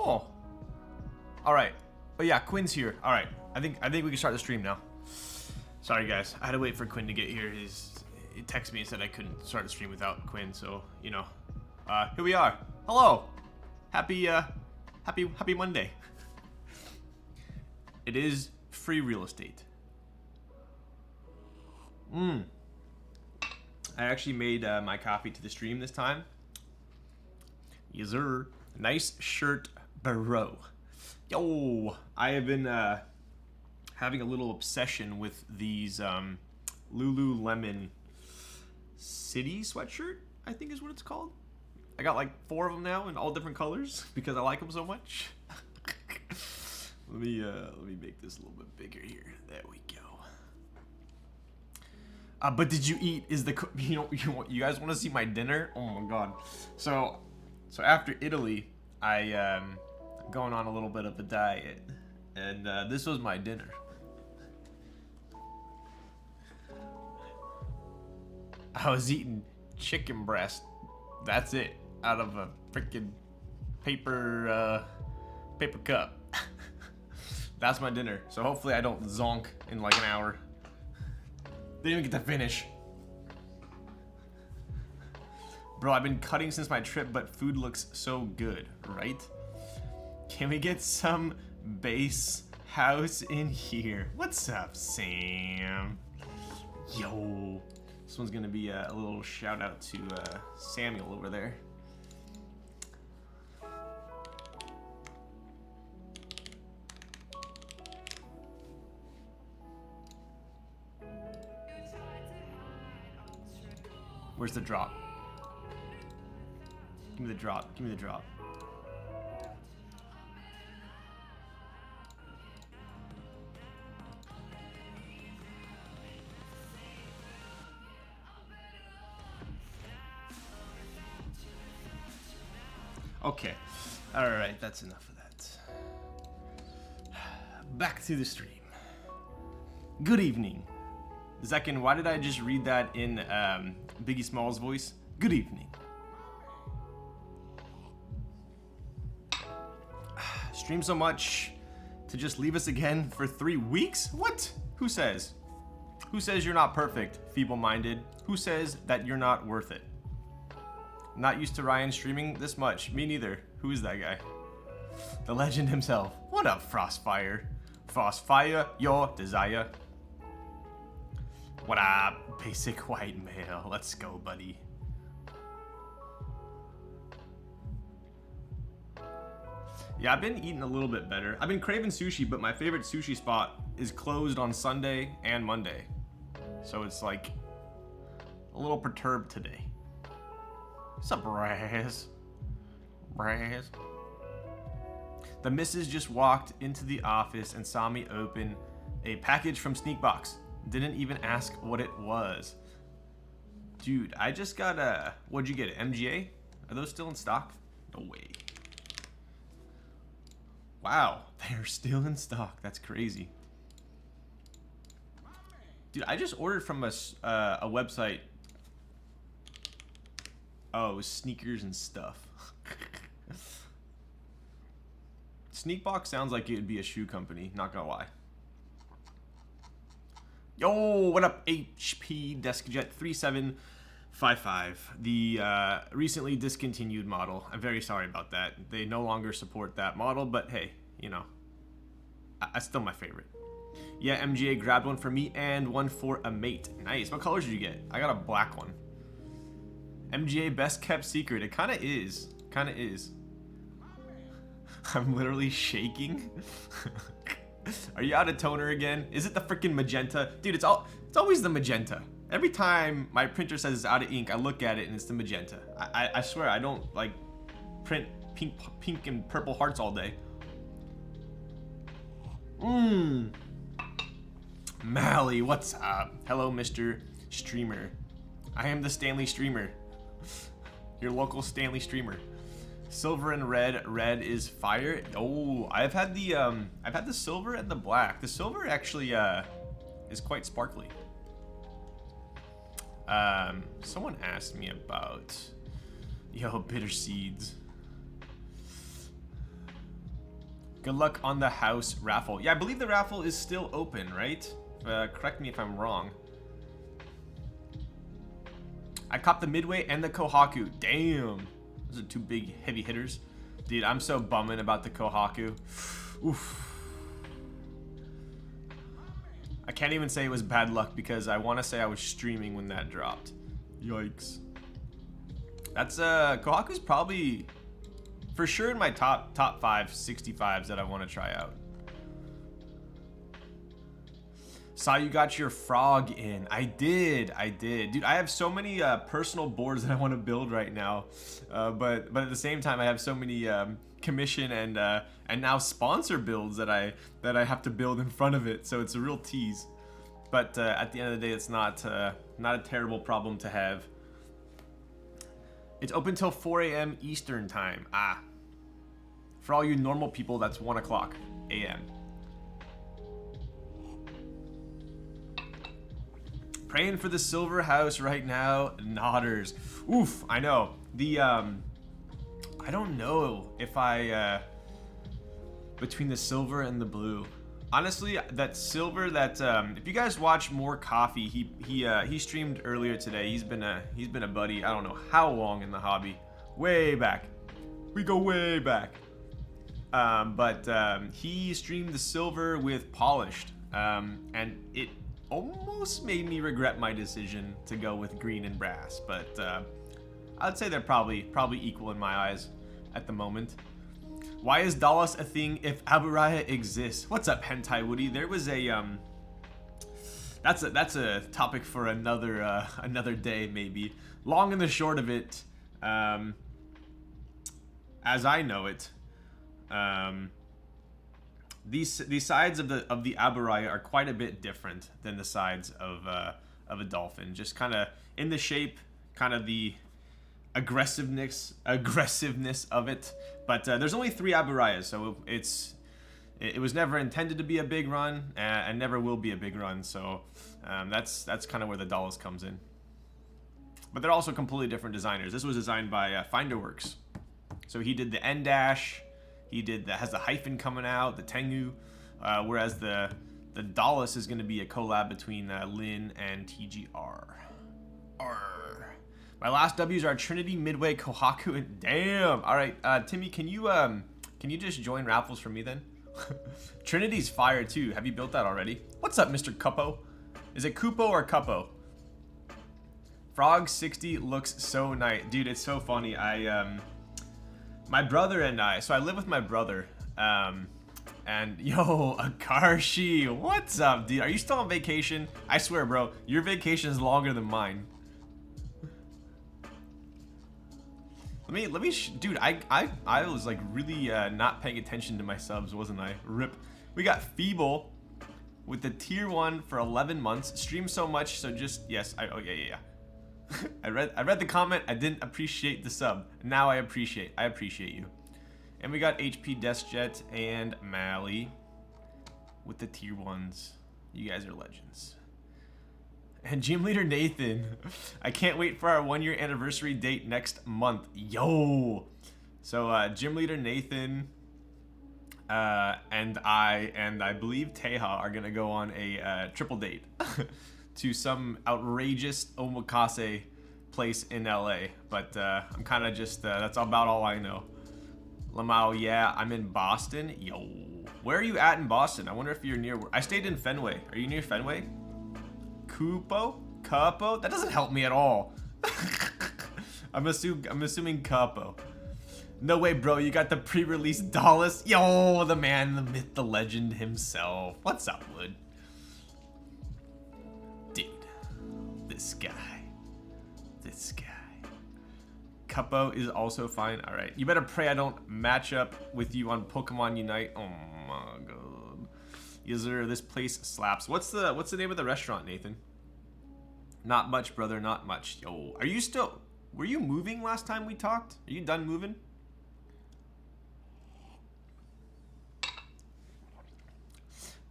Oh. All right. But yeah, Quinn's here. All right. I think we can start the stream now. Sorry guys, I had to wait for Quinn to get here. He texted me and said I couldn't start the stream without Quinn, so you know. Here we are. Hello. Happy Monday. It is free real estate. I actually made my coffee to the stream this time. Yes, sir. Nice shirt, bro. Yo, I have been having a little obsession with these Lululemon City sweatshirt, I think is what it's called. I got like 4 of them now in all different colors because I like them so much. Let me make this a little bit bigger here. There we go. But did you eat? Is the you guys want to see my dinner? Oh my god. So after Italy, I going on a little bit of a diet, and this was my dinner. I was eating chicken breast. That's it, out of a freaking paper cup. That's my dinner. So hopefully I don't zonk in like an hour. Didn't even get to finish. Bro, I've been cutting since my trip, but food looks so good, right? Can we get some base house in here? What's up, Sam? Yo. This one's gonna be a little shout out to Samuel over there. Where's the drop? Give me the drop. Give me the drop. Okay. Alright, that's enough of that. Back to the stream. Good evening. Zekin, why did I just read that in Biggie Smalls' voice? Good evening. Stream so much to just leave us again for 3 weeks? What? Who says? Who says you're not perfect, feeble-minded? Who says that you're not worth it? Not used to Ryan streaming this much. Me neither. Who is that guy? The legend himself. What up, Frostfire? Frostfire, your desire. What up, basic white male? Let's go, buddy. Yeah, I've been eating a little bit better. I've been craving sushi, but my favorite sushi spot is closed on Sunday and Monday. So it's like a little perturbed today. What's up, Raz? Raz? The missus just walked into the office and saw me open a package from Sneakbox. Didn't even ask what it was. Dude, I just got a... What'd you get, MGA? Are those still in stock? No way. Wow, they're still in stock. That's crazy. Dude, I just ordered from a website. Oh, sneakers and stuff. Sneakbox sounds like it would be a shoe company, not gonna lie. Yo, what up, HP DeskJet 3755, the recently discontinued model. I'm very sorry about that. They no longer support that model, but hey, you know, that's still my favorite. Yeah, MGA grabbed one for me and one for a mate. Nice. What colors did you get? I got a black one. MGA best kept secret. It kind of is. Kind of is. I'm literally shaking. Are you out of toner again? Is it the freaking magenta? Dude, it's always the magenta. Every time my printer says it's out of ink, I look at it and it's the magenta. I swear I don't like print pink and purple hearts all day. Mally, what's up? Hello, Mr. Streamer. I am the Stanley Streamer. Your local Stanley Streamer. Silver and red. Red is fire. Oh, I've had the silver and the black. The silver actually is quite sparkly. Someone asked me about bitter seeds. Good luck on the house raffle. Yeah, I believe the raffle is still open, right? Correct me if I'm wrong. I copped the Midway and the Kohaku. Damn. Those are two big heavy hitters. Dude, I'm so bumming about the Kohaku. Oof. I can't even say it was bad luck because I want to say I was streaming when that dropped. Yikes. That's Kohaku's probably for sure in my top 5 65s that I want to try out. Saw you got your frog in. I did. Dude, I have so many personal boards that I want to build right now. But at the same time I have so many commission and now sponsor builds that I have to build in front of it. So it's a real tease. But at the end of the day, it's not a terrible problem to have. It's open till 4 a.m. Eastern time. For all you normal people, that's 1 o'clock a.m. Praying for the silver house right now. Nodders. Oof, I know. The, I don't know if between the silver and the blue. Honestly, that silver, if you guys watch More Coffee, he streamed earlier today. He's been a buddy, I don't know how long in the hobby. Way back. We go way back. But he streamed the silver with polished. And it almost made me regret my decision to go with green and brass, but I'd say they're probably equal in my eyes at the moment. Why is Dallas a thing if Aburaya exists? What's up, Hentai Woody? There was a that's a topic for another day maybe. Long and the short of it, as I know it, these sides of the Aburaya are quite a bit different than the sides of a dolphin. Just kind of in the shape, kind of the aggressiveness of it. But there's only 3 Aburayas, so it was never intended to be a big run, and never will be a big run. So that's kind of where the Dallas comes in. But they're also completely different designers. This was designed by Finderworks, so he did the N dash. He has the hyphen coming out, the Tengu, whereas the Dallas is going to be a collab between Lin and TGR. Arr. My last W's are Trinity, Midway, Kohaku, and damn. All right, Timmy, can you just join raffles for me then? Trinity's fire too. Have you built that already? What's up, Mr. Cupo? Is it Cupo or Cupo? Frog 60 looks so nice, dude. It's so funny. My brother and I, so I live with my brother, and yo, Akarshi, what's up, dude? Are you still on vacation? I swear, bro, your vacation is longer than mine. Let me, dude, I was like really not paying attention to my subs, wasn't I? Rip. We got Feeble with the tier 1 for 11 months. Stream so much, so just, yes, oh yeah. I read the comment. I didn't appreciate the sub. Now I appreciate you. And we got HP DeskJet and Mally with the tier 1s. You guys are legends. And Gym Leader Nathan, I can't wait for our 1-year anniversary date next month. Yo. So Gym Leader Nathan and I believe Teha are gonna go on a triple date. To some outrageous omakase place in LA, but I'm kind of just that's about all I know. Lamau, yeah, I'm in Boston. Yo, where are you at in Boston? I wonder if you're near. I stayed in Fenway. Are you near Fenway? Cupo? That doesn't help me at all. I'm assuming Capo. No way, bro. You got the pre-release Dallas. Yo, the man, the myth, the legend himself. What's up, Wood? Dude, this guy. Capo is also fine. All right, you better pray I don't match up with you on Pokemon Unite. Oh my god. Yes, sir. This place slaps. What's the name of the restaurant, Nathan? Not much, brother. Not much. Yo, are you still? Were you moving last time we talked? Are you done moving?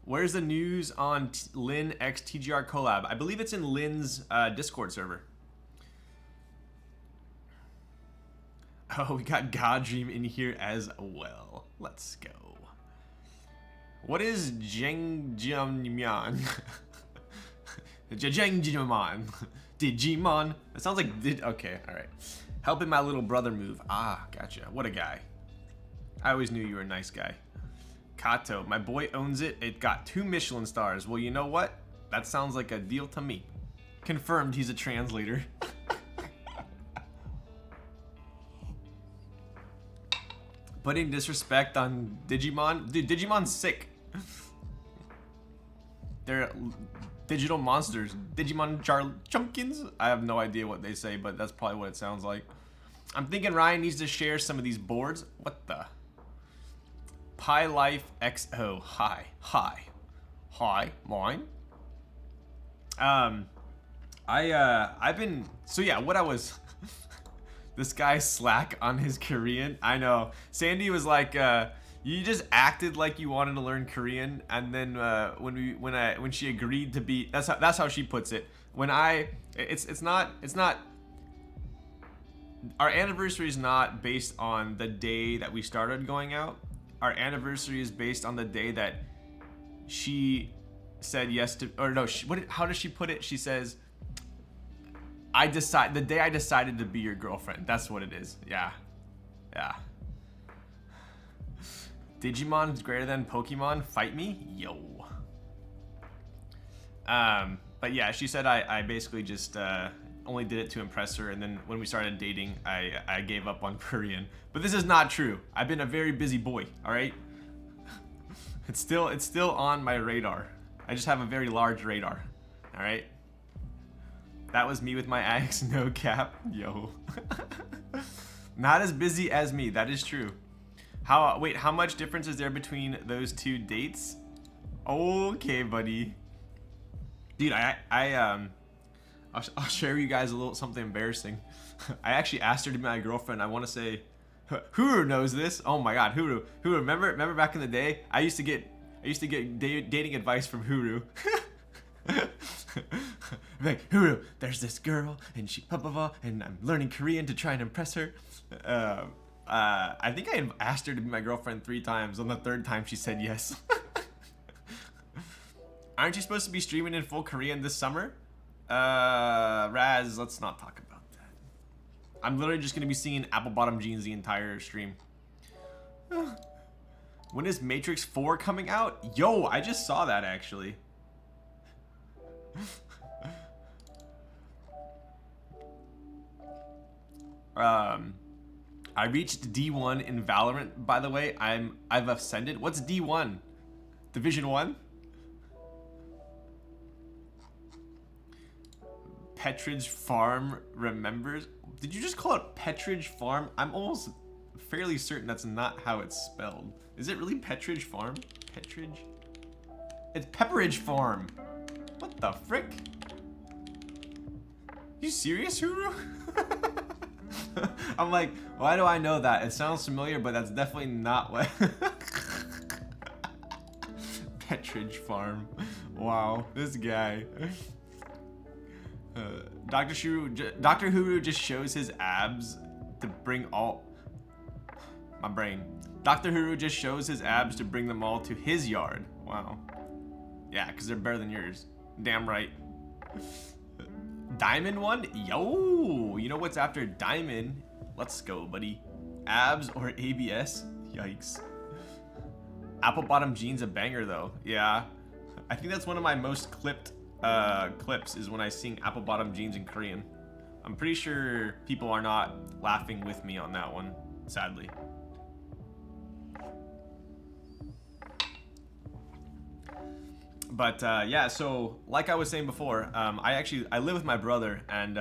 Where's the news on Lin x TGR collab? I believe it's in Lin's Discord server. Oh, we got God Dream in here as well. Let's go. What is Jengjianmyan? Jengjianman. Digimon. That sounds like okay, alright. Helping my little brother move. Ah, gotcha. What a guy. I always knew you were a nice guy. Kato, my boy owns it. It got 2 Michelin stars. Well, you know what? That sounds like a deal to me. Confirmed he's a translator. Putting disrespect on Digimon? Dude, Digimon's sick. They're digital monsters. Digimon Chumpkins? I have no idea what they say, but that's probably what it sounds like. I'm thinking Ryan needs to share some of these boards. What the? Pi Life XO. Hi. Mine. I've been, so yeah, what I was, this guy slack on his Korean. I know. Sandy was like, you just acted like you wanted to learn Korean, and then when she agreed to be, that's how she puts it. It's not. Our anniversary is not based on the day that we started going out. Our anniversary is based on the day that she said yes to, or no, how does she put it? She says, the day I decided to be your girlfriend. That's what it is. Yeah. Digimon is greater than Pokemon. Fight me? Yo. But yeah, she said I basically just only did it to impress her, and then when we started dating, I gave up on Korean. But this is not true. I've been a very busy boy, all right? It's still on my radar. I just have a very large radar, all right? That was me with my ex, no cap. Yo. Not as busy as me, that is true. Wait, how much difference is there between those 2 dates? Okay, buddy. Dude, I'll share you guys a little something embarrassing. I actually asked her to be my girlfriend. I want to say, Huru knows this. Oh my God, Huru. Remember back in the day, I used to get dating advice from Huru. Like, Huru, there's this girl, and she blah blah blah, and I'm learning Korean to try and impress her. I think I asked her to be my girlfriend 3 times. On the 3rd time, she said yes. Aren't you supposed to be streaming in full Korean this summer? Raz, let's not talk about that. I'm literally just gonna be singing Apple Bottom Jeans the entire stream. When is Matrix 4 coming out? Yo, I just saw that actually. I reached D1 in Valorant, by the way. I've ascended. What's D1? Division 1? Petridge Farm remembers. Did you just call it Petridge Farm? I'm almost fairly certain that's not how it's spelled. Is it really Petridge Farm? Petridge? It's Pepperidge Farm. What the frick? You serious, Huru? I'm like, why do I know that? It sounds familiar, but that's definitely not what. Petridge Farm. Wow, this guy. Dr. Huru just shows his abs to bring all. My brain. Dr. Huru just shows his abs to bring them all to his yard. Wow. Yeah, because they're better than yours. Damn right. Diamond one? Yo! You know what's after Diamond? Let's go, buddy. Abs or ABS? Yikes. Apple Bottom Jeans a banger, though. Yeah. I think that's one of my most clipped clips is when I sing Apple Bottom Jeans in Korean. I'm pretty sure people are not laughing with me on that one, sadly. But yeah, so like I was saying before, I live with my brother, and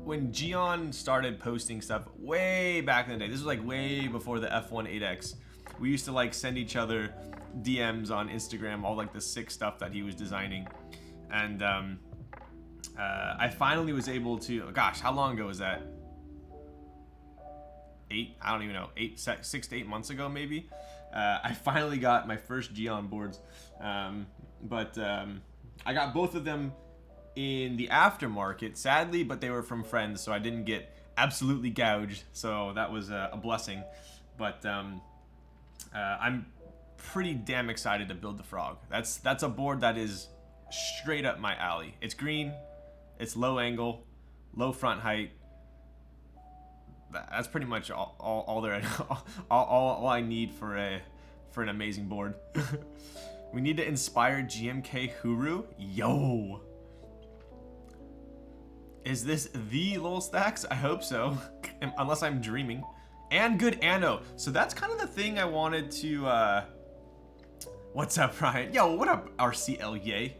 when Gion started posting stuff way back in the day, this was like way before the F1 8X, we used to like send each other DMs on Instagram, all like the sick stuff that he was designing. And I finally was able to, gosh, how long ago was that? I don't even know, 6 to 8 months ago maybe. I finally got my first Gion boards. But I got both of them in the aftermarket, sadly, but they were from friends, so I didn't get absolutely gouged, so that was a blessing. But I'm pretty damn excited to build the frog. That's a board that is straight up my alley. It's green, it's low angle, low front height. That's pretty much all I need for an amazing board. We need to inspire GMK Huru. Yo, is this the LOL stacks? I hope so, unless I'm dreaming. And good Anno. So that's kind of the thing I wanted to. What's up, Ryan? Yo, what up, RCL? Yay.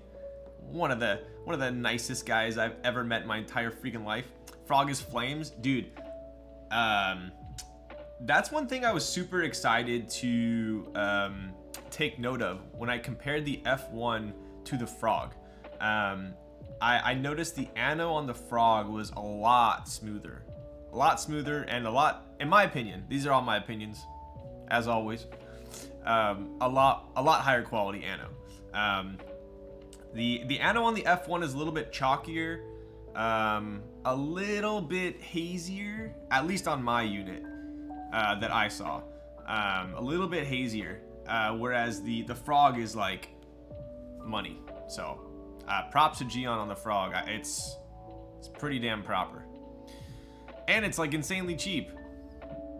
One of the nicest guys I've ever met in my entire freaking life. Frog is Flames, dude. That's one thing I was super excited to take note of when I compared the F1 to the Frog. I noticed the Anno on the Frog was a lot smoother and a lot, in my opinion, these are all my opinions, as always, a lot higher quality Anno. The Anno on the F1 is a little bit chalkier, a little bit hazier, at least on my unit that I saw, a little bit hazier, whereas the Frog is like money. So props to Gion on the Frog. It's pretty damn proper, and it's like insanely cheap.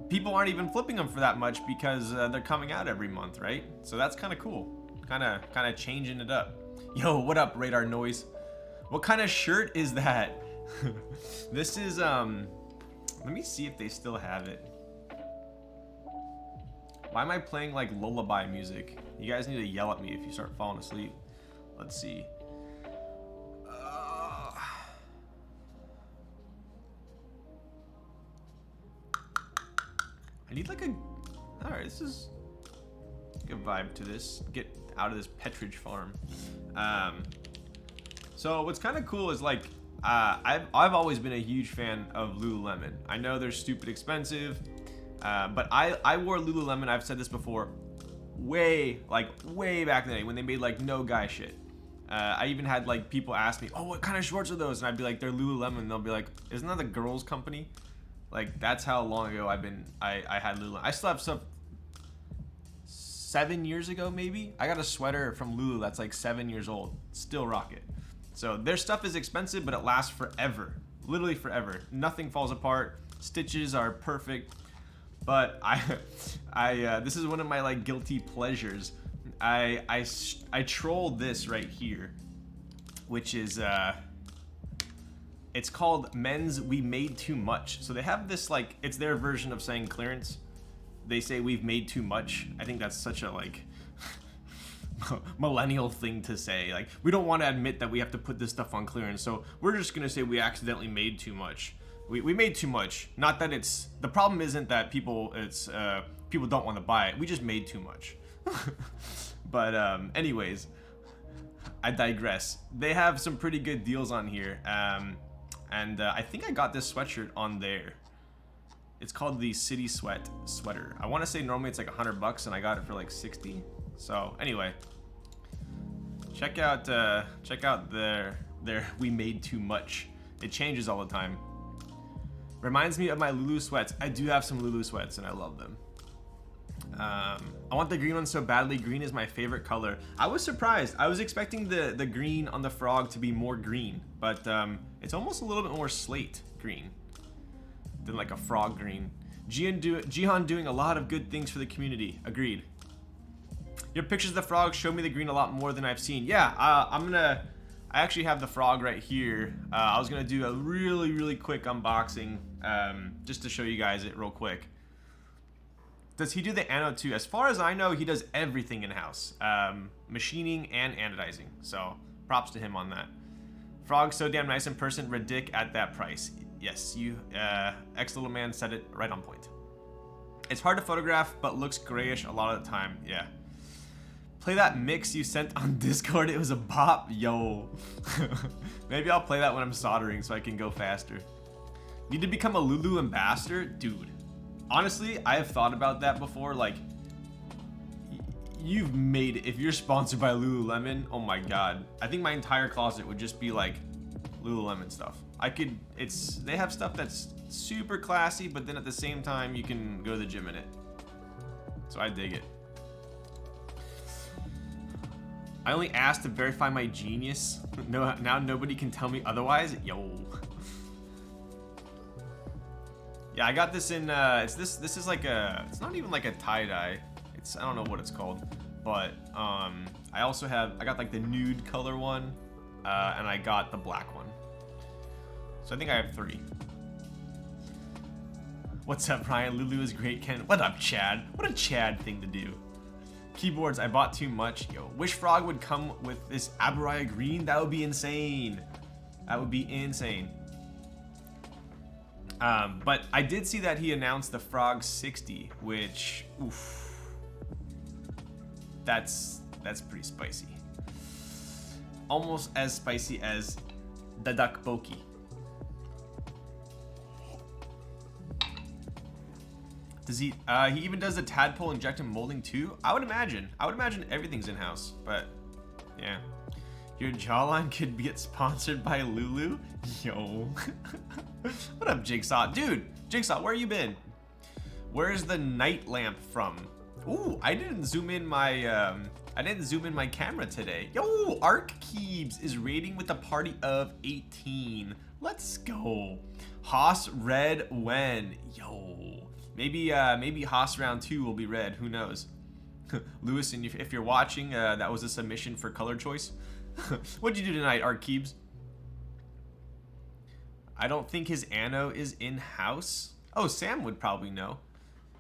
People aren't even flipping them for that much because they're coming out every month, right? So that's kind of cool, kind of changing it up. Yo, what up, Radar Noise? What kind of shirt is that? This is let me see if they still have it. Why am I playing like lullaby music? You guys need to yell at me if you start falling asleep. Let's see. I need like a... Alright, this is a good vibe to this. Get out of this Petridge farm. So what's kind of cool is like, I've always been a huge fan of Lululemon. I know they're stupid expensive, but I wore Lululemon, I've said this before, way back in the day when they made like no guy shit. I even had like people ask me, oh, what kind of shorts are those? And I'd be like, they're Lululemon. And they'll be like, isn't that the girls company? Like, that's how long ago I had Lululemon. I still have some 7 years ago, maybe. I got a sweater from Lulu that's like 7 years old. Still rock it. So their stuff is expensive, but it lasts forever. Literally forever. Nothing falls apart. Stitches are perfect. But this is one of my like guilty pleasures. I trolled this right here, which is it's called Men's We Made Too Much. So they have this like, it's their version of saying clearance. They say we've made too much. I think that's such a like millennial thing to say. Like, we don't want to admit that we have to put this stuff on clearance, so we're just gonna say we accidentally made too much. We made too much. Not that it's, the problem isn't that people don't want to buy it. We just made too much. But anyways, I digress. They have some pretty good deals on here. And I think I got this sweatshirt on there. It's called the City Sweat sweater. I want to say normally it's like $100 and I got it for like 60. So anyway, check out their We Made Too Much. It changes all the time. Reminds me of my Lulu sweats. I do have some Lulu sweats and I love them. I want the green one so badly. Green is my favorite color. I was surprised. I was expecting the green on the Frog to be more green, but it's almost a little bit more slate green than like a frog green. Jihan doing a lot of good things for the community. Agreed. Your pictures of the Frog show me the green a lot more than I've seen. Yeah, I actually have the Frog right here. I was gonna do a really quick unboxing just to show you guys it real quick. Does he do the Anno too? As far as I know, he does everything in-house. Machining and anodizing. So props to him on that. Frog's so damn nice in person. Ridic at that price. Yes, you, X Little Man said it right on point. It's hard to photograph, but looks grayish a lot of the time. Yeah. Play that mix you sent on Discord. It was a bop. Yo. Maybe I'll play that when I'm soldering so I can go faster. Need to become a Lulu ambassador? Dude. Honestly, I have thought about that before. Like, you've made it. If you're sponsored by Lululemon, oh my god. I think my entire closet would just be like Lululemon stuff. They have stuff that's super classy, but then at the same time, you can go to the gym in it. So I dig it. I only asked to verify my genius. No, now nobody can tell me otherwise. Yo. Yeah, I got this in. It's this. This is like a. It's not even like a tie dye. It's, I don't know what it's called, but I also have. I got like the nude color one, and I got the black one. So I think I have 3. What's up, Ryan? Lulu is great. Ken, what up, Chad? What a Chad thing to do. Keyboards, I bought too much. Yo, wish Frog would come with this Aberaya green. That would be insane. That would be insane. But I did see that he announced the Frog 60, which, oof, that's pretty spicy. Almost as spicy as the Duck Boki. Does he even does the tadpole injector molding too? I would imagine everything's in-house, but yeah. Your jawline could get sponsored by Lulu? Yo. What up, Jigsaw? Dude, Jigsaw, where you been? Where's the night lamp from? Ooh, I didn't zoom in my camera today. Yo, Keycaps is raiding with a party of 18. Let's go. HAUS red when? Yo. Maybe HAUS round 2 will be red. Who knows? Lewis, and if you're watching, that was a submission for color choice. What'd you do tonight, Keycaps? I don't think his Anno is in-house. Oh, Sam would probably know.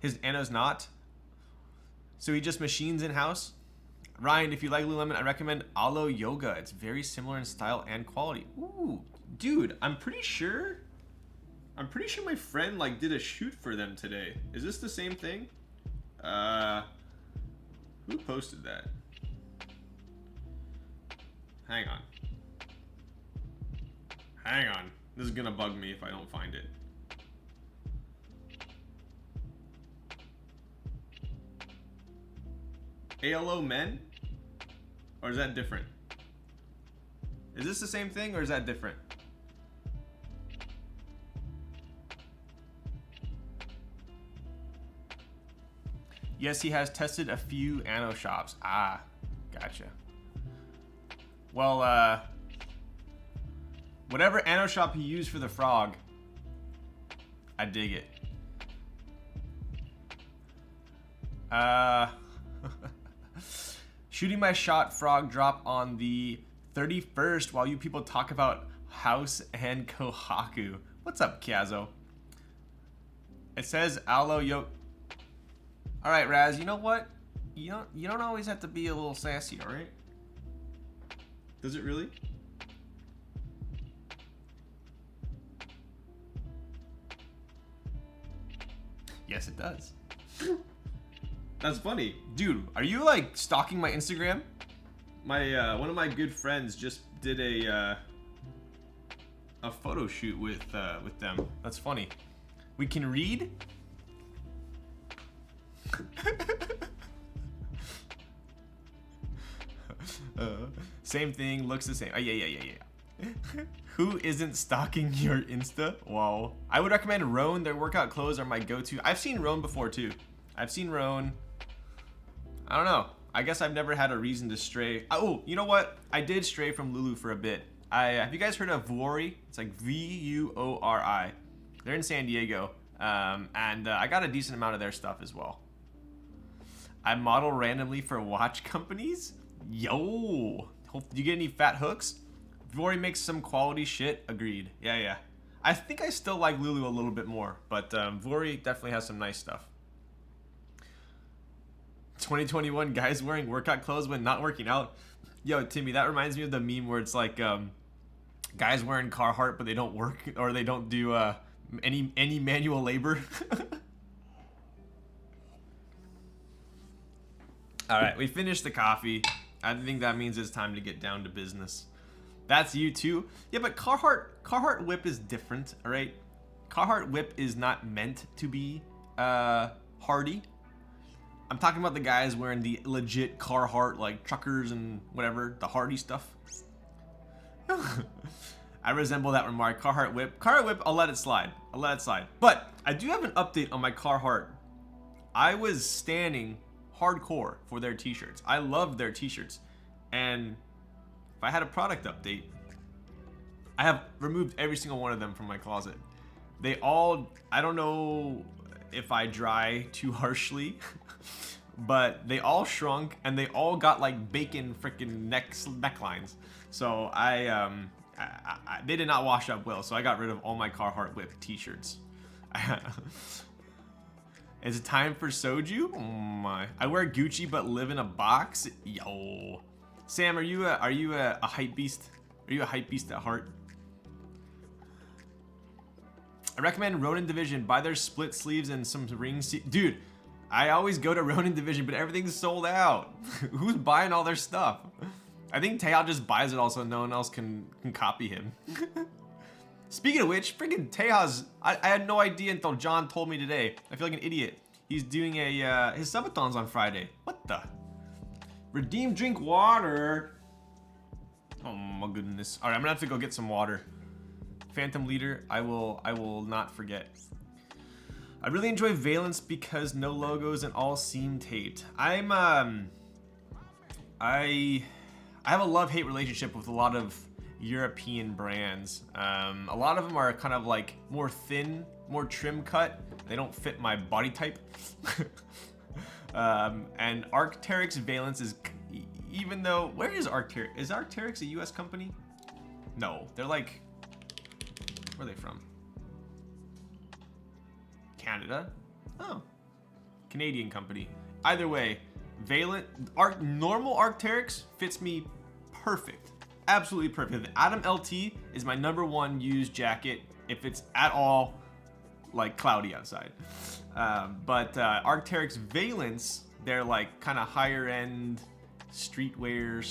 His Anno's not. So he just machines in-house. Ryan, if you like Lululemon, I recommend Alo Yoga. It's very similar in style and quality. Ooh, dude, I'm pretty sure my friend like did a shoot for them today. Is this the same thing? Who posted that? Hang on. Hang on. This is gonna bug me if I don't find it. ALO men? Or is that different? Is this the same thing or is that different? Yes, he has tested a few Anno shops. Ah, gotcha. Well, whatever Anno shop he used for the frog, I dig it. Shooting my shot frog drop on the 31st while you people talk about HAUS and Kohaku. What's up, Kiazo? It says Alo Yo. All right, Raz. You know what? You don't always have to be a little sassy, all right? Does it really? Yes, it does. That's funny. Dude, are you like stalking my Instagram? My one of my good friends just did a photo shoot with them. That's funny. We can read? Same thing, looks the same. Oh, yeah. Who isn't stalking your Insta? Wow. I would recommend Roan. Their workout clothes are my go-to. I've seen Roan before too. I've seen Roan. I don't know. I guess I've never had a reason to stray. Oh, you know what? I did stray from Lulu for a bit. Have you guys heard of Vuori? It's like V-U-O-R-I. They're in San Diego. And I got a decent amount of their stuff as well. I model randomly for watch companies. Yo, do you get any fat hooks? Vuori makes some quality shit. Agreed. Yeah. I think I still like Lulu a little bit more, but Vuori definitely has some nice stuff. 2021 guys wearing workout clothes when not working out. Yo, Timmy, that reminds me of the meme where it's like guys wearing Carhartt but they don't work or they don't do any manual labor. All right, we finished the coffee. I think that means it's time to get down to business. That's you too. Yeah, but Carhartt whip is different, all right? Carhartt whip is not meant to be hardy. I'm talking about the guys wearing the legit Carhartt, like truckers and whatever, the hardy stuff. I resemble that remark. Carhartt whip. Carhartt whip, I'll let it slide. But I do have an update on my Carhartt. I was standing hardcore for their t-shirts. I love their t-shirts. And if I had a product update, I have removed every single one of them from my closet. They all, I don't know if I dry too harshly, but they all shrunk and they all got like bacon freaking necklines. So they did not wash up well. So I got rid of all my Carhartt Whip t-shirts. Is it time for soju? Oh my! I wear Gucci but live in a box. Yo, Sam, are you a hype beast? Are you a hype beast at heart? I recommend Ronin Division. Buy their split sleeves and some rings. Dude, I always go to Ronin Division, but everything's sold out. Who's buying all their stuff? I think Teo just buys it all so no one else can copy him. Speaking of which, freaking Tejas, I had no idea until John told me today. I feel like an idiot. He's doing his subathon's on Friday. What the? Redeem drink water. Oh my goodness. All right, I'm gonna have to go get some water. Phantom Leader, I will not forget. I really enjoy Valence because no logos and all seam taped. I have a love-hate relationship with a lot of European brands. A lot of them are kind of like more thin, more trim cut. They don't fit my body type. And Arc'teryx Valence is, even though, where is Arc'teryx? Is Arc'teryx a US company? No, they're like, where are they from? Canada? Oh, Canadian company. Either way, normal Arc'teryx fits me perfect. Absolutely perfect. The Atom LT is my #1 used jacket if it's at all like cloudy outside. But Arc'teryx Valence, they're like kind of higher end streetwear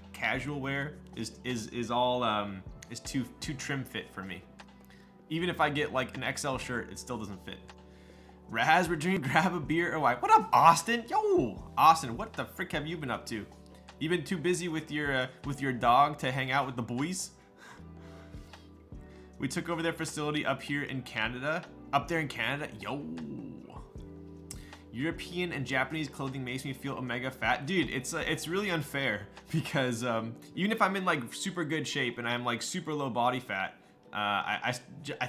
/ casual wear is all is too trim fit for me. Even if I get like an XL shirt, it still doesn't fit. Raz, we're drinking, grab a beer or why? What up, Austin? Yo, Austin, what the frick have you been up to? You been too busy with your dog to hang out with the boys? We took over their facility up here in Canada. Up there in Canada, yo. European and Japanese clothing makes me feel omega fat. Dude, it's really unfair because even if I'm in like super good shape and I'm like super low body fat,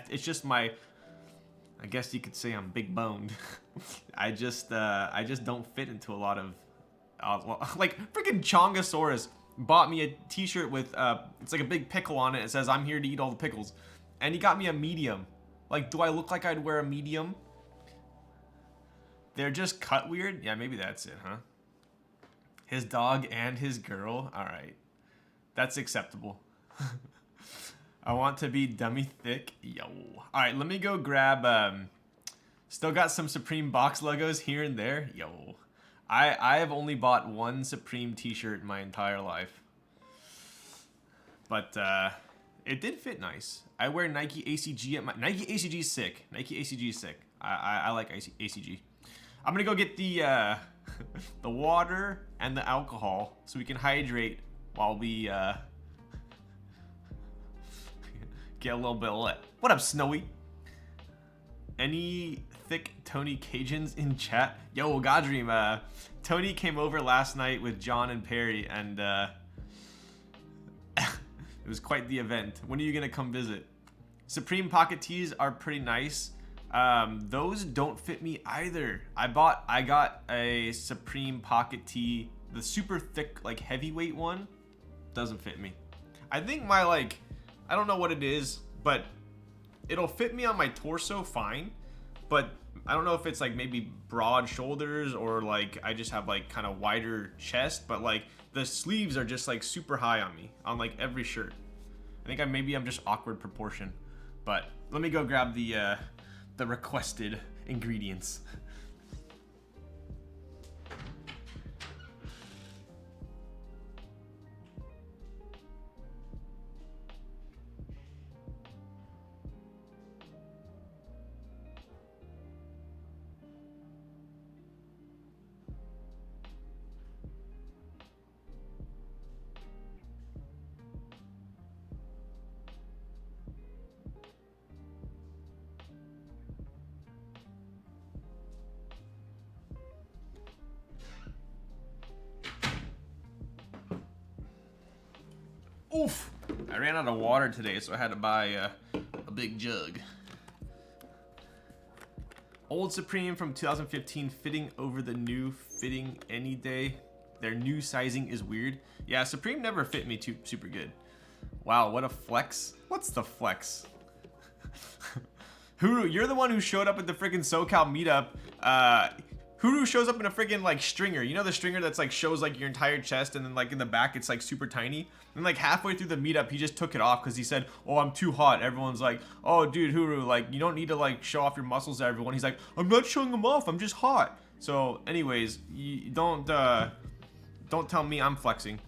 it's just my, I guess you could say I'm big boned. I just don't fit into a lot of, like freaking Chongosaurus bought me a t-shirt with it's like a big pickle on it. It says I'm here to eat all the pickles, and he got me a medium. Like, do I look like I'd wear a medium? They're just cut weird. Yeah, maybe that's it, huh? His dog and his girl. All right, that's acceptable. I want to be dummy thick. Yo. All right, let me go grab. Still got some Supreme box logos here and there. Yo. I have only bought one Supreme t-shirt in my entire life. But it did fit nice. I wear Nike ACG at my... Nike ACG is sick. Nike ACG is sick. I like ACG. I'm going to go get the the water and the alcohol so we can hydrate while we get a little bit lit. What up, Snowy? Any thick Tony Cajuns in chat? Yo, Godream, Tony came over last night with John and Perry, and it was quite the event. When are you gonna come visit? Supreme pocket tees are pretty nice. Those don't fit me either. I got a Supreme pocket tee, the super thick, like heavyweight one, doesn't fit me. I think my like, I don't know what it is, but it'll fit me on my torso fine, but I don't know if it's like maybe broad shoulders or like I just have like kind of wider chest, but like the sleeves are just like super high on me on like every shirt. I think maybe I'm just awkward proportion, but let me go grab the requested ingredients. Oof. I ran out of water today, so I had to buy a big jug. Old Supreme from 2015 fitting over the new fitting any day. Their new sizing is weird. Yeah, Supreme never fit me too super good. Wow, what a flex. What's the flex? Huru, you're the one who showed up at the freaking SoCal meetup. Huru shows up in a freaking like stringer. You know the stringer that's like shows like your entire chest and then like in the back it's like super tiny. And like halfway through the meetup he just took it off because he said, "Oh, I'm too hot." Everyone's like, "Oh, dude, Huru, like you don't need to like show off your muscles to everyone." He's like, "I'm not showing them off. I'm just hot." So, anyways, you don't tell me I'm flexing.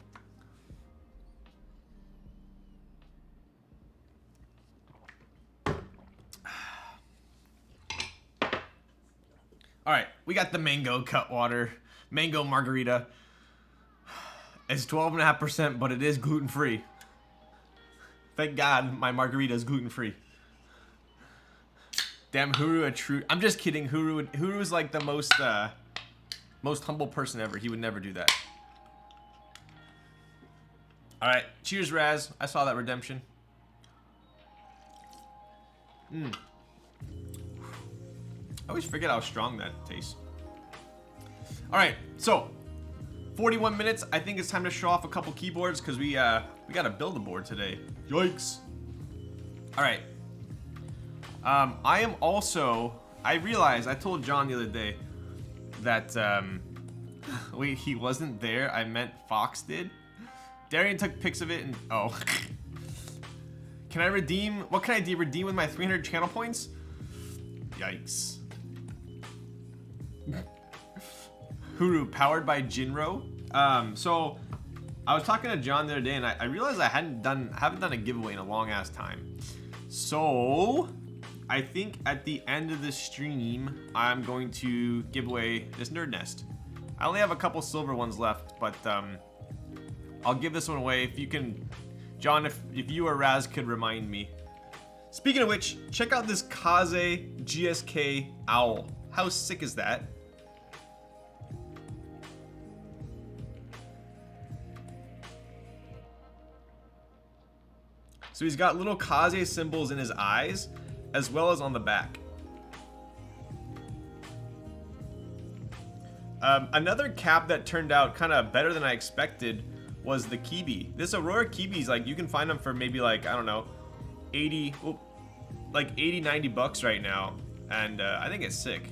All right, we got the mango cut water, mango margarita. It's 12.5%, but it is gluten-free. Thank God my margarita is gluten-free. Damn, Huru a true. I'm just kidding. Huru is like the most humble person ever. He would never do that. All right, cheers, Raz. I saw that redemption. I always forget how strong that tastes. All right, so 41 minutes. I think it's time to show off a couple keyboards because we gotta build a board today. Yikes! All right. I am also. I realized I told John the other day that wait, he wasn't there. I meant Fox did. Darian took pics of it and oh. Can I redeem? What can I do? Redeem with my 300 channel points? Yikes. Huru, powered by Jinro. So I was talking to John the other day and I realized I haven't done a giveaway in a long ass time. So I think at the end of the stream I'm going to give away this Nerd Nest. I only have a couple silver ones left, but I'll give this one away if you can. John, if you or Raz could remind me. Speaking of which, check out this Kaze GSK owl. How sick is that? So he's got little Kaze symbols in his eyes, as well as on the back. Another cap that turned out kind of better than I expected was the Kibi. This Aurora Kibi's like, you can find them for maybe like, I don't know, 80, 90 bucks right now. And I think it's sick.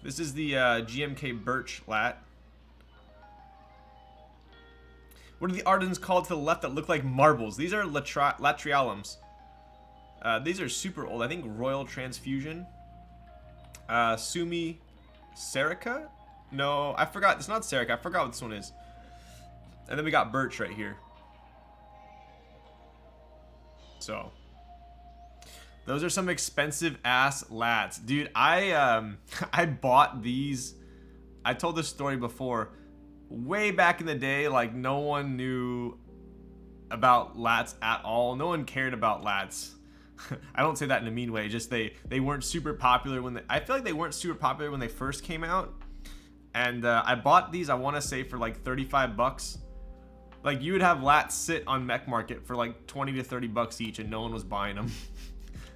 This is the GMK Birch lat. What are the artisans called to the left that look like marbles? These are Latrialums. These are super old. I think Royal Transfusion. Sumi Serica? No, I forgot. It's not Serica. I forgot what this one is. And then we got Birch right here. So those are some expensive ass lats. Dude, I bought these. I told this story before. Way back in the day, like no one knew about lats at all. No one cared about lats. I don't say that in a mean way. Just they weren't super popular when I feel like they weren't super popular when they first came out. And I bought these, I want to say, for like 35 bucks. Like you would have lats sit on Mech Market for like 20 to 30 bucks each, and no one was buying them.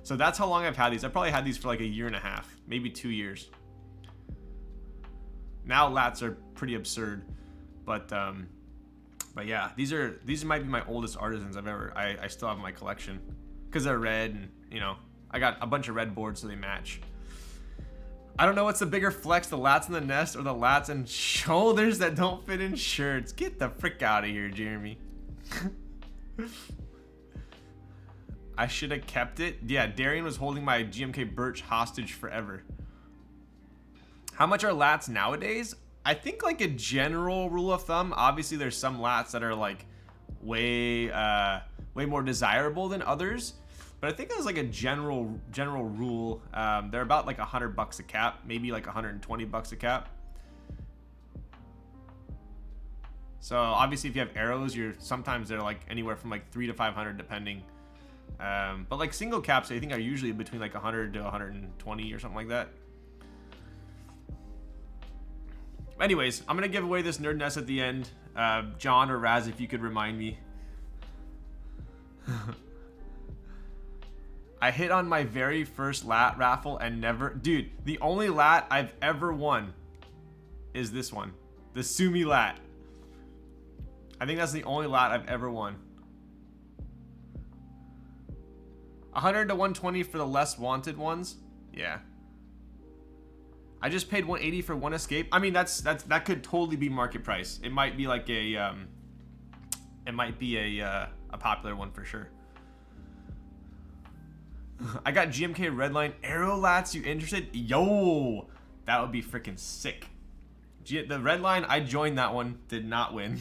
So that's how long I've had these. I probably had these for like a year and a half, maybe 2 years. Now lats are pretty absurd. But yeah, these might be my oldest artisans I've ever. I still have in my collection because they're red, and you know I got a bunch of red boards so they match. I don't know what's the bigger flex, the lats in the nest or the lats and shoulders that don't fit in shirts. Get the frick out of here, Jeremy. I should have kept it. Yeah, Darian was holding my GMK Birch hostage forever. How much are lats nowadays? I think like a general rule of thumb, obviously there's some lats that are like way more desirable than others, but I think as like a general rule, they're about like $100 a cap, maybe like 120 bucks a cap. So obviously if you have arrows, sometimes they're like anywhere from like 300 to 500 depending. But like single caps I think are usually between like 100 to 120 or something like that. Anyways, I'm gonna give away this nerd nest at the end. John or Raz, if you could remind me. I hit on my very first lat raffle and never... Dude, the only lat I've ever won is this one. The Sumi lat. I think that's the only lat I've ever won. 100 to 120 for the less wanted ones. Yeah. I just paid 180 for one escape. I mean, that could totally be market price. It might be like a a popular one for sure. I got GMK Redline Arrow Lats. You interested? Yo, that would be freaking sick. The Redline, I joined that one. Did not win.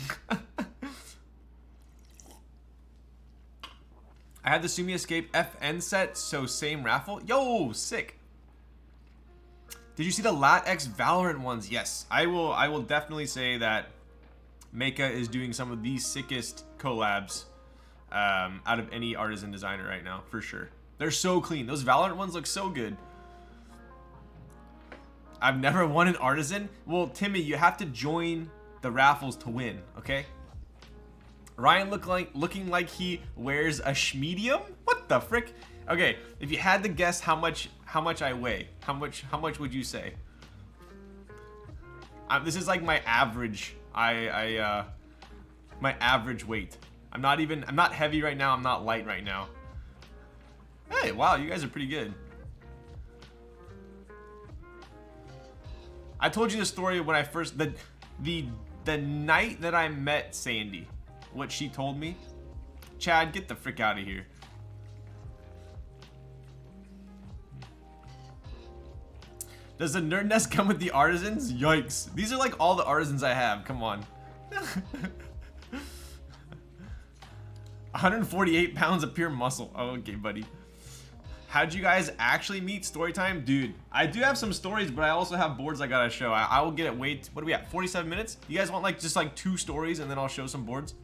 I had the Sumi Escape FN set, so same raffle. Yo, sick. Did you see the Lat X Valorant ones? Yes, I will definitely say that Mecha is doing some of the sickest collabs out of any artisan designer right now, for sure. They're so clean. Those Valorant ones look so good. I've never won an artisan. Well, Timmy, you have to join the raffles to win, okay? Ryan looking like he wears a schmedium? What the frick? Okay, if you had to guess how much I weigh, how much would you say? This is like my average. My average weight. I'm not heavy right now. I'm not light right now. Hey, wow, you guys are pretty good. I told you the story when I first the night that I met Sandy. What she told me. Chad, get the frick out of here. Does the nerd nest come with the artisans? Yikes. These are like all the artisans I have. Come on. 148 pounds of pure muscle. Oh, okay, buddy. How'd you guys actually meet? Storytime? Dude, I do have some stories, but I also have boards I gotta show. I will get it. Wait, what are we at? 47 minutes? You guys want like just like 2 stories and then I'll show some boards?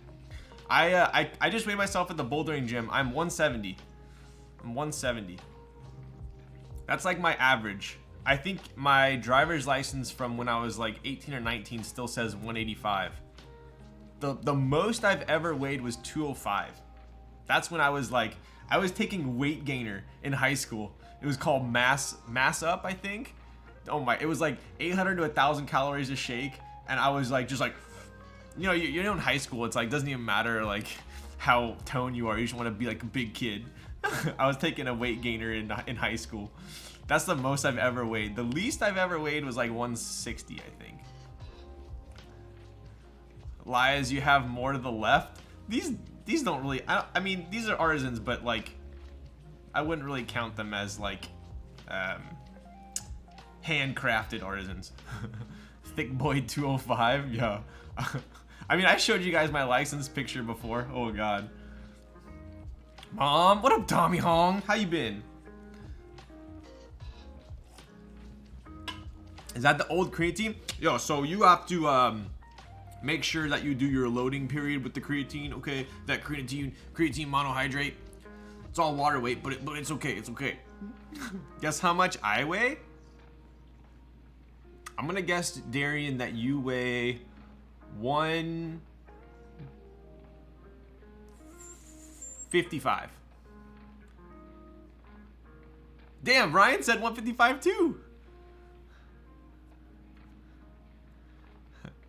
I just weighed myself at the bouldering gym. I'm 170. I'm 170. That's like my average. I think my driver's license from when I was like 18 or 19 still says 185. The most I've ever weighed was 205. That's when I was taking weight gainer in high school. It was called mass up, I think. Oh my, it was like 800 to 1,000 calories a shake, and I was like just like, you know, you're in high school. It's like doesn't even matter like how toned you are. You just want to be like a big kid. I was taking a weight gainer in high school. That's the most I've ever weighed. The least I've ever weighed was like 160, I think. Lies, you have more to the left. These don't really. I mean, these are artisans, but like, I wouldn't really count them as like handcrafted artisans. Thick boy 205, yeah. I mean, I showed you guys my license picture before. Oh god. Mom, what up, Tommy Hong? How you been? Is that the old creatine? Yo, so you have to make sure that you do your loading period with the creatine, okay? That creatine monohydrate. It's all water weight, but it's okay. It's okay. Guess how much I weigh? I'm gonna guess, Darian, that you weigh 155. Damn, Ryan said 155 too.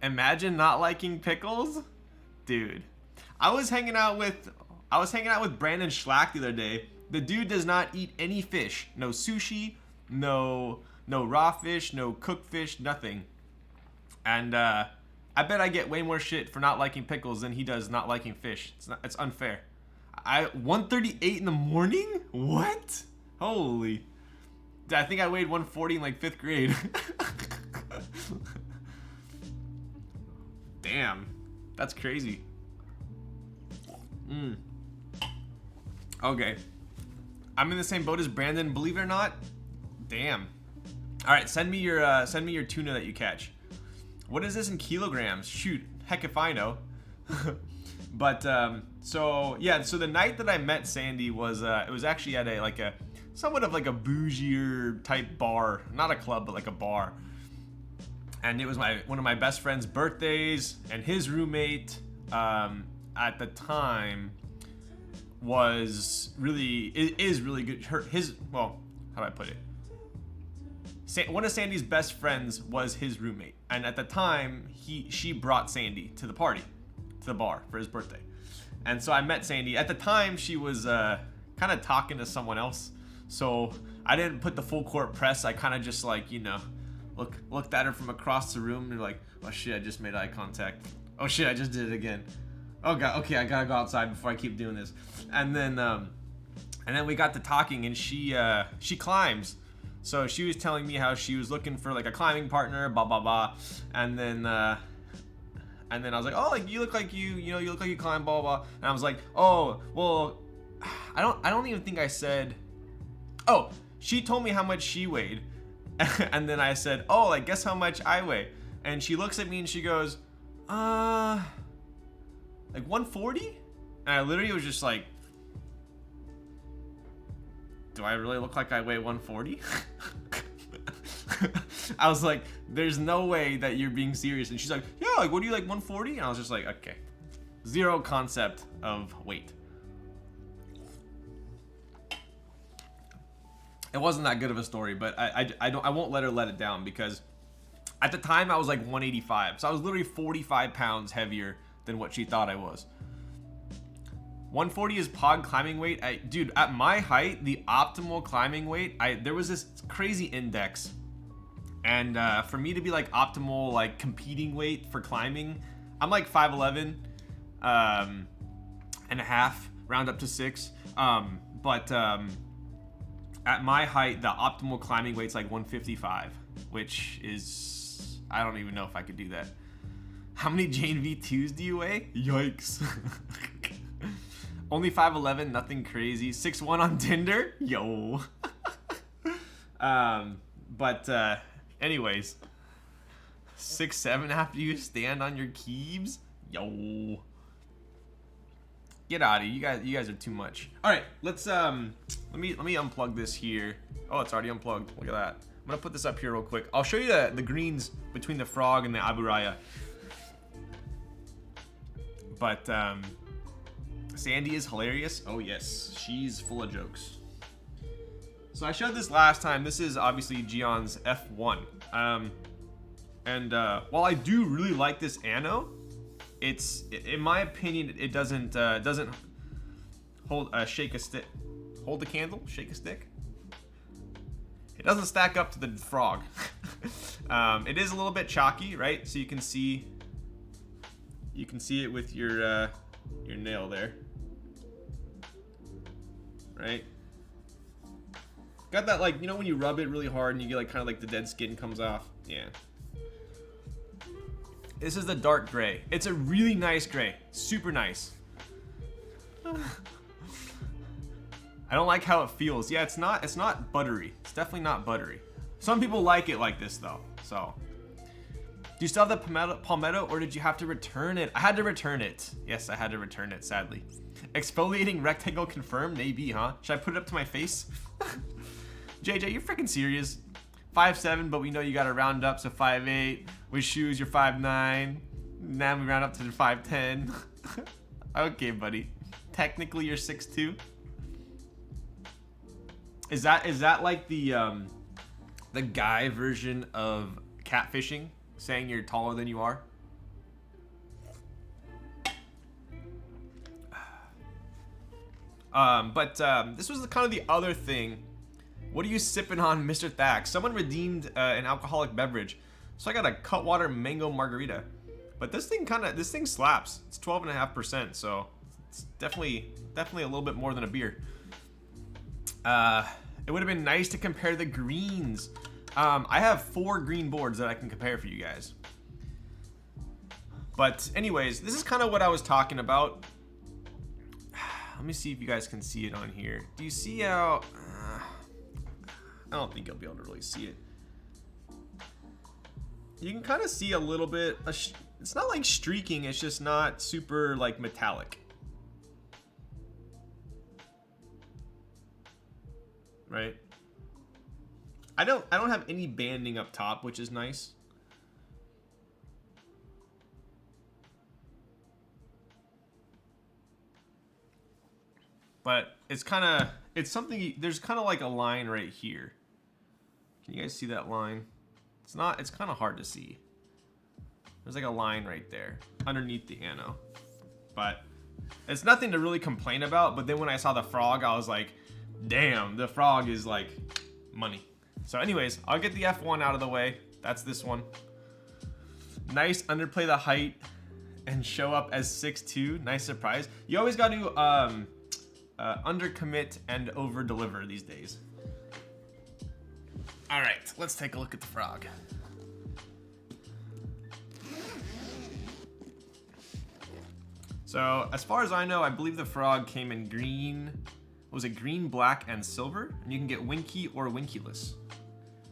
Imagine not liking pickles, dude. I was hanging out with Brandon Schlack the other day. The dude does not eat any fish. No sushi, no raw fish, no cooked fish, nothing. And I bet I get way more shit for not liking pickles than he does not liking fish. It's unfair. 138 in the morning? What? Holy. I think I weighed 140 in like 5th grade. Damn, that's crazy. Okay, I'm in the same boat as Brandon, believe it or not. Damn. All right, send me your tuna that you catch. What is this in kilograms? Shoot, heck if I know. But so yeah, so the night that I met Sandy was it was actually at a somewhat of like a bougier type bar, not a club but like a bar. and it was one of my best friend's birthdays, and his roommate at the time is really good. Well, how do I put it? One of Sandy's best friends was his roommate, and at the time she brought Sandy to the party, to the bar for his birthday. And so I met Sandy. At the time she was kind of talking to someone else, so I didn't put the full court press. I kind of just like, you know, looked at her from across the room and like, oh shit, I just made eye contact. Oh shit, I just did it again. Oh god, okay, I gotta go outside before I keep doing this. And then we got to talking, and she climbs. So she was telling me how she was looking for like a climbing partner, blah blah blah. And then I was like, oh, like you look like you look like you climb, blah blah. And I was like, oh, well, I don't even think I said. Oh, she told me how much she weighed, and then I said, oh, like guess how much I weigh. And she looks at me and she goes, like 140. And I literally was just like, do I really look like I weigh 140? I was like, there's no way that you're being serious. And she's like, yeah, like what do you like, 140? And I was just like, okay, zero concept of weight. It wasn't that good of a story, but I won't let her let it down, because at the time I was like 185, so I was literally 45 pounds heavier than what she thought I was. 140 is pog climbing weight. Dude, at my height, the optimal climbing weight, there was this crazy index, and for me to be like optimal, like competing weight for climbing, I'm like 5'11", and a half, round up to 6. But at my height, the optimal climbing weight's like 155, which is, I don't even know if I could do that. How many Jane V2s do you weigh? Yikes. Only 5'11", nothing crazy. 6'1" on Tinder? Yo. Anyways. 6'7" after you stand on your keebs? Yo. Get out of here. You guys are too much. Alright, let's let me unplug this here. Oh, it's already unplugged. Look at that. I'm gonna put this up here real quick. I'll show you the greens between the frog and the Aburaya. But Sandy is hilarious. Oh yes, she's full of jokes. So I showed this last time. This is obviously Gion's F1. While I do really like this ano, in my opinion, it doesn't hold shake a stick, hold the candle, shake a stick. It doesn't stack up to the frog. It is a little bit chalky, right? So you can see it with your nail there, right? Got that, like, you know when you rub it really hard and you get like kind of like the dead skin comes off? Yeah. This is the dark gray. It's a really nice gray, super nice. I don't like how it feels. Yeah, it's not buttery. It's definitely not buttery. Some people like it like this though. So, do you still have the palmetto, or did you have to return it? I had to return it. Yes, I had to return it, sadly. Exfoliating rectangle confirmed, maybe, huh? Should I put it up to my face? JJ, you're freaking serious. 5'7", but we know you gotta round up, so 5'8". With shoes, you're 5'9". Now we round up to 5'10". Okay, buddy. Technically, you're 6'2". Is that like the guy version of catfishing, saying you're taller than you are? This was kind of the other thing. What are you sipping on, Mr. Thack? Someone redeemed an alcoholic beverage, so I got a Cutwater mango margarita. But this thing slaps. It's 12.5%, so it's definitely a little bit more than a beer. It would have been nice to compare the greens. I have 4 green boards that I can compare for you guys. But anyways, this is kind of what I was talking about. Let me see if you guys can see it on here. Do you see how... I don't think you'll be able to really see it. You can kind of see a little bit. It's not like streaking. It's just not super like metallic. Right? I don't have any banding up top, which is nice. But it's kind of, it's something, there's kind of like a line right here. Can you guys see that line? It's not, it's kind of hard to see. There's like a line right there underneath the ano. But it's nothing to really complain about. But then when I saw the frog, I was like, damn, the frog is like money. So anyways, I'll get the F1 out of the way. That's this one. Nice underplay the height and show up as 6'2". Nice surprise. You always got to undercommit and over deliver these days. All right, let's take a look at the frog. So as far as I know, I believe the frog came in green. Was it green, black, and silver? And you can get winky or winkyless.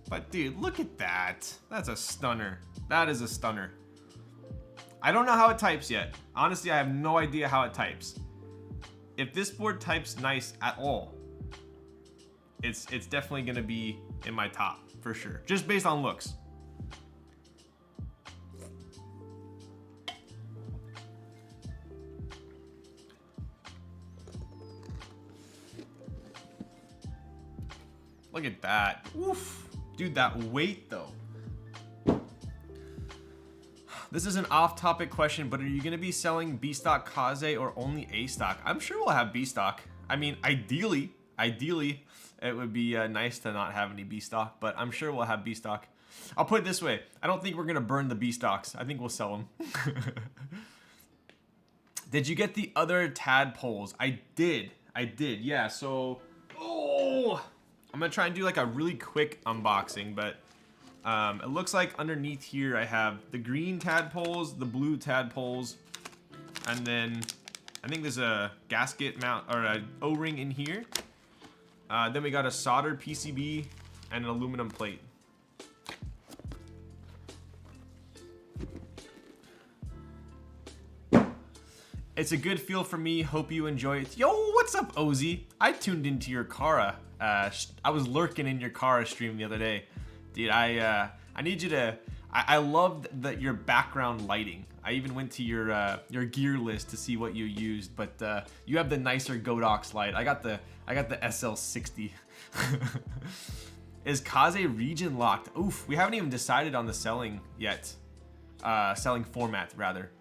But dude, look at that. That's a stunner. That is a stunner. I don't know how it types yet. Honestly, I have no idea how it types. If this board types nice at all, it's definitely gonna be in my top for sure. Just based on looks. Look at that. Oof. Dude, that weight though. This is an off-topic question, but are you gonna be selling B stock Kaze or only A stock? I'm sure we'll have B stock. I mean, ideally, it would be nice to not have any B stock, but I'm sure we'll have B stock. I'll put it this way. I don't think we're gonna burn the B stocks. I think we'll sell them. Did you get the other tadpoles? I did, yeah, so, oh, I'm gonna try and do like a really quick unboxing, but it looks like underneath here I have the green tadpoles, the blue tadpoles, and then I think there's a gasket mount or an O-ring in here. Then we got a soldered PCB and an aluminum plate. It's a good feel for me. Hope you enjoy it. Yo, what's up, Ozzy? I tuned into your Kara. I was lurking in your Kara stream the other day. Dude, I need you to. I loved your background lighting. I even went to your gear list to see what you used, but you have the nicer Godox light. I got the SL60. Is Kaze region locked? Oof, we haven't even decided on the selling yet. Selling format rather.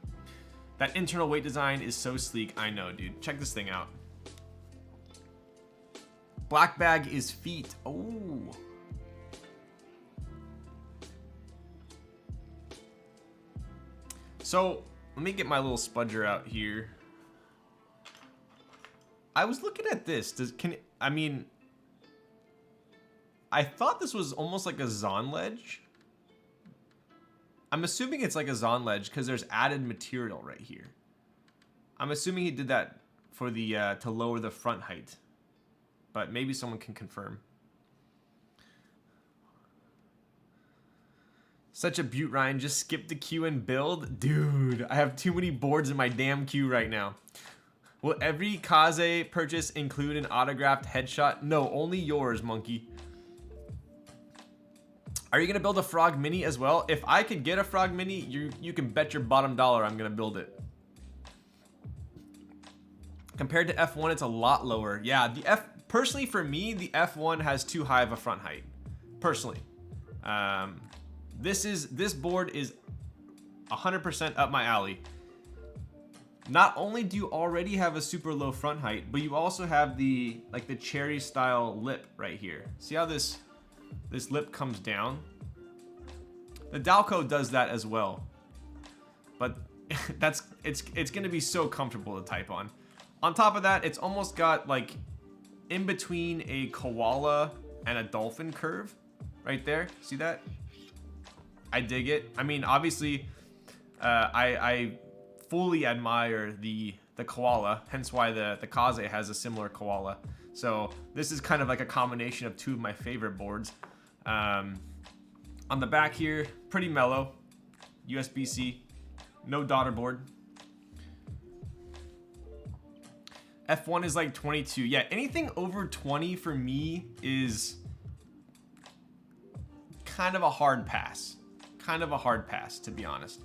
That internal weight design is so sleek. I know, dude. Check this thing out. Black bag is feet. Oh. So let me get my little spudger out here. I was looking at this. I thought this was almost like a Zon ledge. I'm assuming it's like a Zon ledge because there's added material right here. I'm assuming he did that for the to lower the front height, but maybe someone can confirm. Such a beaut, Ryan. Just skip the queue and build. Dude, I have too many boards in my damn queue right now. Will every Kaze purchase include an autographed headshot? No, only yours, monkey. Are you going to build a Frog Mini as well? If I could get a Frog Mini, you can bet your bottom dollar I'm going to build it. Compared to F1, it's a lot lower. Yeah, personally for me, the F1 has too high of a front height. Personally. This board is 100% up my alley. Not only do you already have a super low front height, but you also have the cherry style lip right here. See how this lip comes down? The Dalco does that as well. But it's gonna be so comfortable to type on. On top of that, it's almost got like in between a koala and a dolphin curve right there. See that? I dig it. I mean, obviously, I fully admire the koala, hence why the Kaze has a similar koala. So this is kind of like a combination of two of my favorite boards. On the back here, pretty mellow, USB-C, no daughter board. F1 is like 22. Yeah, anything over 20 for me is kind of a hard pass. Kind of a hard pass, to be honest.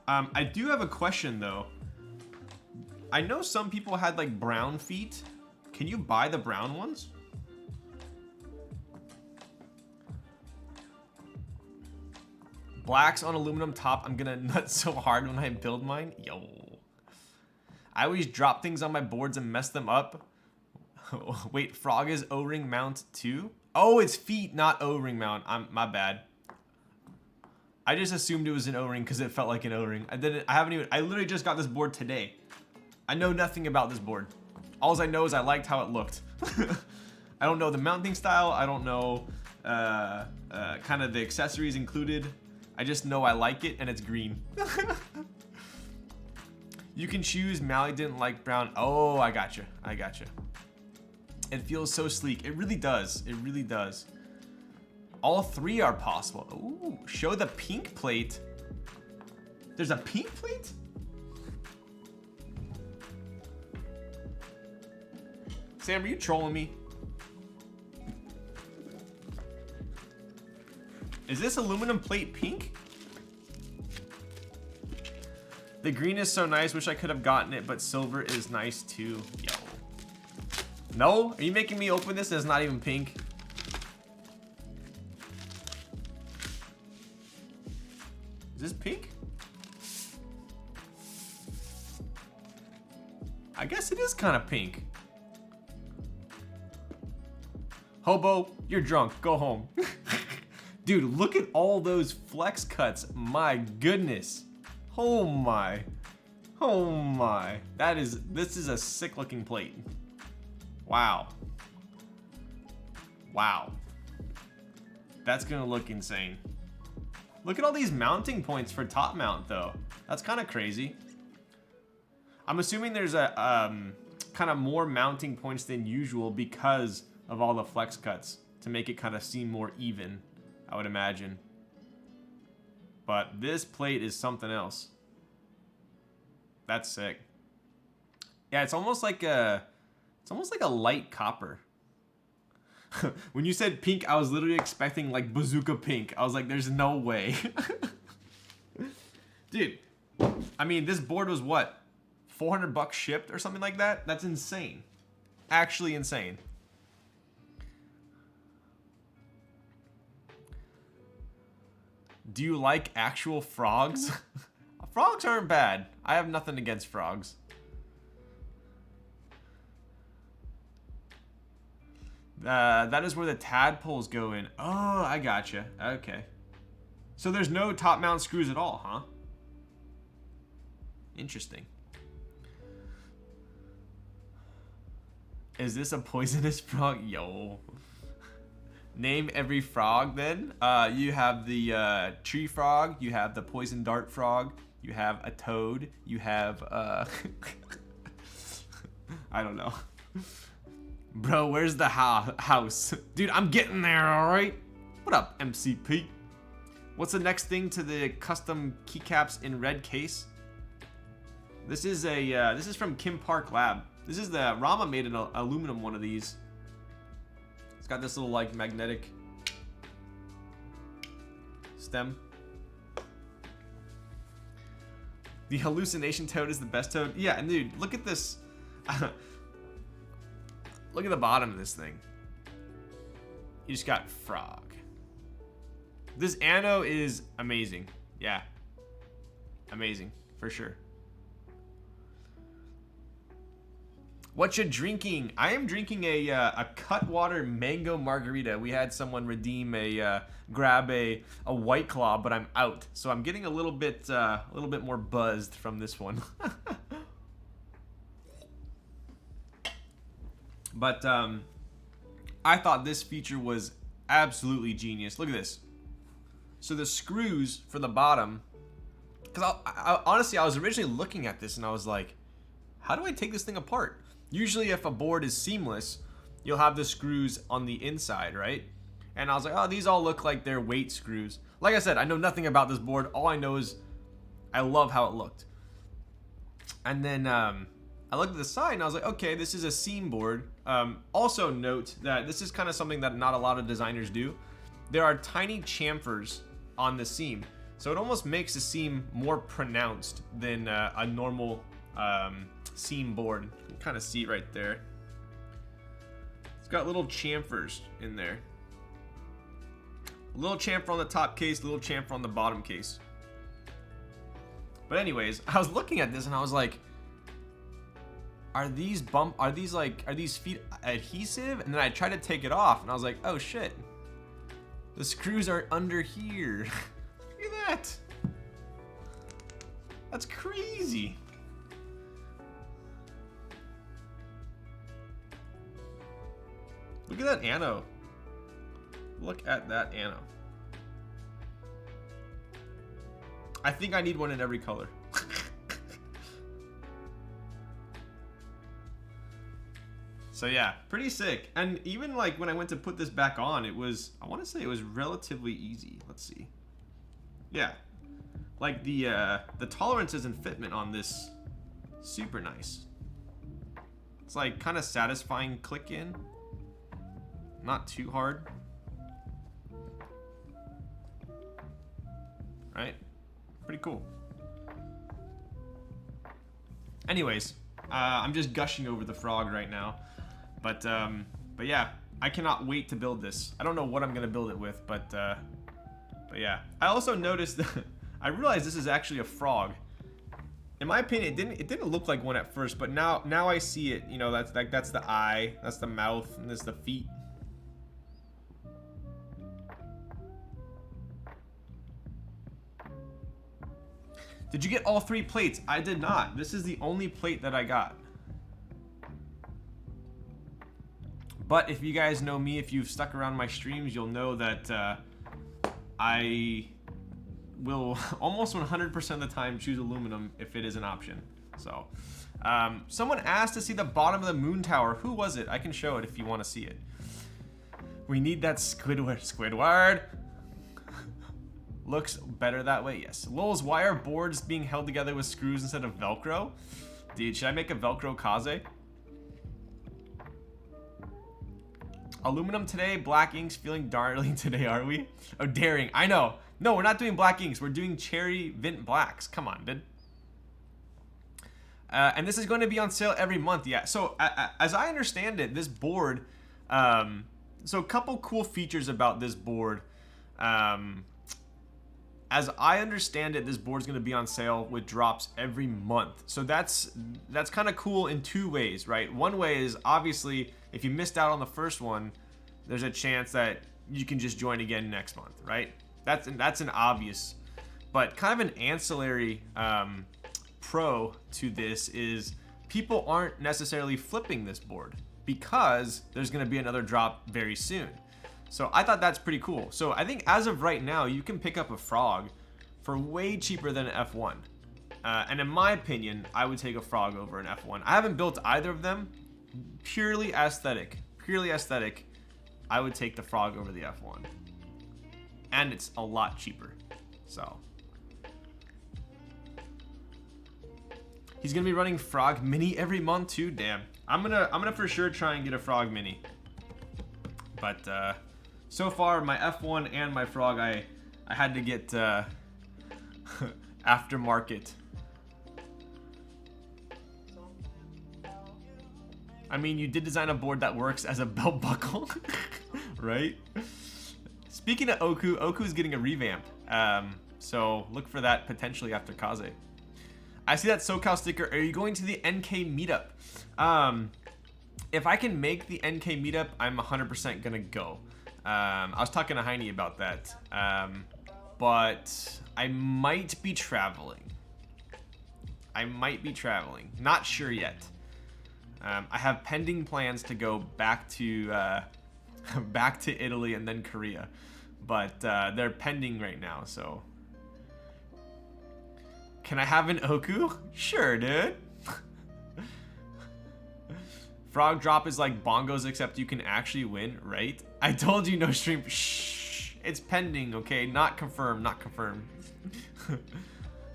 I do have a question though. I know some people had like brown feet. Can you buy the brown ones? Blacks on aluminum top. I'm gonna nut so hard when I build mine. Yo. I always drop things on my boards and mess them up. Wait, frog is O-ring mount too? Oh, it's feet, not O-ring mount. My bad. I just assumed it was an O-ring because it felt like an O-ring. I literally just got this board today. I know nothing about this board. All I know is I liked how it looked. I don't know the mounting style. I don't know kind of the accessories included. I just know I like it and it's green. You can choose. Mally didn't like brown. Oh, I gotcha. I gotcha. It feels so sleek. It really does. It really does. All three are possible. Ooh, show the pink plate. There's a pink plate? Sam, are you trolling me? Is this aluminum plate pink? The green is so nice. Wish I could have gotten it, but silver is nice too. Yo. No? Are you making me open this and it's not even pink? Is this pink? I guess it is kind of pink. Hobo, you're drunk. Go home. Dude, look at all those flex cuts. My goodness. Oh my. Oh my. This is a sick looking plate. Wow. Wow. That's gonna look insane. Look at all these mounting points for top mount though. That's kind of crazy. I'm assuming there's a kind of more mounting points than usual because of all the flex cuts to make it kind of seem more even, I would imagine. But this plate is something else. That's sick. Yeah, it's almost like a light copper. When you said pink, I was literally expecting like bazooka pink. I was like, there's no way. Dude, I mean, this board was what? 400 bucks shipped or something like that? That's insane. Actually insane. Do you like actual frogs? Frogs aren't bad. I have nothing against frogs. That is where the tadpoles go in. Oh, I gotcha. Okay. So there's no top mount screws at all, huh? Interesting. Is this a poisonous frog? Yo. Name every frog then. You have the tree frog. You have the poison dart frog. You have a toad. You have I don't know. Bro, where's the house? Dude, I'm getting there, alright? What up, MCP? What's the next thing to the custom keycaps in red case? This is from Kim Park Lab. This is the Rama made an aluminum one of these. It's got this little like magnetic stem. The hallucination toad is the best toad. Yeah, and dude, look at this. Look at the bottom of this thing. You just got frog. This ano is amazing. Yeah. Amazing, for sure. What you drinking? I am drinking a Cutwater mango margarita. We had someone redeem grab a White Claw, but I'm out. So I'm getting a little bit more buzzed from this one. But I thought this feature was absolutely genius. Look at this. So the screws for the bottom, because honestly, I was originally looking at this and I was like, how do I take this thing apart? Usually if a board is seamless, you'll have the screws on the inside, right? And I was like, oh, these all look like they're weight screws. Like I said, I know nothing about this board. All I know is I love how it looked. And then I looked at the side and I was like, okay, this is a seam board. Also note that this is kind of something that not a lot of designers do. There are tiny chamfers on the seam. So it almost makes the seam more pronounced than a normal seam board. You can kind of see it right there. It's got little chamfers in there. A little chamfer on the top case, a little chamfer on the bottom case. But anyways, I was looking at this and I was like, are these feet adhesive? And then I tried to take it off and I was like, oh shit. The screws are under here. Look at that. That's crazy. Look at that ano. Look at that ano. I think I need one in every color. So yeah, pretty sick. And even like when I went to put this back on, it was, I want to say it was relatively easy. Let's see. Yeah. Like the tolerances and fitment on this, super nice. It's like kind of satisfying click in. Not too hard. Right? Pretty cool. Anyways, I'm just gushing over the frog right now. But yeah, I cannot wait to build this. I don't know what I'm gonna build it with, but yeah. I also noticed that I realized this is actually a frog. In my opinion, it didn't look like one at first, but now I see it. You know, that's the eye, that's the mouth, and this is the feet. Did you get all 3 plates? I did not. This is the only plate that I got. But if you guys know me, if you've stuck around my streams, you'll know that I will almost 100% of the time choose aluminum if it is an option. So, someone asked to see the bottom of the moon tower. Who was it? I can show it if you want to see it. We need that Squidward. Squidward! Looks better that way, yes. Lol's, why are boards being held together with screws instead of Velcro? Dude, should I make a Velcro kaze? Aluminum today, black inks, feeling darling today, are we? Oh, daring, I know. No, we're not doing black inks, we're doing cherry vint blacks. Come on, dude. And this is going to be on sale every month, yeah. So, as I understand it, this board, so a couple cool features about this board. As I understand it, this board's going to be on sale with drops every month. So that's kind of cool in 2 ways, right? One way is obviously if you missed out on the first one, there's a chance that you can just join again next month, right? That's an obvious, but kind of an ancillary pro to this is people aren't necessarily flipping this board because there's going to be another drop very soon. So I thought that's pretty cool. So I think as of right now, you can pick up a frog for way cheaper than an F1. And in my opinion, I would take a frog over an F1. I haven't built either of them. Purely aesthetic. Purely aesthetic. I would take the frog over the F1. And it's a lot cheaper. So. He's gonna be running Frog Mini every month too. Damn. I'm gonna for sure try and get a Frog Mini. But so far, my F1 and my Frog, I had to get aftermarket. I mean, you did design a board that works as a belt buckle, right? Speaking of Oku's getting a revamp. So look for that potentially after Kaze. I see that SoCal sticker. Are you going to the NK meetup? If I can make the NK meetup, I'm 100% gonna go. I was talking to Heine about that, but I might be traveling. Not sure yet. I have pending plans to go back to back to Italy and then Korea, but they're pending right now. So, can I have an Oku? Sure, dude. Frog drop is like bongos, except you can actually win, right? I told you no stream. Shh. It's pending, okay? Not confirmed, not confirmed.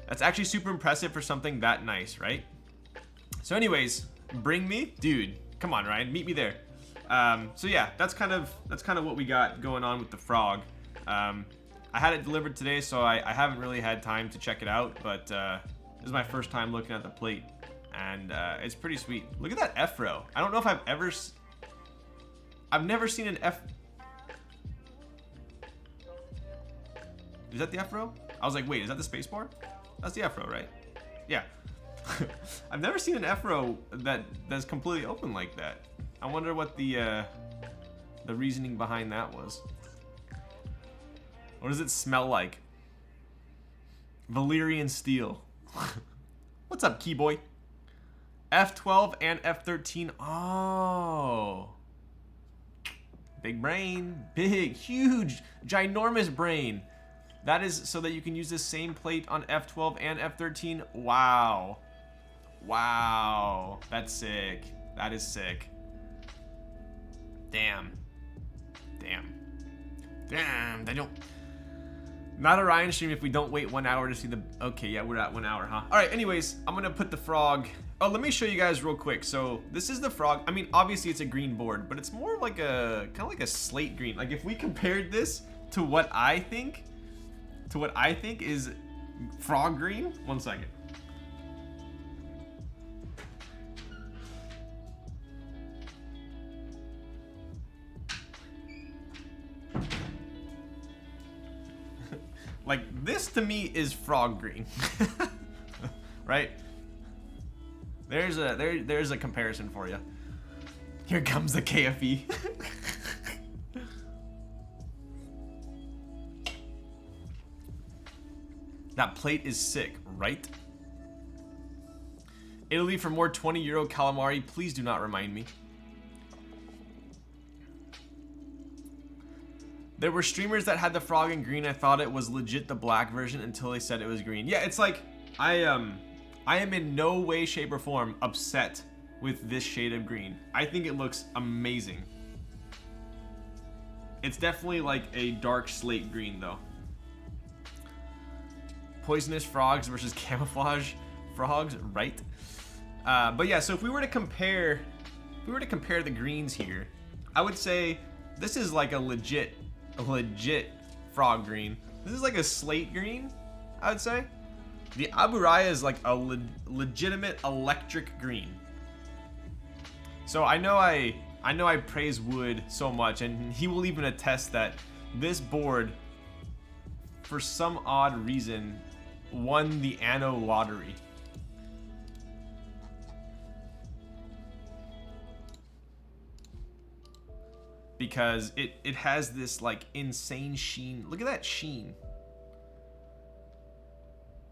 That's actually super impressive for something that nice, right? So anyways, bring me? Dude, come on, Ryan, meet me there. So yeah, that's kind of what we got going on with the frog. I had it delivered today, so I haven't really had time to check it out, but this is my first time looking at the plate. and it's pretty sweet. Look at that F row. I don't know if I've never seen an F. Is that the F row? I was like, wait, is that the space bar? That's the F row, right? Yeah. I've never seen an F row that's completely open like that. I wonder what the reasoning behind that was. What does it smell like? Valyrian steel. What's up, Keyboy? F12 and F13. Oh. Big brain. Big, huge, ginormous brain. That is so that you can use the same plate on F12 and F13. Wow. Wow. That's sick. That is sick. Damn. Damn. Damn. They don't... Not a Ryan stream if we don't wait 1 hour to see the... Okay, yeah, we're at 1 hour, huh? All right, anyways, I'm going to put the frog... Oh, let me show you guys real quick. So this is the frog. I mean, obviously it's a green board, but it's more like a... kind of like a slate green. Like if we compared this to what I think... to what I think is frog green. 1 second. Like this to me is frog green. Right? There's a comparison for you. Here comes the KFE. That plate is sick, right? Italy for more 20 euro calamari. Please do not remind me. There were streamers that had the frog in green. I thought it was legit the black version until they said it was green. Yeah, it's like I am in no way, shape, or form upset with this shade of green. I think it looks amazing. It's definitely like a dark slate green though. Poisonous frogs versus camouflage frogs, right? But yeah, so if we were to compare the greens here, I would say this is like a legit frog green. This is like a slate green, I would say. The Abu Raya is like a legitimate electric green. So I know I praise Wood so much, and he will even attest that this board, for some odd reason, won the Anno lottery. Because it has this like insane sheen. Look at that sheen.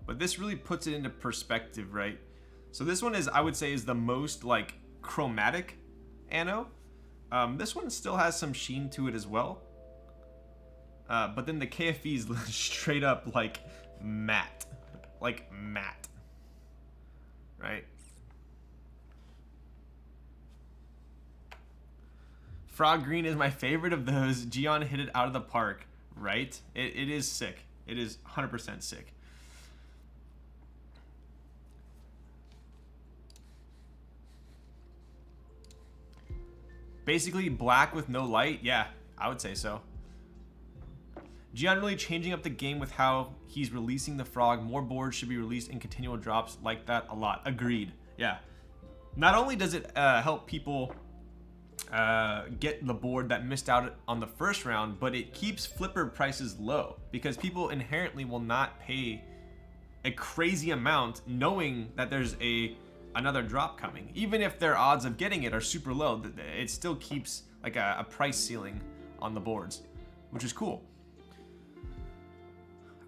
But this really puts it into perspective, right? So this one is, I would say, is the most like chromatic Anno. This one still has some sheen to it as well. But then the KFE is straight up like matte. Like matte. Right? Frog green is my favorite of those. Gion hit it out of the park, right? It is sick. It is 100% sick. Basically black with no light. Yeah, I would say so. Gion really changing up the game with how he's releasing the frog. More boards should be released in continual drops like that a lot. Agreed. Yeah. Not only does it help people get the board that missed out on the first round, but it keeps flipper prices low because people inherently will not pay a crazy amount knowing that there's another drop coming. Even if their odds of getting it are super low, it still keeps like a price ceiling on the boards, which is cool.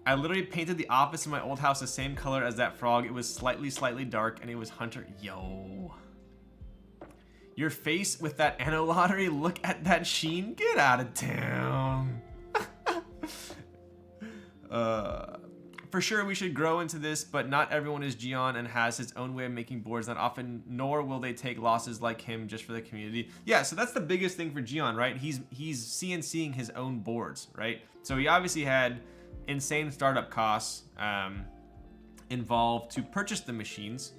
I literally painted the office in my old house the same color as that frog. It was slightly dark and it was Hunter. Yo. Your face with that Anno lottery, look at that sheen. Get out of town. For sure we should grow into this, but not everyone is Gion and has his own way of making boards. Not often, nor will they take losses like him just for the community. Yeah, so that's the biggest thing for Gion, right? He's CNCing his own boards, right? So he obviously had insane startup costs involved to purchase the machines.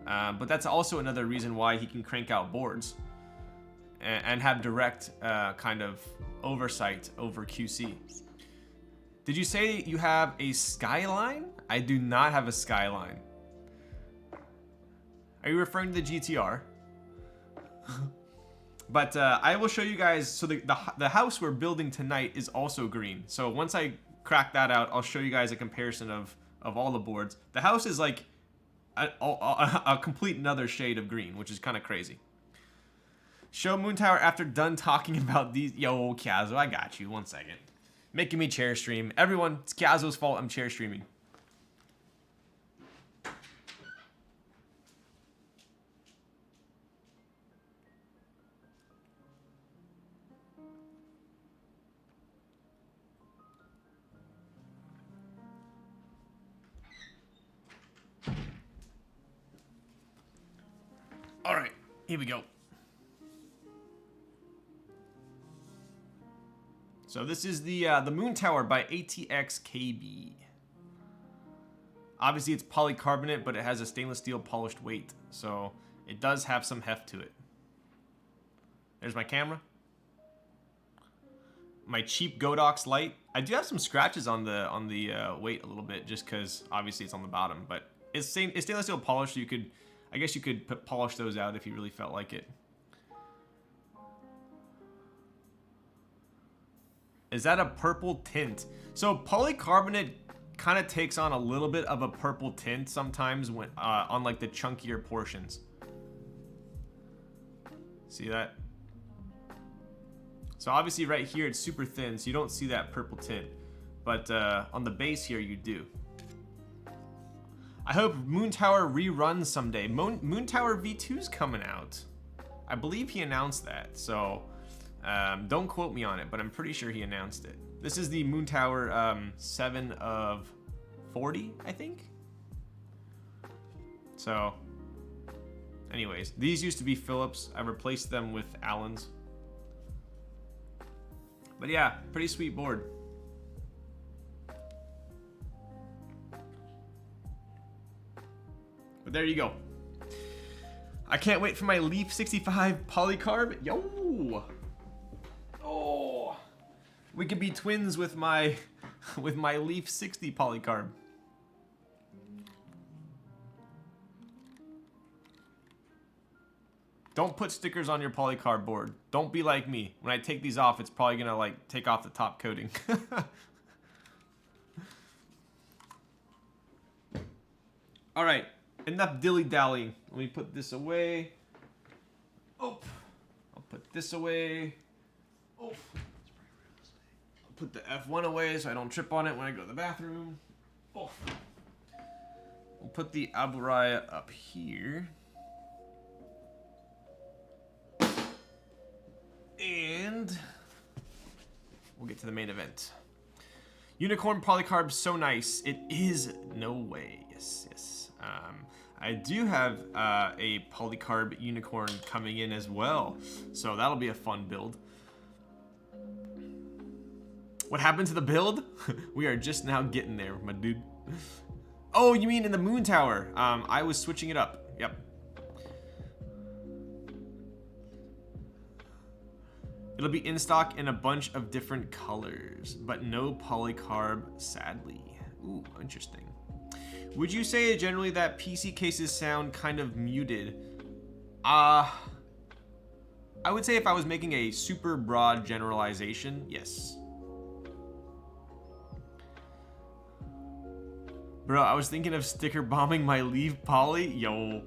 But that's also another reason why he can crank out boards and have direct kind of oversight over QC. Did you say you have a skyline? I do not have a skyline. Are you referring to the GTR? But I will show you guys. So the house we're building tonight is also green. So once I crack that out, I'll show you guys a comparison of all the boards. The house is like a complete another shade of green, which is kind of crazy. Show Moon Tower after done talking about these. Yo, Kyazo, I got you. 1 second. Making me chair stream. Everyone, it's Kyazo's fault. I'm chair streaming. All right, here we go. So this is the Moon Tower by ATX KB. Obviously it's polycarbonate, but it has a stainless steel polished weight, so it does have some heft to it. There's my camera. My cheap Godox light. I do have some scratches on the weight a little bit, just because obviously it's on the bottom, but it's stainless steel polished. So I guess you could polish those out if you really felt like it. Is that a purple tint? So polycarbonate kind of takes on a little bit of a purple tint sometimes when on like the chunkier portions. See that? So obviously right here it's super thin, so you don't see that purple tint. But on the base here you do. I hope Moon Tower reruns someday. Moon Tower V2's coming out. I believe he announced that, so don't quote me on it, but I'm pretty sure he announced it. This is the Moon Tower 7 of 40, I think. So, anyways, these used to be Phillips. I replaced them with Allens. But yeah, pretty sweet board. But there you go. I can't wait for my Leaf 65 polycarb. Yo! Oh, we could be twins with my Leaf 60 polycarb. Don't put stickers on your polycarb board. Don't be like me. When I take these off, it's probably gonna like take off the top coating. All right, enough dilly-dallying. Let me put this away. Oh, I'll put this away. Oh, I'll put the F1 away so I don't trip on it when I go to the bathroom. Oh, we'll put the Aburaya up here. And we'll get to the main event. Unicorn polycarb, so nice. It is, no way. Yes, yes. I do have a polycarb unicorn coming in as well, so that'll be a fun build. What happened to the build? We are just now getting there, my dude. Oh, you mean in the Moon Tower? I was switching it up. Yep. It'll be in stock in a bunch of different colors, but no polycarb, sadly. Ooh, interesting. Would you say generally that PC cases sound kind of muted? I would say if I was making a super broad generalization, yes. Bro, I was thinking of sticker bombing my Leaf Poly. Yo,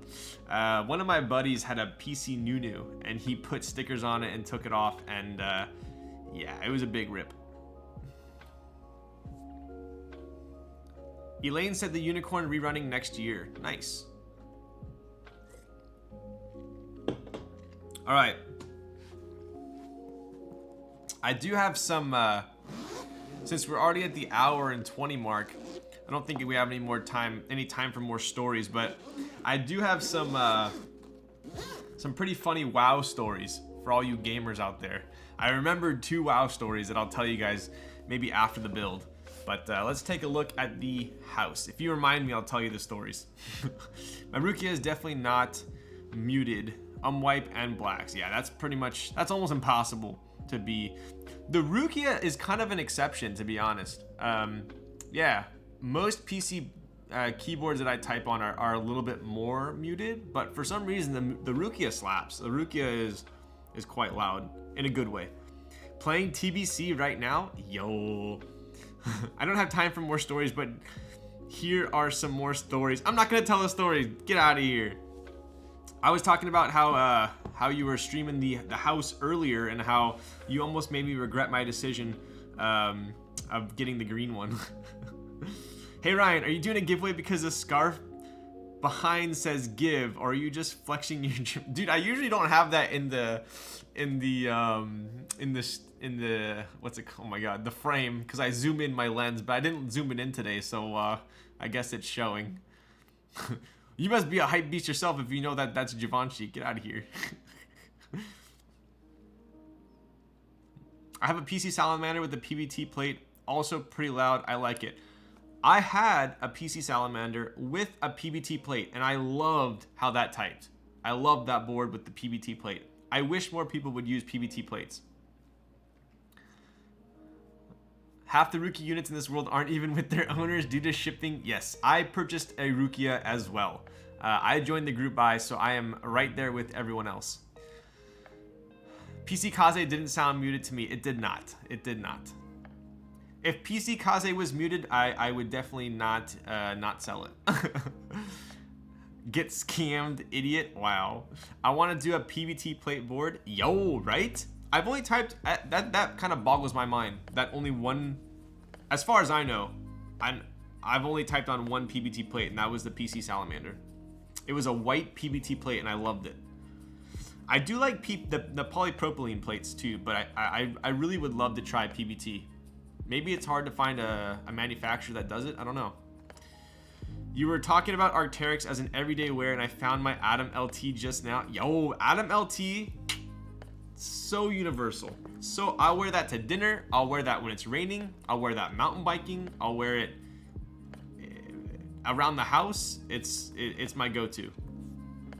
one of my buddies had a PC Nunu, and he put stickers on it and took it off, and yeah, it was a big rip. Elaine said the unicorn rerunning next year. Nice. All right. I do have some, since we're already at the hour and 20 mark, I don't think we have any time for more stories, but I do have some pretty funny WoW stories for all you gamers out there. I remembered 2 WoW stories that I'll tell you guys maybe after the build. But let's take a look at the house. If you remind me, I'll tell you the stories. My Rukia is definitely not muted. White and blacks. Yeah, that's almost impossible to be. The Rukia is kind of an exception, to be honest. Yeah, most PC keyboards that I type on are a little bit more muted, but for some reason the Rukia slaps. The Rukia is quite loud in a good way. Playing TBC right now, yo. I don't have time for more stories, but here are some more stories. I'm not gonna tell the stories. Get out of here. I was talking about how you were streaming the HAUS earlier and how you almost made me regret my decision of getting the green one. Hey Ryan, are you doing a giveaway because the scarf behind says give, or are you just flexing your dude? I usually don't have that in the what's it called? Oh my god, the frame, because I zoom in my lens, but I didn't zoom it in today, so I guess it's showing. You must be a hype beast yourself if you know that that's Givenchy. Get out of here. I have a PC Salamander with a PBT plate, also pretty loud. I like it. I had a PC Salamander with a PBT plate, and I loved how that typed. I loved that board with the PBT plate. I wish more people would use PBT plates. Half the Rukia units in this world aren't even with their owners due to shipping. Yes, I purchased a Rukia as well. I joined the group buy, so I am right there with everyone else. PC Kaze didn't sound muted to me. It did not. It did not. If PC Kaze was muted, I would definitely not sell it. Get scammed, idiot. Wow. I want to do a PBT plate board. Yo, right? I've only typed that kind of boggles my mind. That only one, as far as I know, I've only typed on one PBT plate, and that was the PC Salamander. It was a white PBT plate, and I loved it. I do like the polypropylene plates too, but I really would love to try PBT. Maybe it's hard to find a manufacturer that does it. I don't know. You were talking about Arc'teryx as an everyday wear, and I found my Atom LT just now. Yo, Atom LT, so universal. So I'll wear that to dinner. I'll wear that when it's raining. I'll wear that mountain biking. I'll wear it around the house. It's my go-to.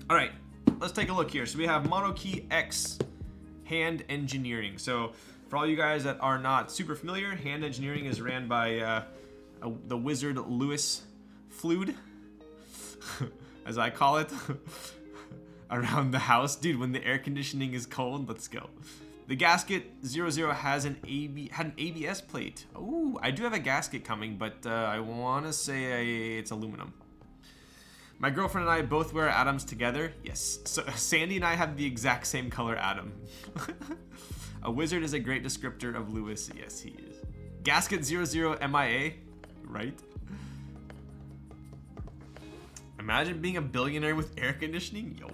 All right, let's take a look here. So we have Monokey X hand engineering. So for all you guys that are not super familiar, hand engineering is ran by the wizard Lewis Flood, as I call it, around the house. Dude, when the air conditioning is cold, let's go. The gasket 00 has had an ABS plate. Oh, I do have a gasket coming, but I want to say it's aluminum. My girlfriend and I both wear Atoms together. Yes, so Sandy and I have the exact same color Atom. A wizard is a great descriptor of Lewis. Yes, he is. Gasket 00 MIA, right? Imagine being a billionaire with air conditioning. Yo.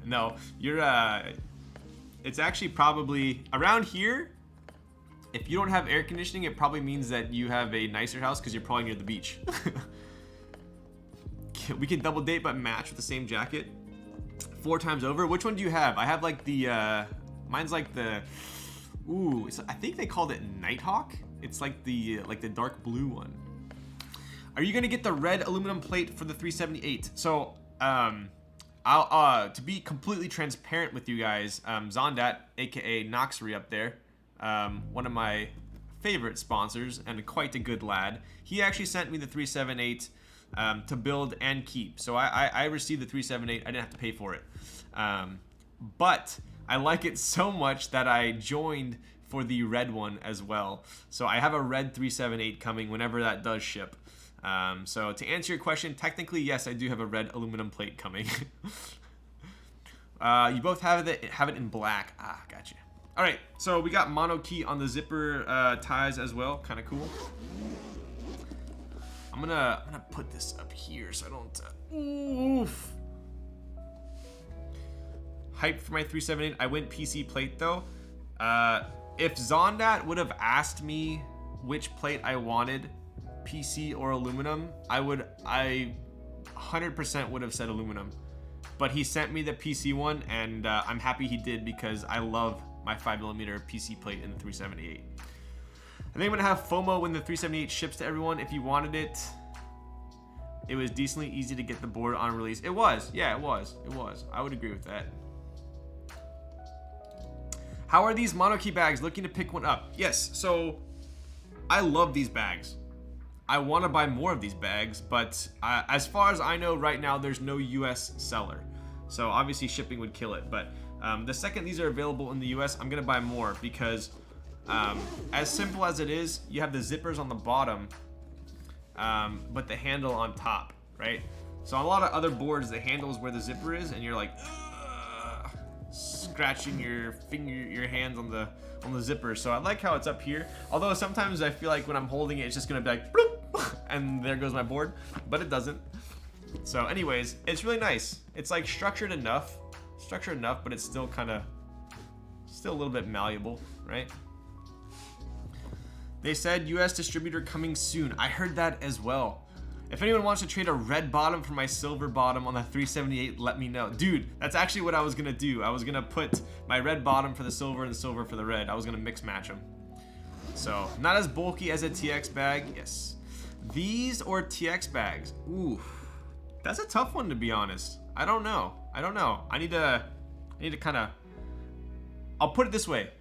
No, you're it's actually probably around here. If you don't have air conditioning, it probably means that you have a nicer house because you're probably near the beach. We can double date but match with the same jacket 4 times over. Which one do you have? I have like the mine's like the I think they called it Nighthawk. It's like the dark blue one. Are you gonna get the red aluminum plate for the 378? So I'll to be completely transparent with you guys, Zondat, aka Noxery up there, one of my favorite sponsors and quite a good lad. He actually sent me the 378 to build and keep. So I received the 378. I didn't have to pay for it, but I like it so much that I joined for the red one as well. So I have a red 378 coming whenever that does ship. So to answer your question, technically yes, I do have a red aluminum plate coming. You both have it in black. Ah, gotcha. All right, so we got Monokey on the zipper ties as well. Kind of cool. I'm gonna put this up here so I don't. Oof. Hyped for my 378. I went PC plate though. If Zondat would have asked me which plate I wanted, PC or aluminum, I 100% would have said aluminum. But he sent me the PC one, and I'm happy he did because I love my 5mm PC plate in the 378. I think I'm gonna have FOMO when the 378 ships to everyone. If you wanted it, it was decently easy to get the board on release. It was, yeah, it was. I would agree with that. How are these Monokey bags? Looking to pick one up. Yes, so I love these bags. I want to buy more of these bags, but as far as I know right now, there's no US seller. So obviously shipping would kill it. But the second these are available in the US, I'm going to buy more because as simple as it is, you have the zippers on the bottom, but the handle on top, right? So on a lot of other boards, the handle is where the zipper is, and you're like scratching your hands on the zipper. So I like how it's up here. Although sometimes I feel like when I'm holding it, it's just gonna be like, bloop, and there goes my board, but it doesn't. So anyways, it's really nice. It's like structured enough, but it's still still a little bit malleable, right? They said US distributor coming soon. I heard that as well. If anyone wants to trade a red bottom for my silver bottom on the 378, let me know. Dude, that's actually what I was gonna do. I was gonna put my red bottom for the silver and the silver for the red. I was gonna mix match them. So, not as bulky as a TX bag, yes. These or TX bags? Ooh, that's a tough one to be honest. I don't know. I need to kind of, I'll put it this way.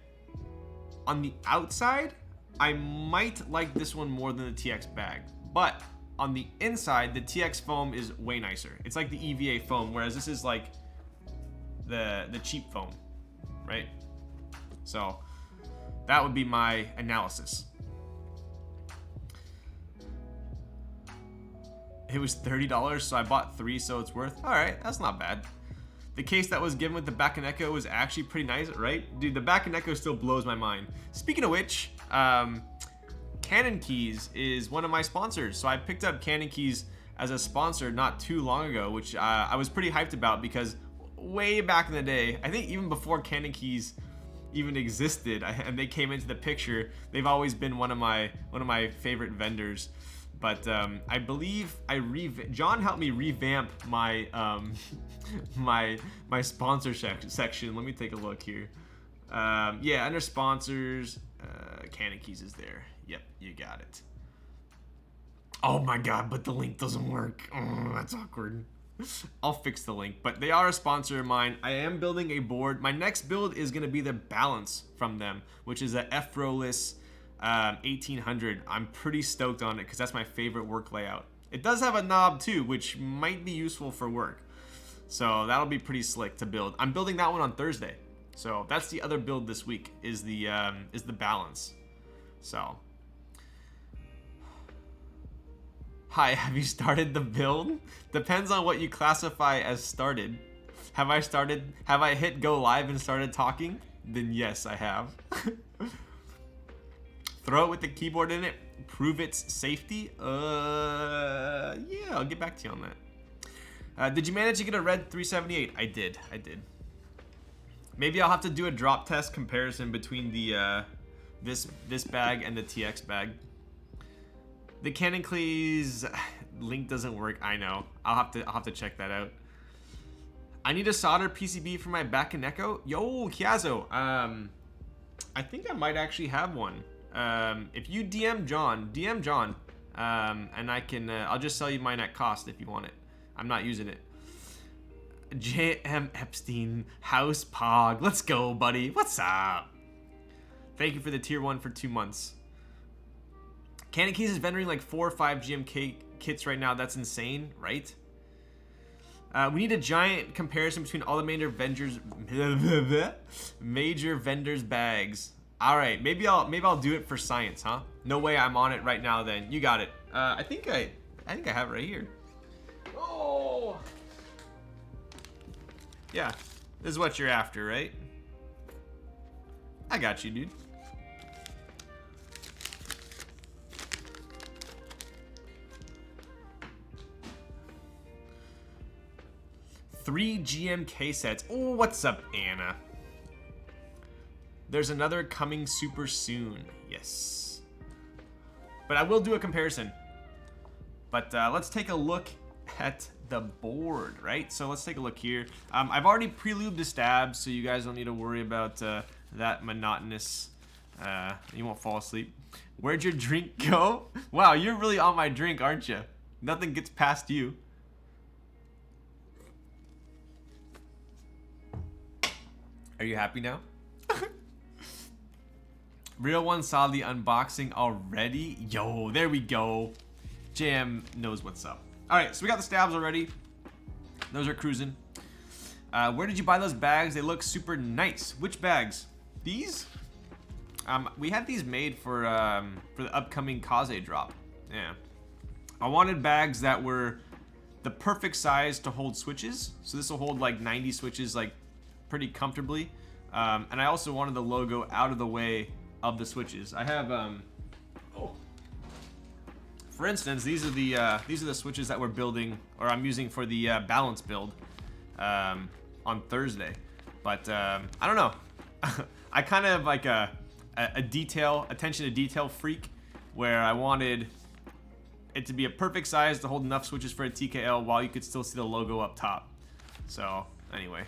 On the outside, I might like this one more than the TX bag, but on the inside, the TX foam is way nicer. It's like the EVA foam, whereas this is like the cheap foam, right? So that would be my analysis. It was $30, so I bought 3, so it's worth. All right, that's not bad. The case that was given with the Bakaneko was actually pretty nice, right? Dude, the Bakaneko still blows my mind. Speaking of which, Canon Keys is one of my sponsors. So I picked up Canon Keys as a sponsor not too long ago, which I was pretty hyped about because way back in the day, I think even before Canon Keys even existed and they came into the picture, they've always been one of my favorite vendors. But I believe John helped me revamp my my sponsor section. Let me take a look here. Yeah, under sponsors, Canon Keys is there. Yep, you got it. Oh my god, but the link doesn't work. Oh, that's awkward. I'll fix the link, but they are a sponsor of mine. I am building a board. My next build is going to be the Balance from them, which is a F-Rollless 1800. I'm pretty stoked on it because that's my favorite work layout. It does have a knob too, which might be useful for work. So that'll be pretty slick to build. I'm building that one on Thursday. So that's the other build this week is the Balance. So, hi, have you started the build? Depends on what you classify as started. Have I hit go live and started talking? Then yes, I have. Throw it with the keyboard in it, prove its safety. Yeah, I'll get back to you on that. Did you manage to get a red 378? I did. Maybe I'll have to do a drop test comparison between the this bag and the TX bag. The Canon Keys link doesn't work. I know. I'll have to check that out. I need a solder PCB for my Bakaneko. Yo, Kiazo. I think I might actually have one. If you DM John, and I can. I'll just sell you mine at cost if you want it. I'm not using it. JM Epstein, House Pog. Let's go, buddy. What's up? Thank you for the tier 1 for 2 months. Canon Keys is vending like 4 or 5 GMK kits right now. That's insane, right? We need a giant comparison between all the major vendors bags. All right, maybe I'll do it for science, huh? No way, I'm on it right now. Then you got it. I think I have it right here. Oh, yeah. This is what you're after, right? I got you, dude. Three GMK sets. Oh, what's up, Anna? There's another coming super soon. Yes. But I will do a comparison. But let's take a look at the board, right? So let's take a look here. I've already pre-lubed the stabs, so you guys don't need to worry about that monotonous. You won't fall asleep. Where'd your drink go? Wow, you're really on my drink, aren't you? Nothing gets past you. Are you happy now? Real one saw the unboxing already. Yo, there we go. JM knows what's up. All right, so we got the stabs already. Those are cruising. Where did you buy those bags? They look super nice. Which bags? These? We had these made for the upcoming Kaze drop. Yeah. I wanted bags that were the perfect size to hold switches. So this will hold like 90 switches like pretty comfortably. And I also wanted the logo out of the way of the switches. I have for instance, these are the switches that we're building, or I'm using for the balance build on Thursday. But I don't know. I kind of like a attention to detail freak, where I wanted it to be a perfect size to hold enough switches for a TKL while you could still see the logo up top. So anyway.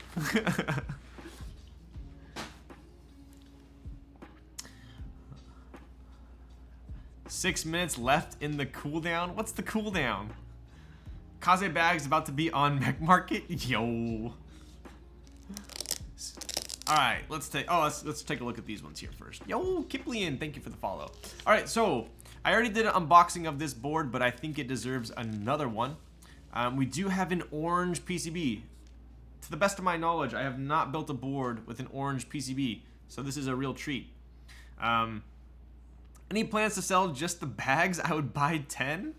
6 minutes left in the cooldown. What's the cooldown? Kaze bag's about to be on Mech Market. Yo. All right, let's take a look at these ones here first. Yo, Kiplian, thank you for the follow. All right, so I already did an unboxing of this board, but I think it deserves another one. We do have an orange PCB. To the best of my knowledge, I have not built a board with an orange PCB, so this is a real treat. Any plans to sell just the bags? I would buy 10.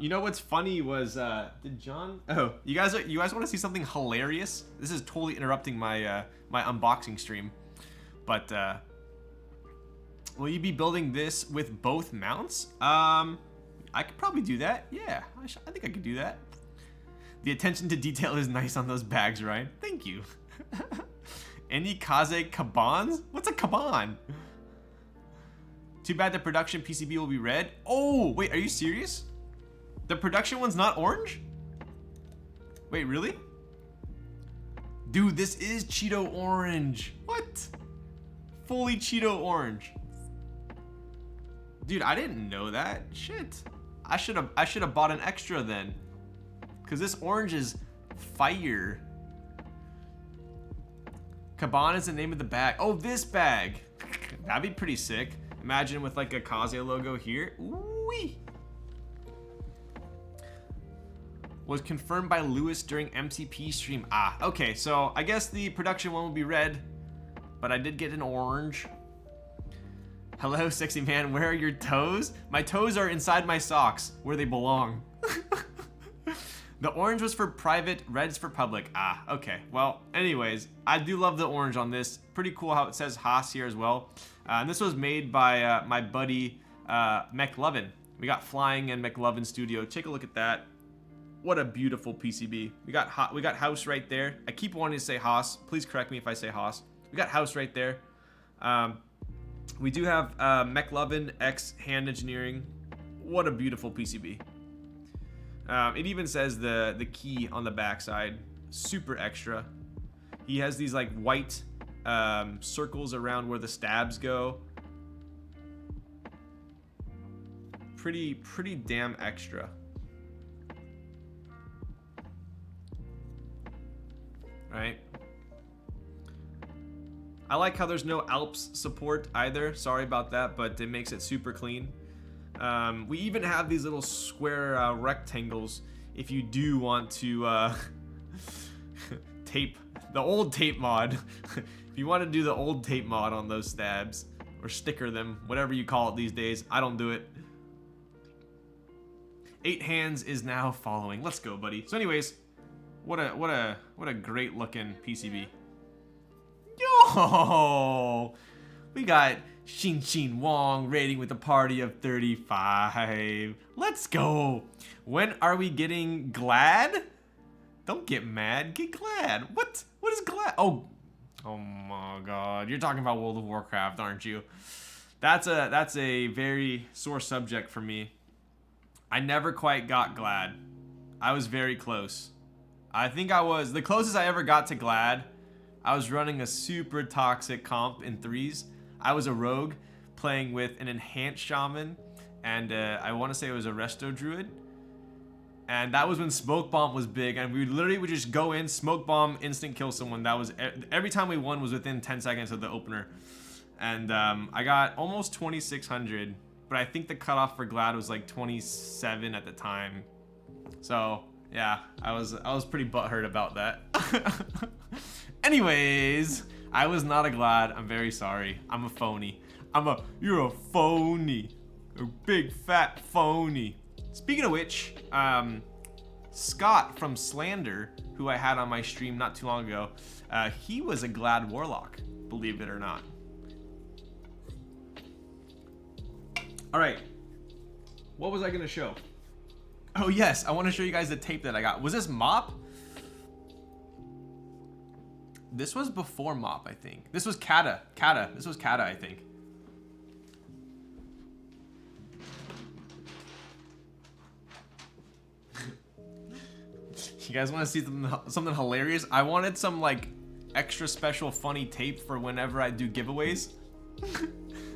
You know what's funny was did John? Oh, you guys want to see something hilarious? This is totally interrupting my my unboxing stream, but will you be building this with both mounts? I could probably do that. Yeah, I think I could do that. The attention to detail is nice on those bags, Ryan. Thank you. Any Kaze Kabans? What's a Kaban? Too bad the production PCB will be red. Oh, wait, are you serious? The production one's not orange? Wait, really? Dude, this is Cheeto orange. What? Fully Cheeto orange. Dude, I didn't know that. Shit. I should have bought an extra then. Cause this orange is fire. Kaban is the name of the bag. Oh, this bag. That'd be pretty sick. Imagine with like a Kaze logo here. Ooh-wee. Was confirmed by Lewis during MCP stream. Ah, okay, so I guess the production one will be red, but I did get an orange. Hello, sexy man, where are your toes? My toes are inside my socks, where they belong. The orange was for private, red's for public. Ah, okay. Well, anyways, I do love the orange on this. Pretty cool how it says HAUS here as well. And this was made by my buddy McLovin. We got Flying in McLovin Studio. Take a look at that. What a beautiful PCB. We got HAUS right there. I keep wanting to say HAUS. Please correct me if I say HAUS. We got HAUS right there. We do have McLovin X Hand Engineering. What a beautiful PCB. It even says the key on the backside. Super extra. He has these like white circles around where the stabs go. Pretty damn extra. Right? I like how there's no Alps support either. Sorry about that, but it makes it super clean. We even have these little square rectangles if you do want to tape the old tape mod. If you want to do the old tape mod on those stabs or sticker them, whatever you call it these days. I don't do it. 8 hands is now following. Let's go, buddy. So anyways, what a great looking PCB. Yo, we got Xin Wong rating with a party of 35. Let's go. When are we getting glad? Don't get mad, get glad. What is glad? Oh my god, you're talking about World of Warcraft, aren't you? That's a very sore subject for me. I never quite got glad. I was very close. I think I was the closest I ever got to glad. I was running a super toxic comp in 3s. I was a rogue playing with an enhanced shaman, and I want to say it was a resto druid. And that was when smoke bomb was big, and we literally would just go in, smoke bomb, instant kill someone. That was every time we won was within 10 seconds of the opener. And I got almost 2600 but I think the cutoff for Glad was like 27 at the time. So yeah, I was pretty butthurt about that. Anyways, I was not a Glad. I'm very sorry. I'm a phony. You're a phony. A big fat phony. Speaking of which, Scott from Slander, who I had on my stream not too long ago, he was a Glad Warlock, believe it or not. All right, what was I gonna show? Oh yes, I want to show you guys the tape that I got. Was this Mop? This was before Mop, I think. This was Kata. This was Kata, I think. You guys want to see something hilarious? I wanted some like extra special funny tape for whenever I do giveaways.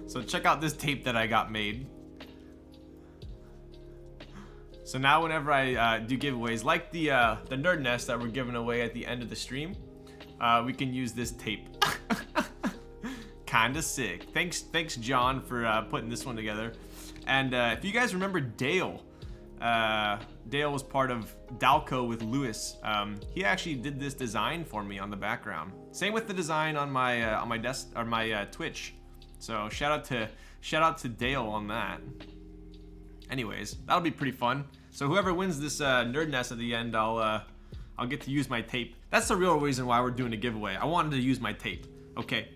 So check out this tape that I got made. So now whenever I do giveaways, like the Nerd Nest that we're giving away at the end of the stream, we can use this tape. Kinda sick. Thanks John for putting this one together. And if you guys remember Dale, Dale was part of Dalco with Lewis. He actually did this design for me on the background. Same with the design on my desk or my Twitch. So shout out to Dale on that. Anyways, that'll be pretty fun. So whoever wins this Nerd Nest at the end, I'll get to use my tape. That's the real reason why we're doing a giveaway. I wanted to use my tape. Okay.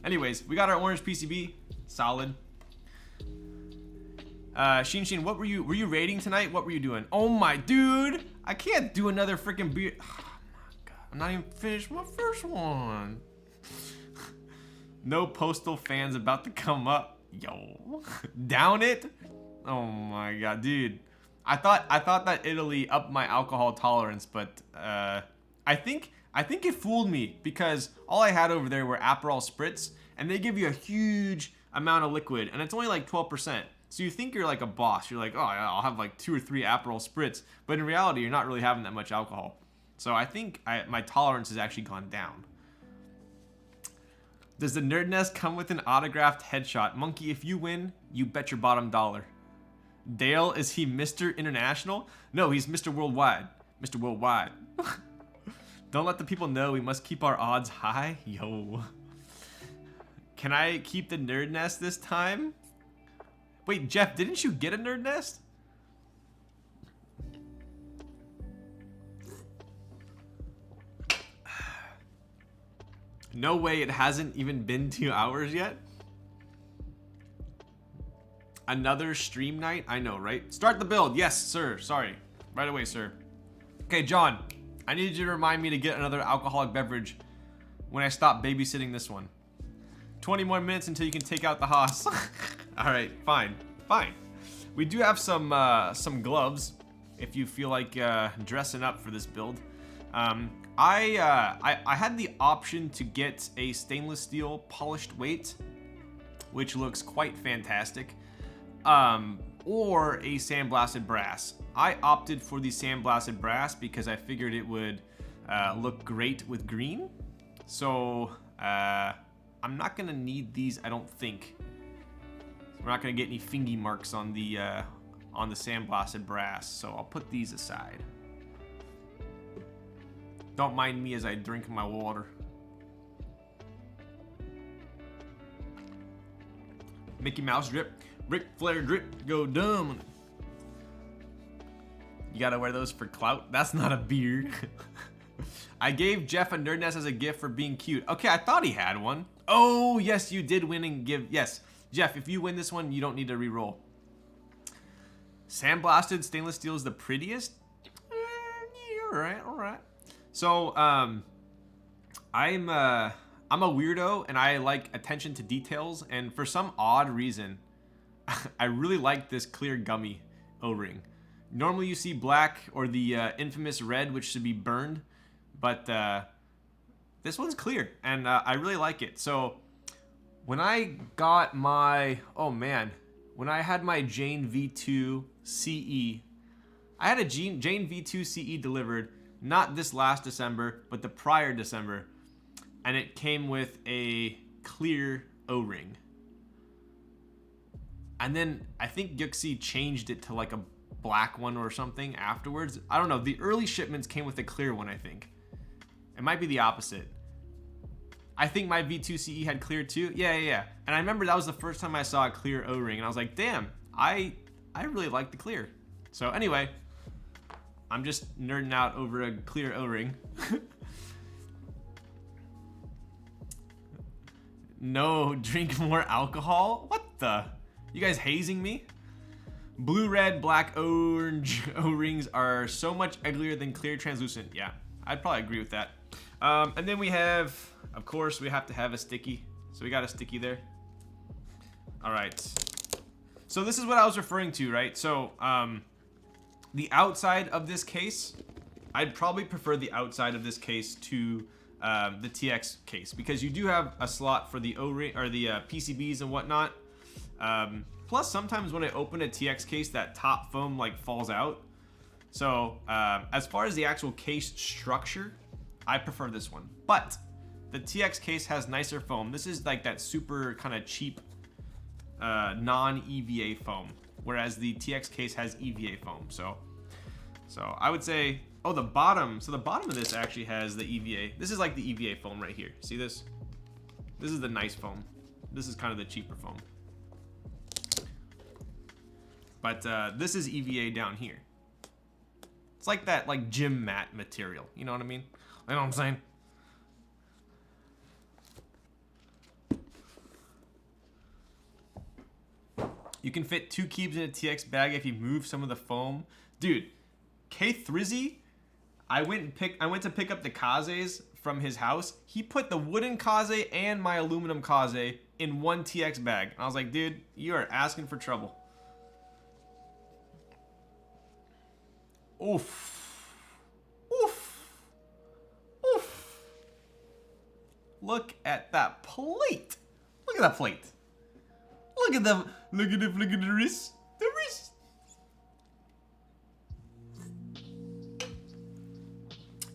Anyways, we got our orange PCB. Solid. Sheen, what were you raiding tonight? What were you doing? Oh my dude, I can't do another freaking beer. Oh my god, I'm not even finished my first one. No postal fans about to come up. Yo, down it. Oh my god, dude. I thought that Italy upped my alcohol tolerance, but I think it fooled me because all I had over there were Aperol Spritz, and they give you a huge amount of liquid, and it's only like 12%. So you think you're like a boss. You're like, oh, I'll have like 2 or 3 Aperol Spritz, but in reality, you're not really having that much alcohol. So I think my tolerance has actually gone down. Does the Nerd Nest come with an autographed headshot? Monkey, if you win, you bet your bottom dollar. Dale, is he Mr. International? No, he's Mr. Worldwide. Mr. Worldwide. Don't let the people know, we must keep our odds high. Yo. Can I keep the Nerd Nest this time? Wait, Jeff, didn't you get a Nerd Nest? No way, it hasn't even been 2 hours yet. Another stream night? I know, right? Start the build. Yes, sir. Sorry. Right away, sir. Okay, John. I need you to remind me to get another alcoholic beverage when I stop babysitting this one. 20 more minutes until you can take out the HAUS. Alright, fine. Fine. We do have some gloves if you feel like dressing up for this build. I had the option to get a stainless steel polished weight, which looks quite fantastic, or a sandblasted brass. I opted for the sandblasted brass because I figured it would look great with green. So I'm not gonna need these, I don't think. We're not gonna get any fingy marks on the sandblasted brass, so I'll put these aside. Don't mind me as I drink my water. Mickey Mouse drip, Ric Flair drip, go dumb. You gotta wear those for clout. That's not a beard. I gave Jeff a Nerd Nest as a gift for being cute. Okay, I thought he had one. Oh, yes, you did win and give. Yes, Jeff, if you win this one, you don't need to re-roll. Sandblasted stainless steel is the prettiest? All right. So, I'm a weirdo and I like attention to details, and for some odd reason, I really like this clear gummy O-ring. Normally you see black or the infamous red, which should be burned, but this one's clear, and I really like it. So when I got my, when I had my Jane V2 CE, I had a Jane V2 CE delivered, not this last December, but the prior December, and it came with a clear O-ring. And then I think Yuxi changed it to like a black one or something afterwards. I don't know. The early shipments came with a clear one, I think. It might be the opposite. I think my V2CE had clear too. Yeah. And I remember that was the first time I saw a clear O-ring, and I was like, damn, I really like the clear. So anyway, I'm just nerding out over a clear O-ring. No, drink more alcohol? What the? You guys hazing me? Blue, red, black, orange O-rings are so much uglier than clear translucent. Yeah, I'd probably agree with that. And then we have, of course, we have to have a sticky. So we got a sticky there. All right. So this is what I was referring to, right? So the outside of this case, I'd probably prefer the outside of this case to the TX case, because you do have a slot for the O-ring or the PCBs and whatnot. Plus, sometimes when I open a TX case, that top foam like falls out. So as far as the actual case structure, I prefer this one. But the TX case has nicer foam. This is like that super kind of cheap non-EVA foam, whereas the TX case has EVA foam. So I would say, oh, the bottom. So the bottom of this actually has the EVA. This is like the EVA foam right here. See this? This is the nice foam. This is kind of the cheaper foam. But this is EVA down here. It's like that like gym mat material. You know what I mean? You know what I'm saying? You can fit 2 keys in a TX bag if you move some of the foam. Dude, K3Z, I went to pick up the kazes from his house. He put the wooden kaze and my aluminum kaze in one TX bag. And I was like, dude, you are asking for trouble. Oof. Oof. Oof. Look at that plate. Look at that plate. Look at the wrist. The wrist.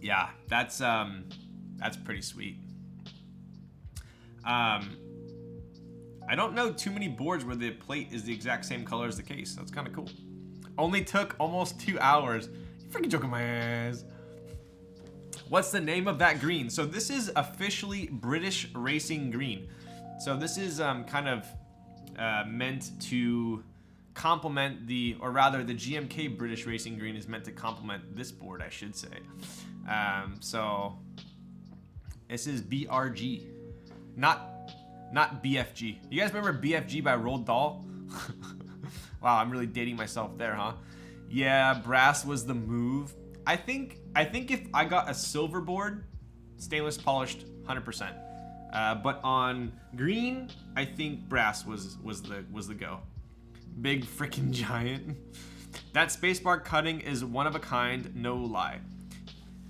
Yeah, that's pretty sweet. I don't know too many boards where the plate is the exact same color as the case. That's kind of cool. Only took almost 2 hours. You freaking joking my ass. What's the name of that green? So this is officially British Racing Green. So this is kind of meant to complement the GMK British Racing Green is meant to complement this board, I should say. So this is BRG, not BFG. You guys remember BFG by Roald Dahl? Wow, I'm really dating myself there, huh? Yeah, brass was the move. I think if I got a silver board, stainless polished, 100%. But on green, I think brass was the go. Big freaking giant. That spacebar cutting is one of a kind, no lie.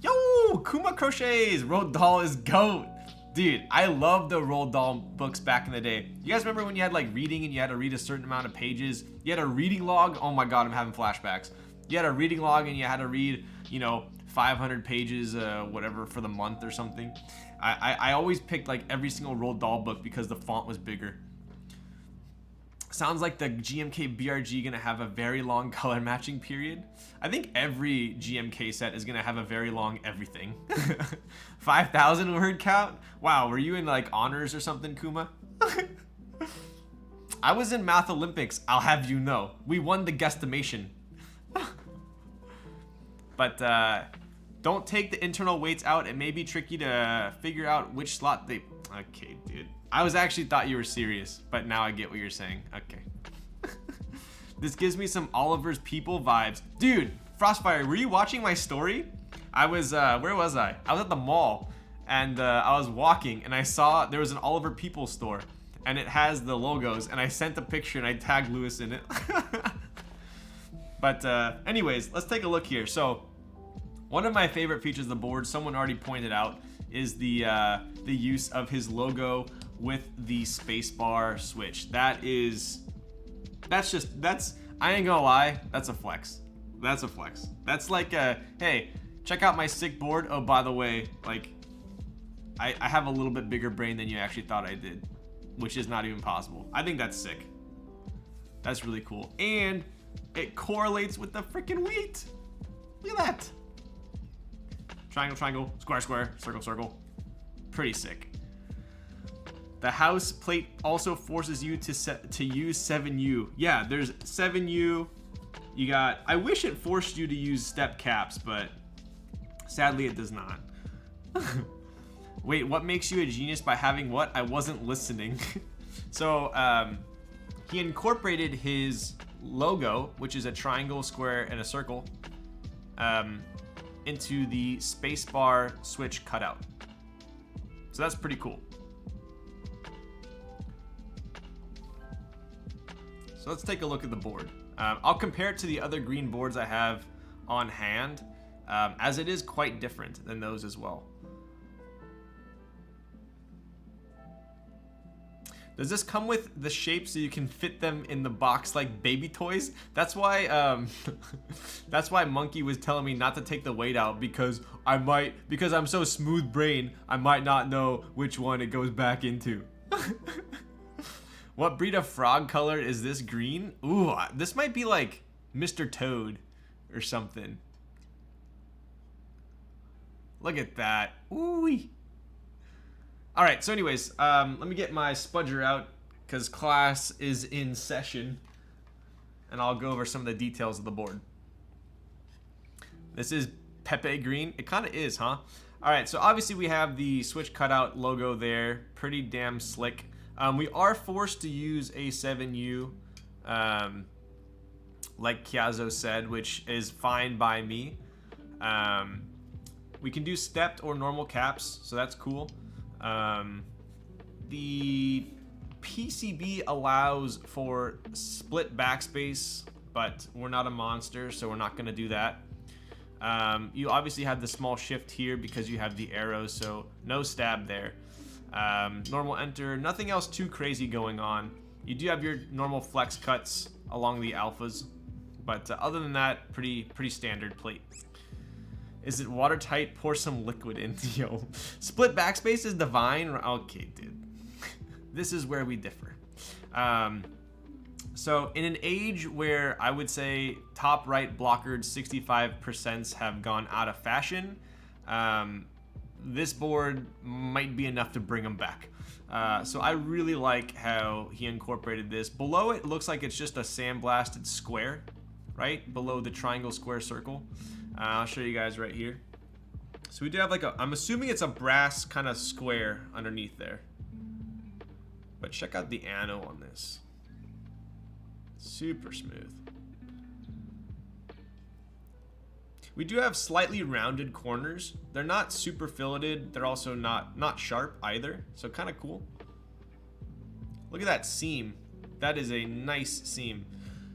Yo, Kuma Crochets, Roald Dahl is GOAT. Dude, I love the Roald Dahl books back in the day. You guys remember when you had like reading and you had to read a certain amount of pages? You had a reading log. Oh my God, I'm having flashbacks. You had a reading log and you had to read, 500 pages, whatever, for the month or something. I always picked like every single Roald Dahl book because the font was bigger. Sounds like the GMK BRG gonna have a very long color matching period. I think every GMK set is gonna have a very long everything. 5,000 word count? Wow, were you in like honors or something, Kuma? I was in Math Olympics, I'll have you know. We won the guesstimation. But don't take the internal weights out. It may be tricky to figure out which slot they... Okay, dude. I was actually thought you were serious, but now I get what you're saying. Okay. This gives me some Oliver's People vibes. Dude, Frostfire, were you watching my story? I was, where was I? I was at the mall, and I was walking, and I saw there was an Oliver People store, and it has the logos, and I sent a picture, and I tagged Lewis in it. But anyways, let's take a look here. So one of my favorite features of the board, someone already pointed out, is the use of his logo with the spacebar switch. That's I ain't gonna lie, that's a flex. That's a flex. That's like hey, check out my sick board. Oh, by the way, like I have a little bit bigger brain than you actually thought I did, which is not even possible. I think that's sick. That's really cool. And it correlates with the freaking wheat. Look at that. Triangle, triangle, square, square, circle, circle. Pretty sick. The HAUS plate also forces you to use 7U. Yeah, there's 7U. You got, I wish it forced you to use step caps, but sadly it does not. Wait, what makes you a genius by having what? I wasn't listening. So, he incorporated his logo, which is a triangle, square, and a circle, into the spacebar switch cutout. So that's pretty cool. So let's take a look at the board. I'll compare it to the other green boards I have on hand, as it is quite different than those as well. Does this come with the shape so you can fit them in the box like baby toys? That's why that's why Monkey was telling me not to take the weight out, because because I'm so smooth brain, I might not know which one it goes back into. What breed of frog color is this green? Ooh, this might be like Mr. Toad or something. Look at that. Ooh-wee. All right, so anyways, let me get my spudger out because class is in session, and I'll go over some of the details of the board. This is Pepe green. It kind of is, huh? All right, so obviously we have the switch cutout logo there. Pretty damn slick. We are forced to use a 7U, like Kiazo said, which is fine by me. We can do stepped or normal caps, so that's cool. The PCB allows for split backspace, but we're not a monster, so we're not going to do that. You obviously have the small shift here because you have the arrows, so no stab there. Normal enter, nothing else too crazy going on. You do have your normal flex cuts along the alphas, but other than that, pretty standard plate. Is it watertight? Pour some liquid in. Yo, split backspace is divine. Okay, dude. This is where we differ. So in an age where I would say top right blockered 65% have gone out of fashion, this board might be enough to bring them back. So I really like how he incorporated this. Below it looks like it's just a sandblasted square, right? Below the triangle, square, circle. I'll show you guys right here. So we do have like I'm assuming it's a brass kind of square underneath there. But check out the ano on this. Super smooth. We do have slightly rounded corners. They're not super filleted. They're also not sharp either. So kind of cool. Look at that seam. That is a nice seam.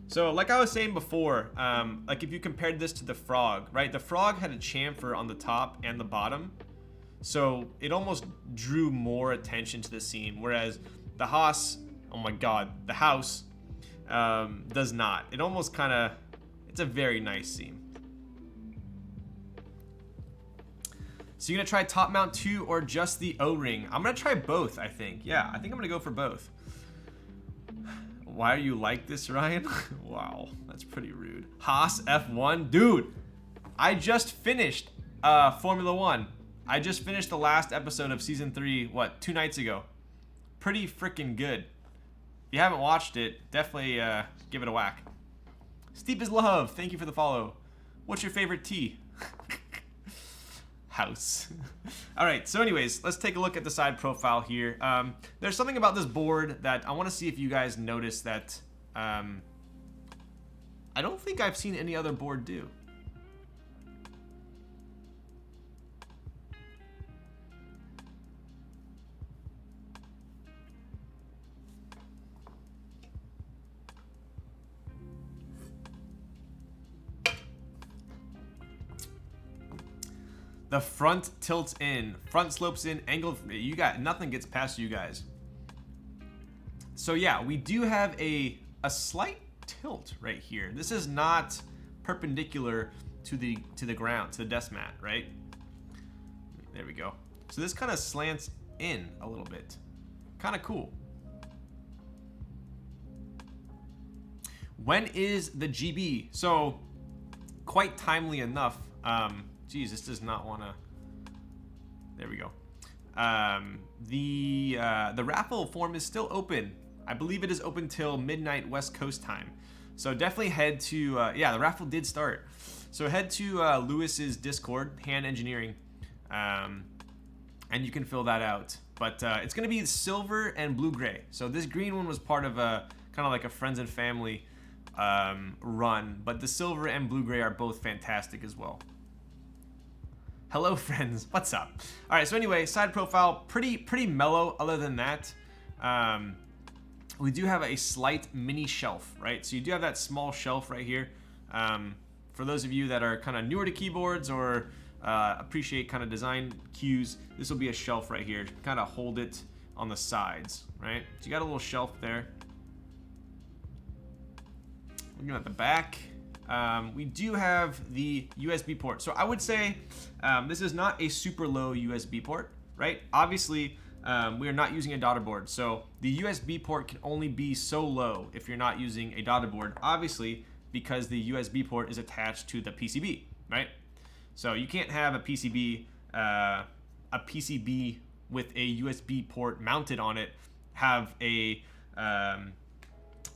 So like I was saying before, like if you compared this to the frog, right? The frog had a chamfer on the top and the bottom. So it almost drew more attention to the seam. Whereas the HAUS, oh my God, the HAUS does not. It almost kind of, it's a very nice seam. So you're gonna try top mount too, or just the O-ring? I'm gonna try both, I think. Yeah, I think I'm gonna go for both. Why are you like this, Ryan? Wow, that's pretty rude. HAUS F1, dude. I just finished Formula 1. I just finished the last episode of season 3, what, 2 nights ago. Pretty freaking good. If you haven't watched it, definitely give it a whack. Steep is love. Thank you for the follow. What's your favorite tea? HAUS. All right, so anyways, let's take a look at the side profile here. There's something about this board that I want to see if you guys notice that I don't think I've seen any other board do. The front tilts in, front slopes in, angle, you got, nothing gets past you guys. So yeah, we do have a slight tilt right here. This is not perpendicular to the ground, to the desk mat, right? There we go. So this kind of slants in a little bit. Kind of cool. When is the GB? So, quite timely enough. Geez, this does not want to. There we go. The raffle form is still open. I believe it is open till midnight West Coast time. So definitely head to yeah, the raffle did start. So head to Lewis's Discord, Hand Engineering, and you can fill that out. But it's gonna be silver and blue gray. So this green one was part of a kind of like a friends and family run, but the silver and blue gray are both fantastic as well. Hello friends, what's up? All right, so anyway, side profile, pretty mellow. Other than that, we do have a slight mini shelf, right? So you do have that small shelf right here. For those of you that are kind of newer to keyboards or appreciate kind of design cues, this will be a shelf right here. Kind of hold it on the sides, right? So you got a little shelf there. Looking at the back, we do have the USB port. So I would say this is not a super low USB port, right? Obviously, we are not using a daughter board. So the USB port can only be so low if you're not using a daughter board, obviously, because the USB port is attached to the PCB, right? So you can't have a PCB with a USB port mounted on it have a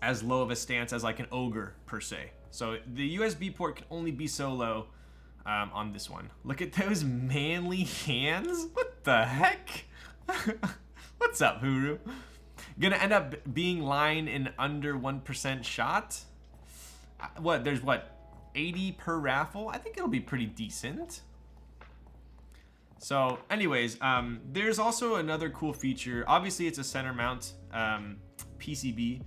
as low of a stance as like an Ogre per se. So the USB port can only be so low on this one. Look at those manly hands. What the heck? What's up, Huru? Gonna end up being line in under 1% shot. What? There's what? 80 per raffle. I think it'll be pretty decent. So, anyways, there's also another cool feature. Obviously, it's a center mount PCB,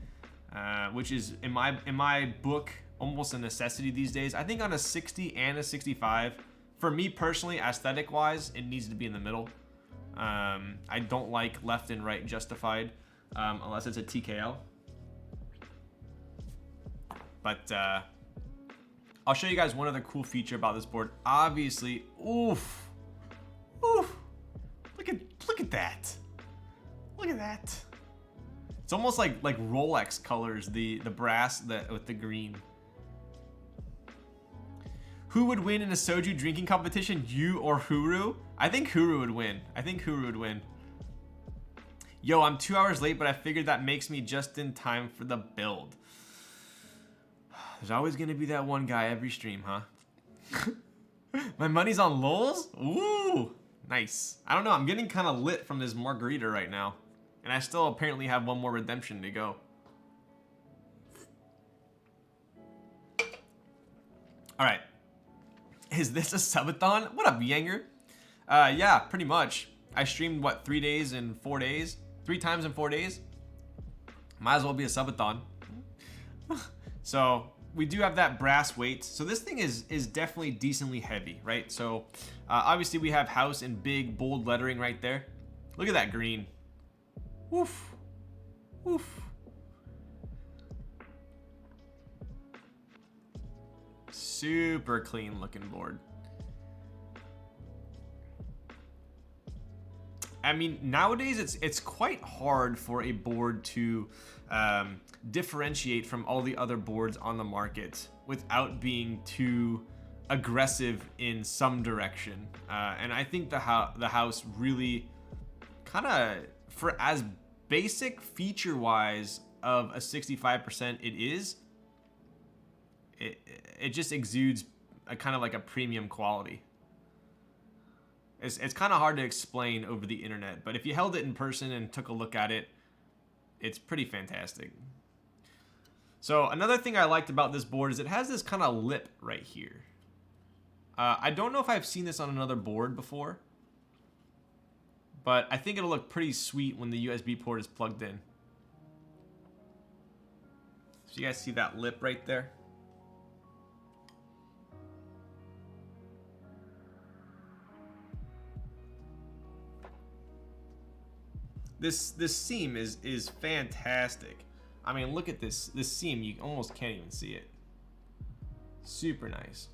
which is in my book almost a necessity these days. I think on a 60 and a 65, for me personally, aesthetic wise, it needs to be in the middle. I don't like left and right justified unless it's a TKL. But I'll show you guys one other cool feature about this board. Obviously, oof, look at that. Look at that. It's almost like Rolex colors, the brass with the green. Who would win in a soju drinking competition, you or Huru? I think Huru would win. Yo, I'm 2 hours late, but I figured that makes me just in time for the build. There's always gonna be that one guy every stream, huh? My money's on Lols? Ooh, nice. I don't know, I'm getting kind of lit from this margarita right now. And I still apparently have one more redemption to go. All right. Is this a subathon? What up, Yanger? Yeah, pretty much. I streamed, what, 3 days in 4 days? 3 times in 4 days? Might as well be a subathon. So, we do have that brass weight. So this thing is definitely decently heavy, right? So, obviously we have HAUS in big, bold lettering right there. Look at that green. Woof. Woof. Super clean looking board. I mean, nowadays it's quite hard for a board to differentiate from all the other boards on the market without being too aggressive in some direction. And I think the HAUS really kind of, for as basic feature-wise of a 65% it is, it just exudes a kind of like a premium quality. It's kind of hard to explain over the internet, but if you held it in person and took a look at it, it's pretty fantastic. So another thing I liked about this board is it has this kind of lip right here. I don't know if I've seen this on another board before, but I think it'll look pretty sweet when the USB port is plugged in. So you guys see that lip right there? This seam is fantastic. I mean, look at this seam. You almost can't even see it. Super nice.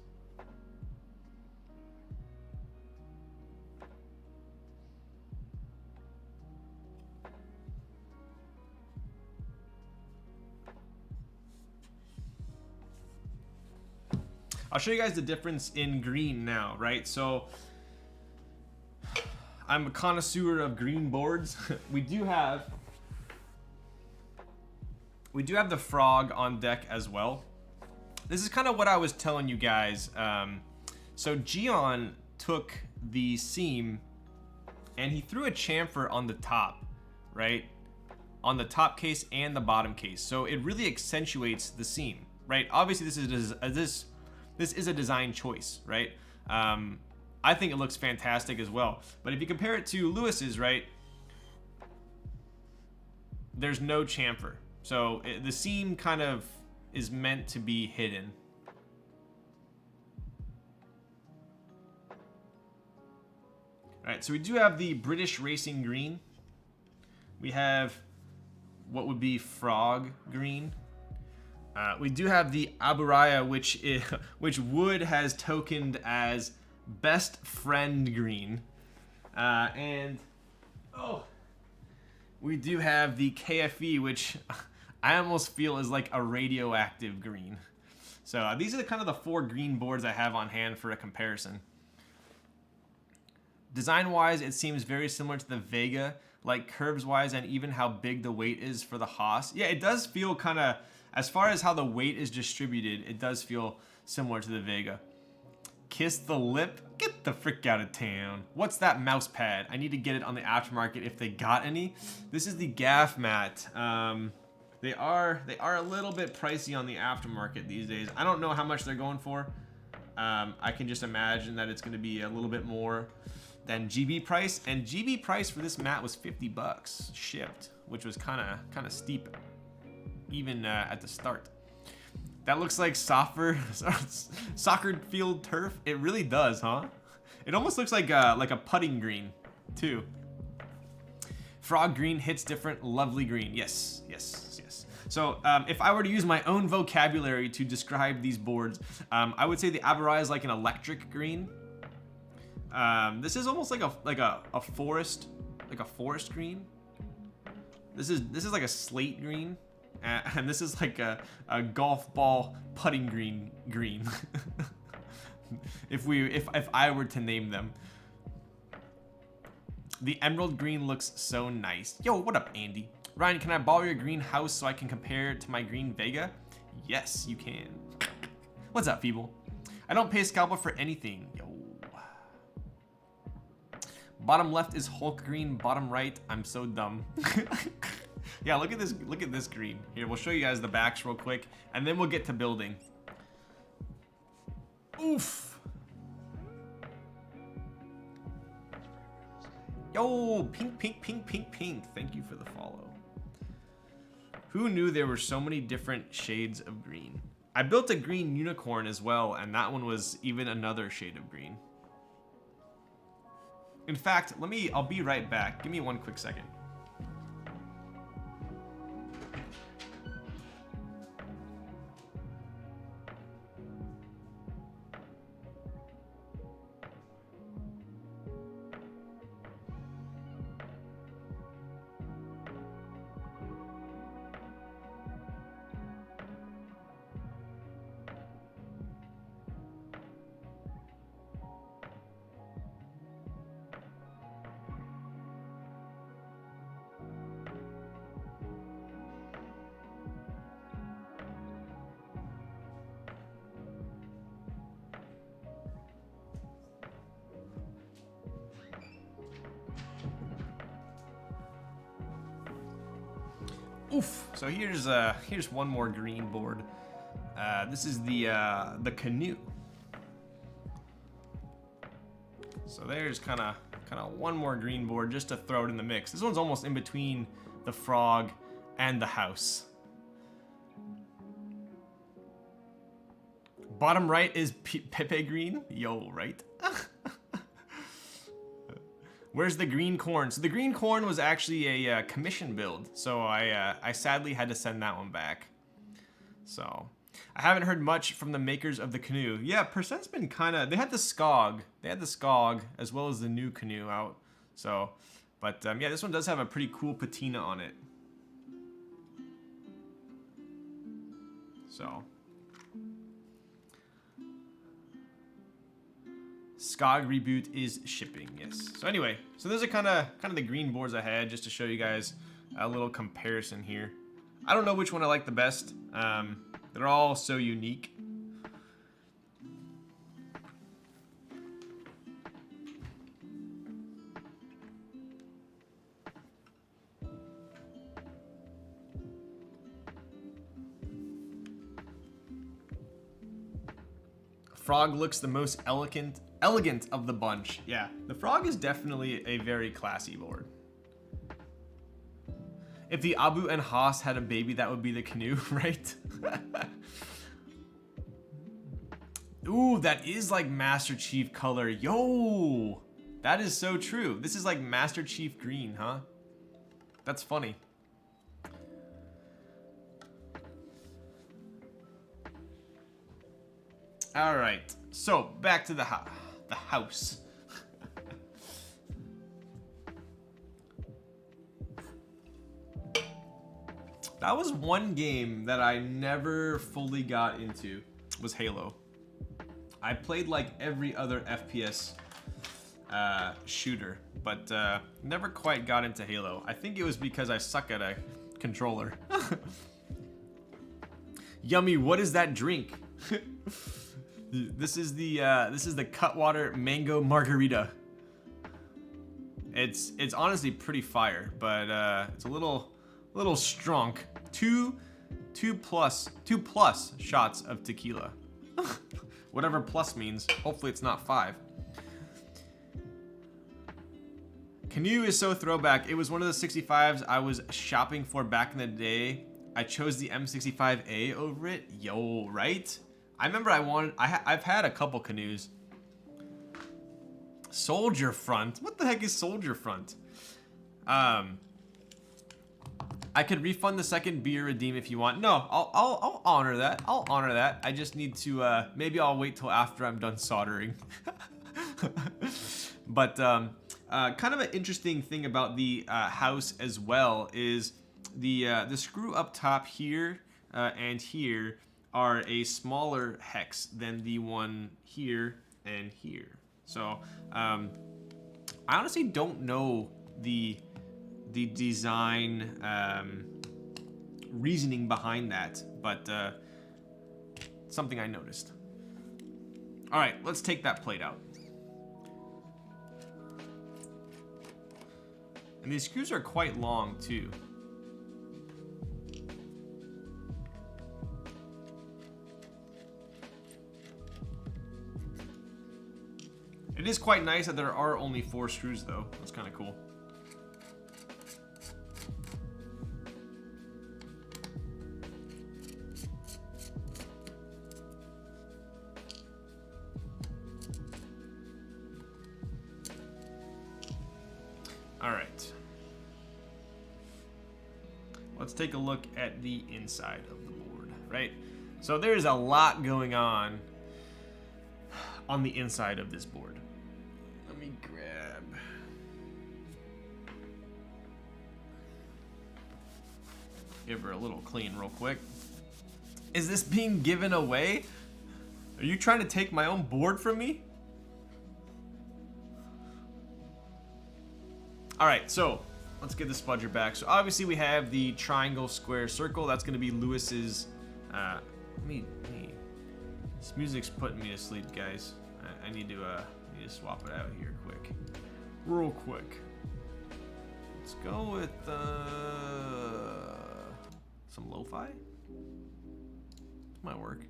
I'll show you guys the difference in green now, right? So I'm a connoisseur of green boards. we do have the frog on deck as well. This is kind of what I was telling you guys. So Gion took the seam and he threw a chamfer on the top, right? On the top case and the bottom case. So it really accentuates the seam, right? Obviously this is a design choice, right? I think it looks fantastic as well. But if you compare it to Lewis's, right? There's no chamfer. So the seam kind of is meant to be hidden. All right, so we do have the British Racing Green. We have what would be Frog Green. We do have the Aburaya, which Wood has tokened as Best Friend Green. We do have the KFE, which I almost feel is like a radioactive green. So these are kind of the 4 green boards I have on hand for a comparison. Design-wise, it seems very similar to the Vega, like curves-wise and even how big the weight is for the HAUS. Yeah, it does feel kind of, as far as how the weight is distributed, it does feel similar to the Vega. Kiss the Lip? Get the frick out of town. What's that mouse pad? I need to get it on the aftermarket if they got any. This is the Gaff Mat. They are a little bit pricey on the aftermarket these days. I don't know how much they're going for. I can just imagine that it's going to be a little bit more than GB price, and GB price for this mat was 50 bucks shipped, which was kind of steep even at the start. That looks like soccer field turf. It really does, huh? It almost looks like a putting green too. Frog green hits different. Lovely green. Yes. So if I were to use my own vocabulary to describe these boards, I would say the Aburaya is like an electric green. This is almost like a forest green. This is like a slate green, and this is like a golf ball putting green. if I were to name them. The emerald green looks so nice. Yo, what up, Andy? Ryan, can I borrow your green HAUS so I can compare it to my green Vega? Yes, you can. What's up, Feeble? I don't pay a scalper for anything. Yo. Bottom left is Hulk green, bottom right, I'm so dumb. Yeah, look at this green. Here, we'll show you guys the backs real quick, and then we'll get to building. Oof. Yo, pink. Thank you for the follow. Who knew there were so many different shades of green? I built a green unicorn as well, and that one was even another shade of green. In fact, I'll be right back. Give me one quick second. Oof. So here's one more green board. This is the canoe. So there's kind of one more green board just to throw it in the mix. This one's almost in between the frog and the HAUS. Bottom right is Pepe green. Yo, right? Where's the green corn? So the green corn was actually a commission build, so I sadly had to send that one back. So I haven't heard much from the makers of the canoe. Yeah, Percent's been they had the Skog as well as the new canoe out. So, but yeah, this one does have a pretty cool patina on it. So Skog reboot is shipping, yes. So anyway, so those are kind of the green boards I had just to show you guys a little comparison here. I don't know which one I like the best. They're all so unique. Frog looks the most elegant of the bunch. Yeah, the Frog is definitely a very classy board. If the Abu and HAUS had a baby, that would be the Canoe, right? Ooh, that is like Master Chief color. Yo, that is so true. This is like Master Chief green, huh? That's funny. All right, so back to the house. That was one game that I never fully got into, was Halo. I played like every other FPS shooter, but never quite got into Halo. I think it was because I suck at a controller. Yummy, what is that drink? This is the Cutwater Mango Margarita. It's honestly pretty fire, but it's a little strong. Two plus shots of tequila. Whatever plus means. Hopefully it's not 5. Canoe is so throwback. It was one of the 65s I was shopping for back in the day. I chose the M65A over it. Yo, right? I remember I've had a couple Canoes. Soldier Front. What the heck is Soldier Front? I could refund the second beer redeem if you want. No, I'll honor that. I'll honor that. I just need to, maybe I'll wait till after I'm done soldering. But kind of an interesting thing about the HAUS as well is the screw up top here and here are a smaller hex than the one here and here. So I honestly don't know the design reasoning behind that, but something I noticed. All right, let's take that plate out. And these screws are quite long too. It is quite nice that there are only 4 screws though. That's kind of cool. All right. Let's take a look at the inside of the board, right? So there's a lot going on the inside of this board. Let me grab. Give her a little clean real quick. Is this being given away? Are you trying to take my own board from me? All right, so let's get the spudger back. So obviously we have the triangle, square, circle. That's gonna be Lewis's, this music's putting me to sleep, guys. I need to swap it out here real quick. Let's go with some lo-fi. Might work.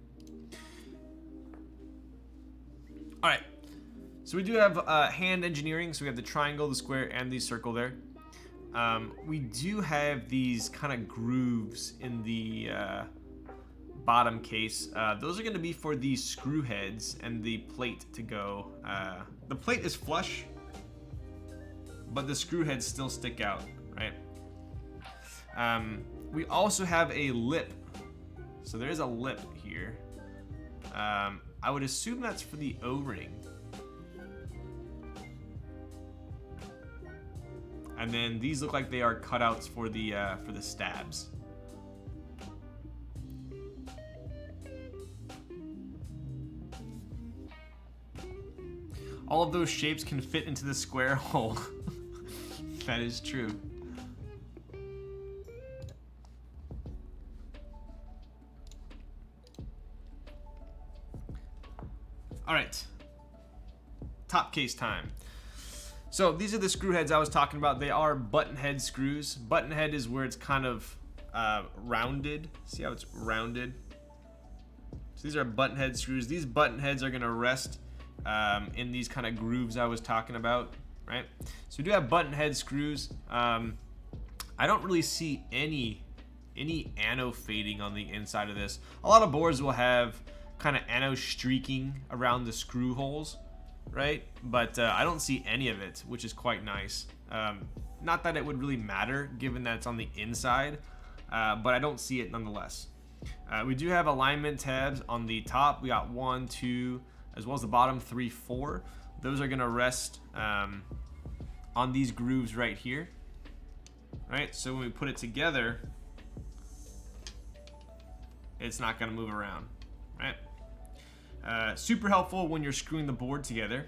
All right. So we do have hand engineering. So we have the triangle, the square, and the circle there. We do have these kind of grooves in the bottom case. Those are going to be for the screw heads and the plate to go. The plate is flush, but the screw heads still stick out, right? We also have a lip. So there's a lip here. I would assume that's for the O-ring. And then these look like they are cutouts for the stabs. All of those shapes can fit into the square hole. That is true. All right, top case time. So these are the screw heads I was talking about. They are button head screws. Button head is where it's kind of rounded. See how it's rounded? So these are button head screws. These button heads are gonna rest in these kind of grooves I was talking about, right? So we do have button head screws. I don't really see any ano fading on the inside of this. A lot of boards will have kind of ano streaking around the screw holes, right? But I don't see any of it, which is quite nice. Not that it would really matter given that it's on the inside, but I don't see it nonetheless. We do have alignment tabs on the top. We got 1, 2, as well as the bottom 3, 4. Those are gonna rest on these grooves right here, right? So when we put it together, it's not gonna move around, right? Super helpful when you're screwing the board together.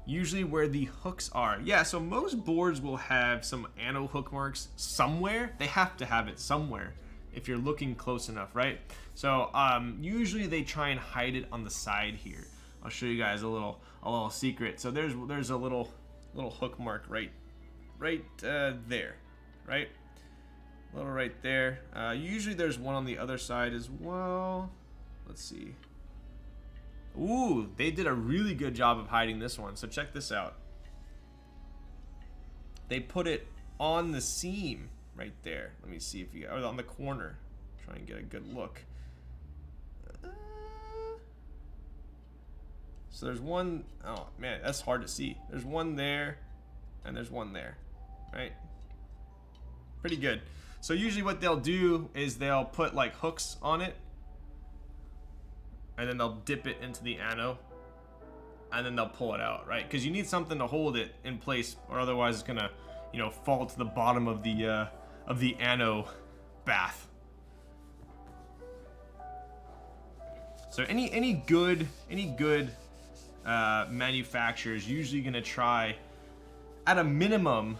Usually where the hooks are. Yeah, so most boards will have some ano hook marks somewhere. They have to have it somewhere if you're looking close enough, right? So usually they try and hide it on the side here. I'll show you guys a little secret. So there's a little hook mark right there, right? A little right there. Usually there's one on the other side as well. Let's see. Ooh, they did a really good job of hiding this one. So check this out. They put it on the seam right there. Let me see if you, or on the corner. Try and get a good look. So there's one, oh man, that's hard to see. There's one there, and there's one there, right? Pretty good. So usually what they'll do is they'll put like hooks on it, and then they'll dip it into the ano, and then they'll pull it out, right? Because you need something to hold it in place, or otherwise it's gonna, you know, fall to the bottom of the ano bath. So any good manufacturer is usually gonna try, at a minimum,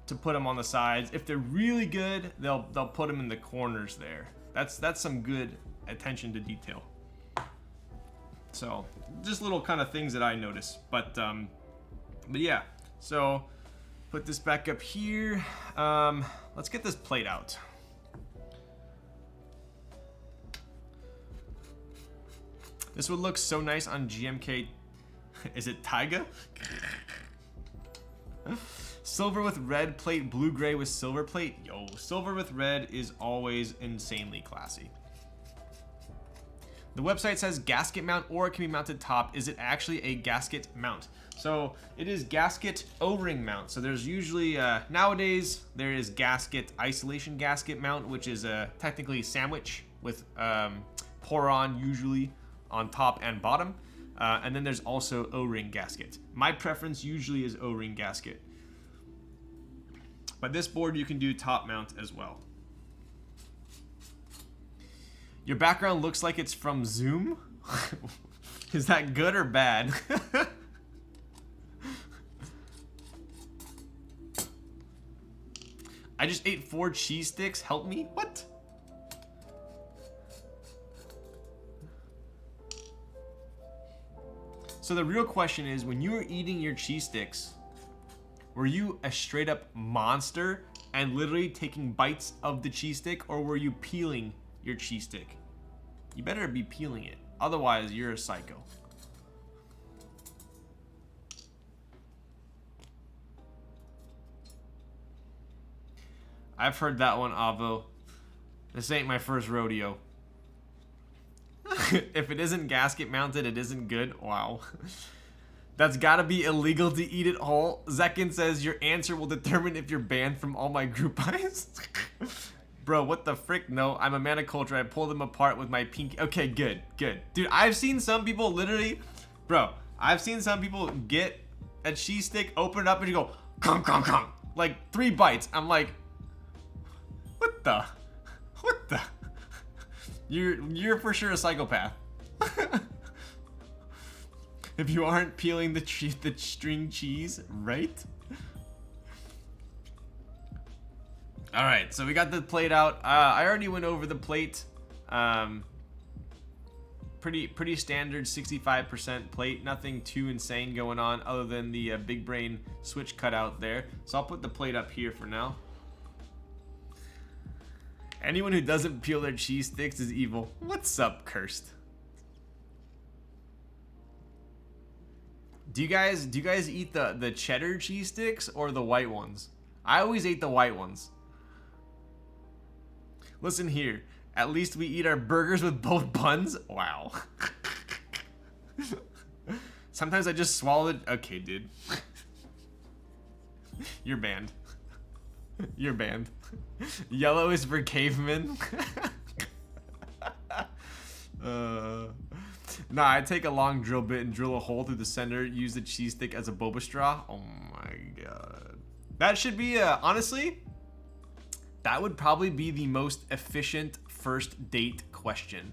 to put them on the sides. If they're really good, they'll put them in the corners there. That's some good attention to detail. So just little kind of things that I notice, but yeah. So put this back up here. Let's get this plate out. This would look so nice on GMK. Is it Taiga? Silver with red plate, blue gray with silver plate. Yo, silver with red is always insanely classy. The website says gasket mount, or it can be mounted top. Is it actually a gasket mount? So it is gasket O-ring mount. So there's usually, nowadays, there is gasket isolation gasket mount, which is technically sandwich with pour-on usually on top and bottom. And then there's also O-ring gasket. My preference usually is O-ring gasket. But this board you can do top mount as well. Your background looks like it's from Zoom? Is that good or bad? I just ate 4 cheese sticks. Help me? What? So the real question is, when you were eating your cheese sticks, were you a straight up monster and literally taking bites of the cheese stick, or were you peeling your cheese stick? You better be peeling it. Otherwise, you're a psycho. I've heard that one, Avo. This ain't my first rodeo. If it isn't gasket mounted, it isn't good. Wow. That's gotta be illegal to eat it whole. Zekin says your answer will determine if you're banned from all my group buys. Bro, what the frick? No, I'm a man of culture. I pull them apart with my pinky. Okay, good, good. Dude, I've seen some people literally, bro, I've seen some people get a cheese stick, open it up, and you go, conk, conk, conk. Like 3 bites. I'm like, what the? You're for sure a psychopath. If you aren't peeling the string cheese, right? All right, so we got the plate out. I already went over the plate. Pretty standard 65% plate. Nothing too insane going on other than the big brain switch cutout there. So I'll put the plate up here for now. Anyone who doesn't peel their cheese sticks is evil. What's up, Cursed? Do you guys eat the cheddar cheese sticks or the white ones? I always ate the white ones. Listen here. At least we eat our burgers with both buns? Wow. Sometimes I just swallow it. Okay, dude. You're banned. You're banned. Yellow is for cavemen. Nah, I take a long drill bit and drill a hole through the center, use the cheese stick as a boba straw. Oh my god. That should be, honestly, that would probably be the most efficient first date question.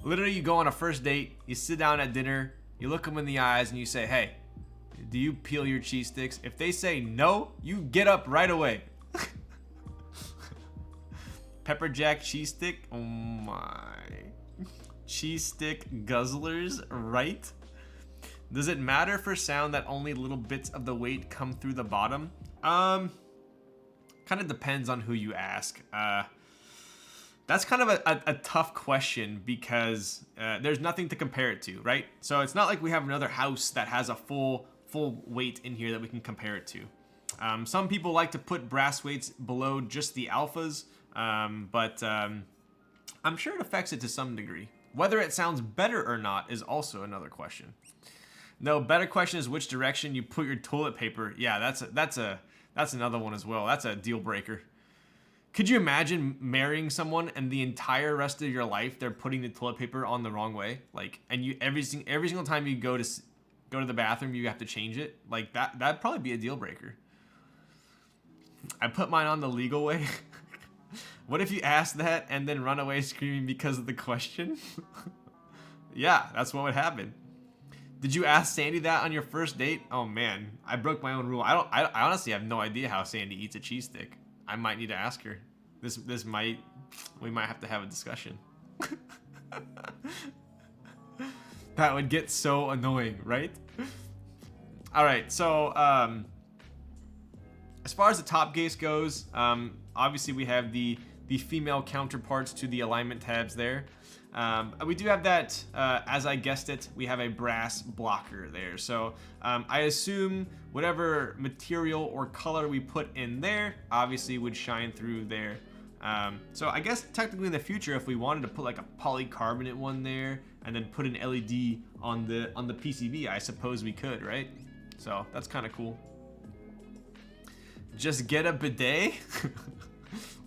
Literally, you go on a first date, you sit down at dinner, you look them in the eyes and you say, hey, do you peel your cheese sticks? If they say no, you get up right away. Pepper jack cheese stick? Oh my. Cheese stick guzzlers, right? Does it matter for sound that only little bits of the weight come through the bottom? Kind of depends on who you ask. That's kind of a tough question because there's nothing to compare it to, right? So it's not like we have another HAUS that has a full weight in here that we can compare it to. Some people like to put brass weights below just the alphas, but I'm sure it affects it to some degree. Whether it sounds better or not is also another question. No, better question is which direction you put your toilet paper. Yeah, that's another one as well. That's a deal breaker. Could you imagine marrying someone and the entire rest of your life they're putting the toilet paper on the wrong way? Like, and you every single time you go to the bathroom you have to change it. Like that'd probably be a deal breaker. I put mine on the legal way. What if you ask that and then run away screaming because of the question? Yeah, that's what would happen. Did you ask Sandy that on your first date? Oh man, I broke my own rule. I honestly have no idea how Sandy eats a cheese stick. I might need to ask her. We might have to have a discussion. That would get so annoying, right? All right, so as far as the top case goes, obviously we have the female counterparts to the alignment tabs there. We do have that, as I guessed it, we have a brass blocker there. So I assume whatever material or color we put in there obviously would shine through there. So I guess technically in the future, if we wanted to put like a polycarbonate one there and then put an LED on the PCB, I suppose we could, right? So that's kind of cool. Just get a bidet.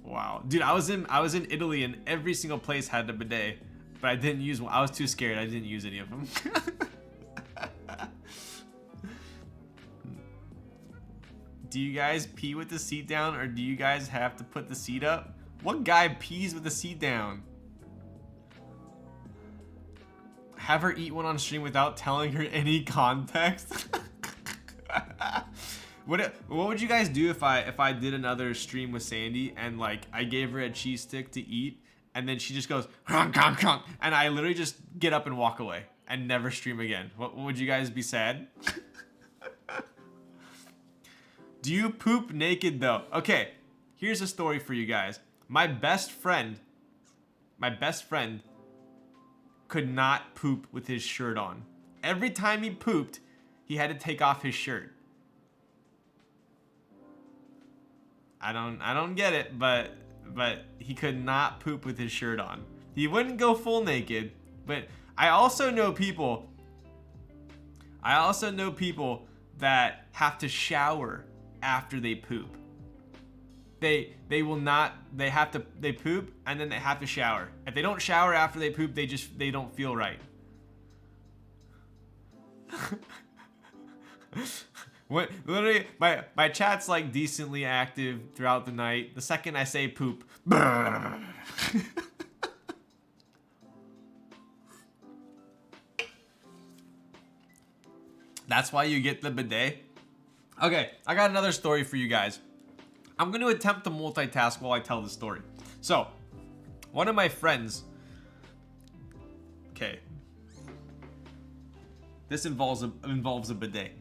Wow, dude, I was in Italy and every single place had a bidet, but I didn't use one. I was too scared. I didn't use any of them. Do you guys pee with the seat down or do you guys have to put the seat up? What guy pees with the seat down? Have her eat one on stream without telling her any context? What would you guys do if I did another stream with Sandy and like I gave her a cheese stick to eat and then she just goes honk, honk, honk, and I literally just get up and walk away and never stream again? What would you guys be sad? Do you poop naked though? Okay, here's a story for you guys. My best friend could not poop with his shirt on. Every time he pooped, he had to take off his shirt. I don't get it, but he could not poop with his shirt on. He wouldn't go full naked, but I also know people that have to shower after they poop. They poop and then they have to shower. If they don't shower after they poop, they don't feel right. What, literally, my chat's like decently active throughout the night. The second I say poop, That's why you get the bidet? Okay, I got another story for you guys. I'm going to attempt to multitask while I tell the story. So, one of my friends... Okay. This involves a bidet.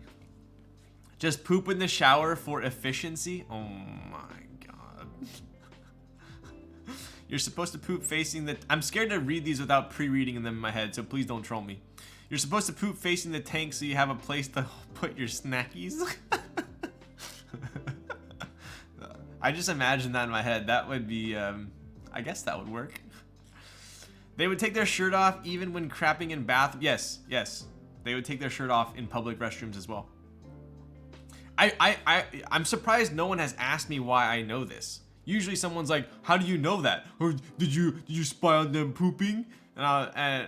Just poop in the shower for efficiency? Oh my god. You're supposed to poop facing the... I'm scared to read these without pre-reading them in my head, so please don't troll me. You're supposed to poop facing the tank so you have a place to put your snackies. I just imagined that in my head. That would be, I guess that would work. They would take their shirt off even when crapping in bath. Yes, yes. They would take their shirt off in public restrooms as well. I'm surprised no one has asked me why I know this. Usually someone's like, how do you know that? Or did you spy on them pooping? And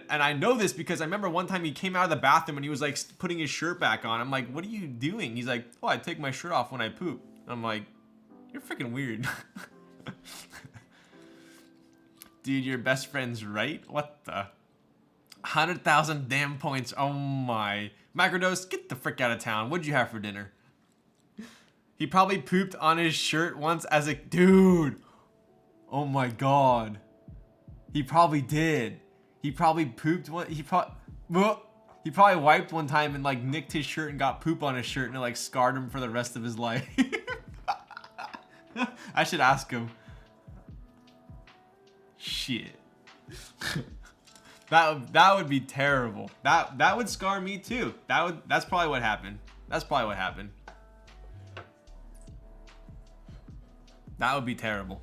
I know this because I remember one time he came out of the bathroom and he was like putting his shirt back on. I'm like, what are you doing? He's like, oh, I take my shirt off when I poop. I'm like, you're freaking weird. Dude, your best friend's right? What the? 100,000 damn points. Oh my. Macrodose, get the frick out of town. What'd you have for dinner? He probably pooped on his shirt once as a... Dude. Oh my god. He probably did. He probably pooped one... He probably wiped one time and like nicked his shirt and got poop on his shirt and it like scarred him for the rest of his life. I should ask him. Shit. That would be terrible. That would scar me too. That's probably what happened. That's probably what happened. That would be terrible.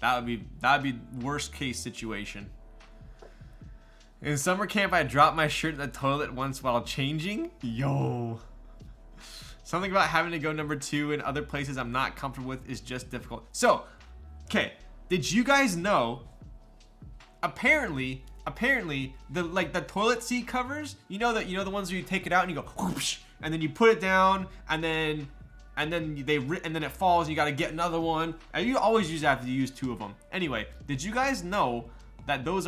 That would be worst case situation. In summer camp, I dropped my shirt in the toilet once while changing. Yo. Something about having to go number 2 in other places I'm not comfortable with is just difficult. So, okay, did you guys know? Apparently, the toilet seat covers. You know the ones where you take it out and you go whoosh, and then you put it down, and then it falls. And you got to get another one, and you always have to use 2 of them. Anyway, did you guys know that those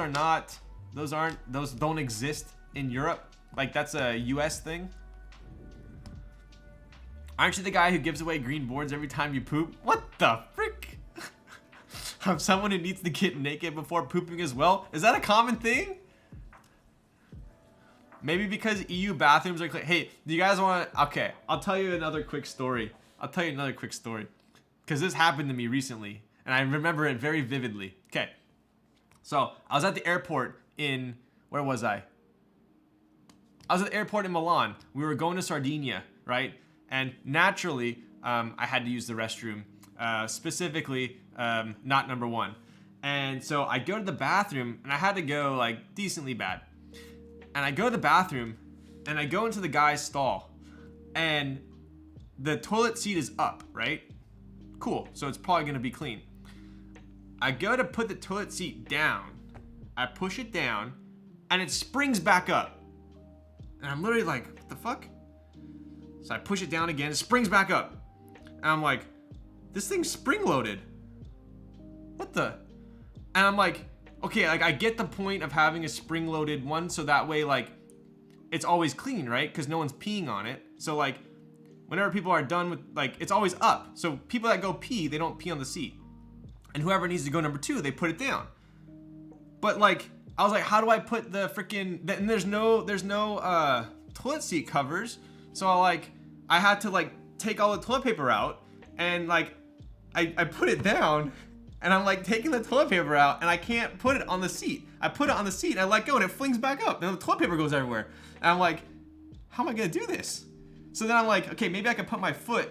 don't exist in Europe? Like that's a US thing. Aren't you the guy who gives away green boards every time you poop? What the frick? I'm someone who needs to get naked before pooping as well. Is that a common thing? Maybe because EU bathrooms are clean. Hey, do you guys want to... Okay, I'll tell you another quick story. Because this happened to me recently, and I remember it very vividly. Okay, so I was at the airport in... Where was I? I was at the airport in Milan. We were going to Sardinia, right? And naturally, I had to use the restroom. Specifically, not number 1. And so I go to the bathroom, and I had to go like decently bad. And I go to the bathroom, and I go into the guy's stall, and the toilet seat is up, right? Cool, so it's probably gonna be clean. I go to put the toilet seat down, I push it down, and it springs back up. And I'm literally like, what the fuck? So I push it down again, it springs back up. And I'm like, this thing's spring-loaded. What the? And I'm like, okay, like I get the point of having a spring-loaded one, so that way like it's always clean, right? Because no one's peeing on it. So like whenever people are done with, like, it's always up. So people that go pee, they don't pee on the seat. And whoever needs to go number 2, they put it down. But like, I was like, how do I put the freaking, and there's no toilet seat covers. So I had to like take all the toilet paper out, and like I put it down, and I'm like taking the toilet paper out, and I can't put it on the seat. I put it on the seat and I let go and it flings back up, and the toilet paper goes everywhere. And I'm like, how am I gonna do this? So then I'm like, okay, maybe I could put my foot,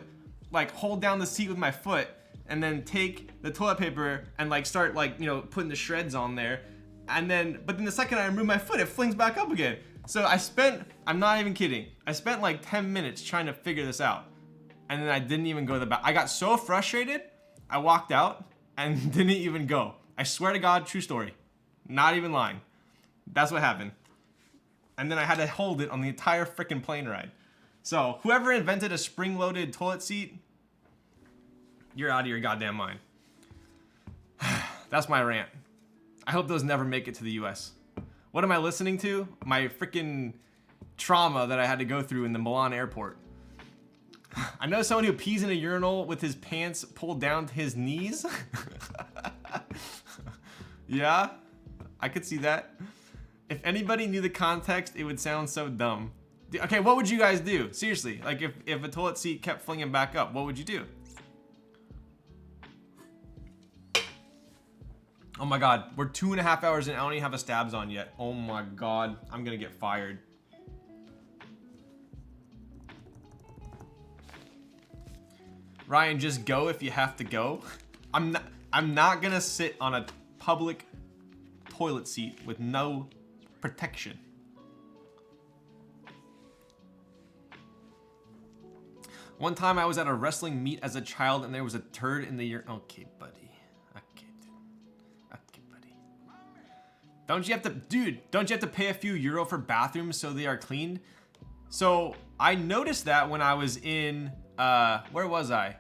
like hold down the seat with my foot, and then take the toilet paper and like start like, you know, putting the shreds on there. And then, but then the second I remove my foot, it flings back up again. So I'm not even kidding, I spent like 10 minutes trying to figure this out. And then I didn't even go to the back. I got so frustrated, I walked out and didn't even go. I swear to God, true story. Not even lying. That's what happened. And then I had to hold it on the entire freaking plane ride. So whoever invented a spring-loaded toilet seat, you're out of your goddamn mind. That's my rant. I hope those never make it to the US. What am I listening to? My freaking trauma that I had to go through in the Milan airport. I know someone who pees in a urinal with his pants pulled down to his knees. Yeah, I could see that. If anybody knew the context, it would sound so dumb. Okay, what would you guys do? Seriously, like if a toilet seat kept flinging back up, what would you do? Oh my God, we're 2.5 hours in. I don't even have a stabs on yet. Oh my God, I'm gonna get fired. Ryan, just go if you have to go. I'm not gonna sit on a public toilet seat with no protection. One time I was at a wrestling meet as a child and there was a turd in the urine. Okay, buddy. Okay, buddy. Don't you have to, dude, don't you have to pay a few euro for bathrooms so they are cleaned? So I noticed that when I was in, where was I?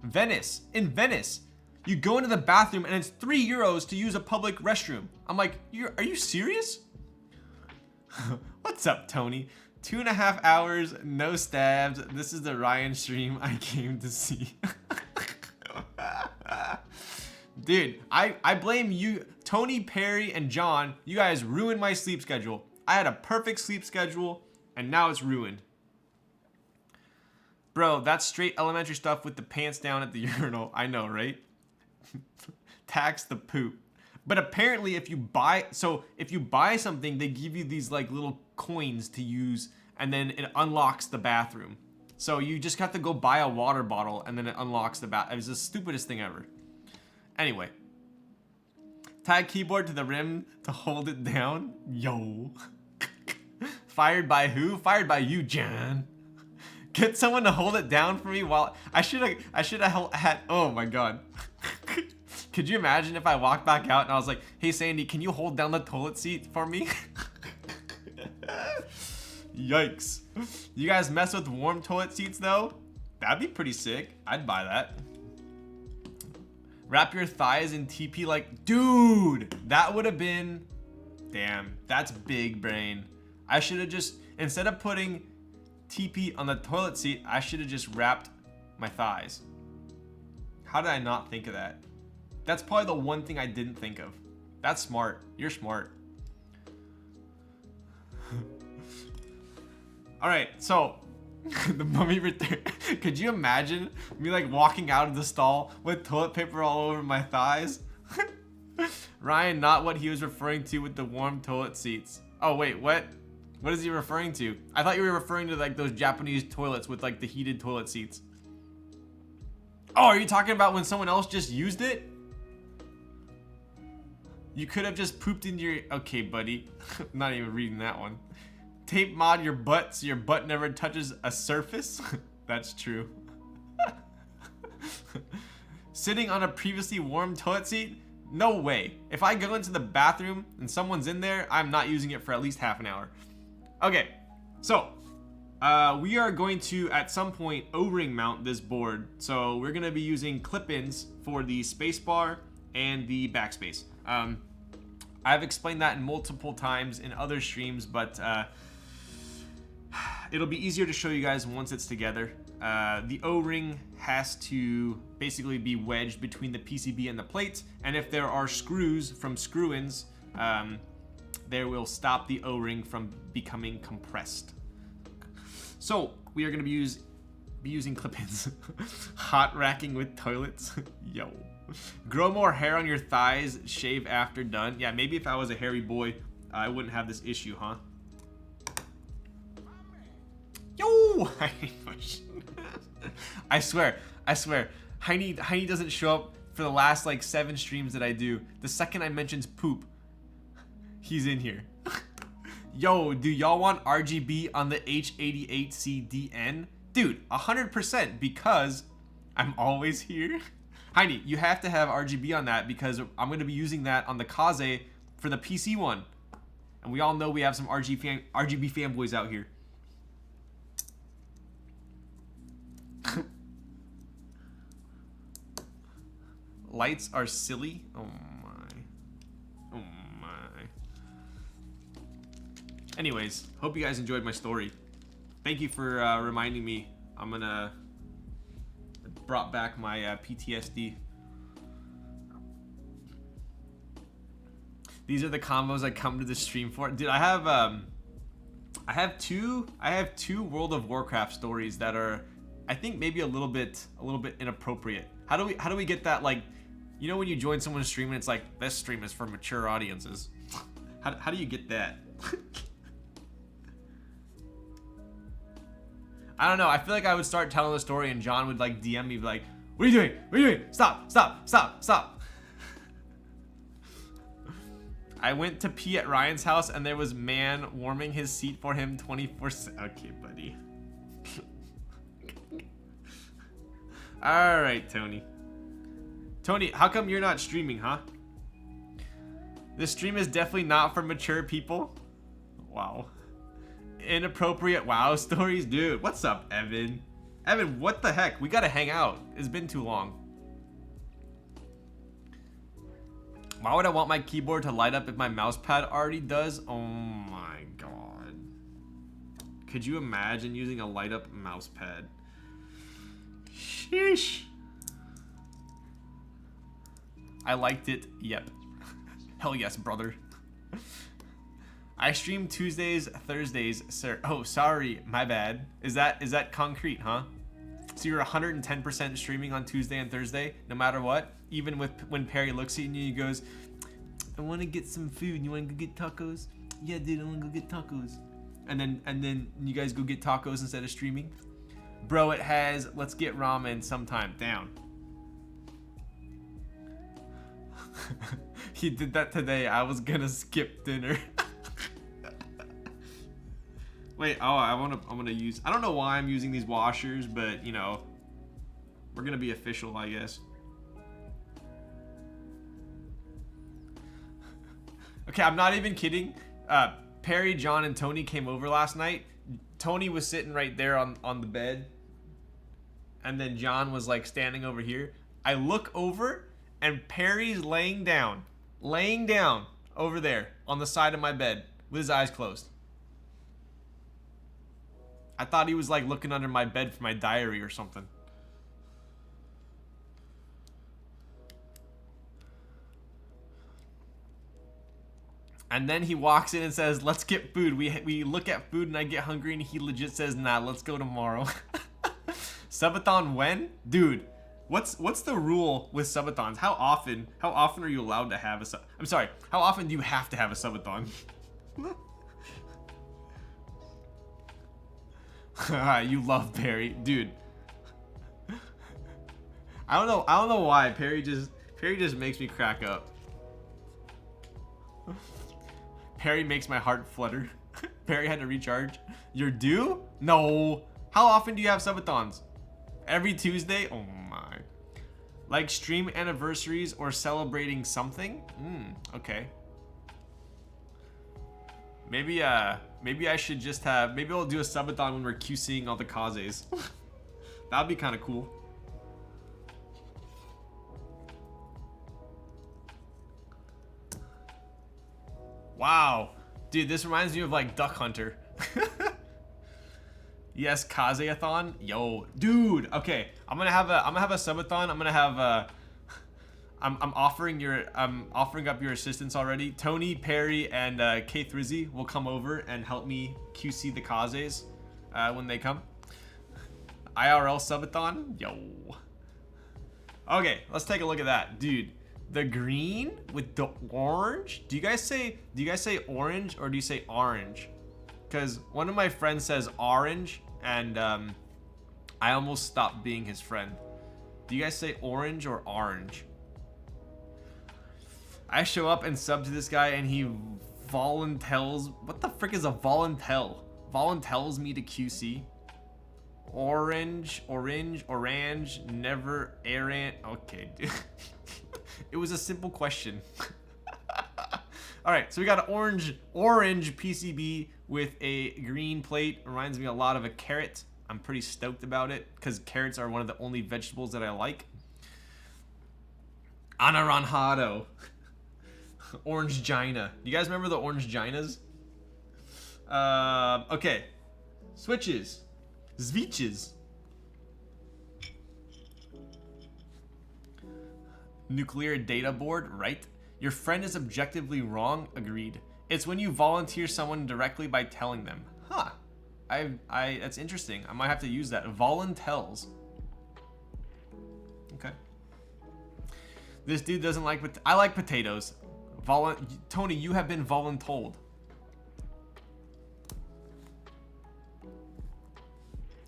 Venice. In Venice. You go into the bathroom and it's 3 euros to use a public restroom. I'm like, are you serious? What's up, Tony? 2.5 hours, no stabs. This is the Ryan stream I came to see. Dude, I blame you, Tony, Perry, and John. You guys ruined my sleep schedule. I had a perfect sleep schedule and now it's ruined. Bro, that's straight elementary stuff with the pants down at the urinal. I know, right? Tax the poop. But apparently if you buy something, they give you these like little coins to use and then it unlocks the bathroom. So you just have to go buy a water bottle and then it unlocks the bath. It was the stupidest thing ever. Anyway. Tie keyboard to the rim to hold it down. Yo. Fired by who? Fired by you, John. Get someone to hold it down for me while I should have had, oh my God. Could you imagine if I walked back out and I was like, hey Sandy, can you hold down the toilet seat for me? Yikes. You guys mess with warm toilet seats though? That'd be pretty sick. I'd buy that. Wrap your thighs in TP like, dude, that would have been, damn, that's big brain. I should have just, instead of putting TP on the toilet seat, I should have just wrapped my thighs. How did I not think of that? That's probably the one thing I didn't think of. That's smart. You're smart. All right, so the mummy return. Could you imagine me like walking out of the stall with toilet paper all over my thighs? Ryan, not what he was referring to with the warm toilet seats. Oh wait, what? What is he referring to? I thought you were referring to like those Japanese toilets with like the heated toilet seats. Oh, are you talking about when someone else just used it? You could have just pooped in your... Okay, buddy. Not even reading that one. Tape mod your butt so your butt never touches a surface? That's true. Sitting on a previously warm toilet seat? No way. If I go into the bathroom and someone's in there, I'm not using it for at least half an hour. Okay, so we are going to, at some point, O-ring mount this board. So we're going to be using clip-ins for the spacebar and the backspace. I've explained that in multiple times in other streams, but it'll be easier to show you guys once it's together. The O-ring has to basically be wedged between the PCB and the plate, and if there are screws from screw-ins, they will stop the O-ring from becoming compressed. So we are going to be using clip-ins. Hot racking with toilets. Yo. Grow more hair on your thighs, shave after done. Yeah, maybe if I was a hairy boy, I wouldn't have this issue, huh? Yo! I swear, Heine doesn't show up for the last like 7 streams that I do. The second I mentions poop, he's in here. Yo, do y'all want RGB on the H88CDN? Dude, 100%, because I'm always here. Heine, you have to have RGB on that because I'm going to be using that on the Kaze for the PC one. And we all know we have some RGB fanboys out here. Lights are silly. Oh my. Oh my. Anyways, hope you guys enjoyed my story. Thank you for reminding me. I'm gonna brought back my PTSD. These are the combos I come to the stream for. Dude, I have two World of Warcraft stories that are, I think, maybe a little bit inappropriate. How do we get that, like, you know when you join someone's stream and it's like, this stream is for mature audiences? How do you get that? I don't know. I feel like I would start telling the story and John would like DM me like, what are you doing? What are you doing? Stop. I went to pee at Ryan's house and there was man warming his seat for him 24/7. Okay, buddy. All right, Tony. Tony, how come you're not streaming, huh? This stream is definitely not for mature people. Wow. Inappropriate WoW stories? Dude, what's up, Evan? Evan, what the heck? We gotta hang out. It's been too long. Why would I want my keyboard to light up if my mouse pad already does? Oh my god. Could you imagine using a light up mouse pad? Sheesh. I liked it. Yep. Hell yes, brother. I stream Tuesdays, Thursdays, sir. Oh, sorry, my bad. Is that concrete, huh? So you're 110% streaming on Tuesday and Thursday, no matter what? Even when Perry looks at you and he goes, I want to get some food. You want to go get tacos? Yeah, dude, I want to go get tacos. And then you guys go get tacos instead of streaming? Bro, it has, let's get ramen sometime. Down. He did that today. I was gonna skip dinner. Wait, oh, I'm gonna use, I don't know why I'm using these washers, but you know, we're gonna be official, I guess. Okay, I'm not even kidding. Perry, John, and Tony came over last night. Tony was sitting right there on the bed, and then John was like standing over here. I look over, and Perry's laying down over there on the side of my bed with his eyes closed. I thought he was like looking under my bed for my diary or something. And then he walks in and says, let's get food. We look at food and I get hungry and he legit says, nah, let's go tomorrow. Subathon when? Dude, what's the rule with subathons? How often are you allowed to have a I'm sorry, how often do you have to have a subathon? You love Perry, dude. I don't know why Perry just makes me crack up. Perry makes my heart flutter. Perry had to recharge. You're due? No. How often do you have subathons? Every Tuesday? Oh my. Like stream anniversaries or celebrating something? Okay. Maybe I should just have, maybe I'll do a subathon when we're QCing all the causes. That'd be kind of cool. Wow, dude, this reminds me of like Duck Hunter. Yes, Kaze-a-thon. Yo, dude. Okay, I'm gonna have a subathon. I'm gonna have I'm offering up your assistance already. Tony, Perry, and Keith Rizzi will come over and help me QC the Kazes when they come. IRL subathon. Yo. Okay, let's take a look at that, dude. The green with the orange. Do you guys say orange or do you say orange? Because one of my friends says orange, and I almost stopped being his friend. Do you guys say orange or orange? I show up and sub to this guy, and he voluntells. What the frick is a voluntel? Voluntells me to QC. Orange, never errant. Okay, dude. It was a simple question. All right, so we got an orange PCB with a green plate. Reminds me a lot of a carrot. I'm pretty stoked about it because carrots are one of the only vegetables that I like. Anaranjado. Orange Gina. You guys remember the Orange Ginas? Okay. Switches. Switches. Nuclear data board, right? Your friend is objectively wrong, agreed. It's when you volunteer someone directly by telling them. Huh. That's interesting. I might have to use that. Voluntells. Okay. This dude doesn't like, I like potatoes. Tony, you have been voluntold.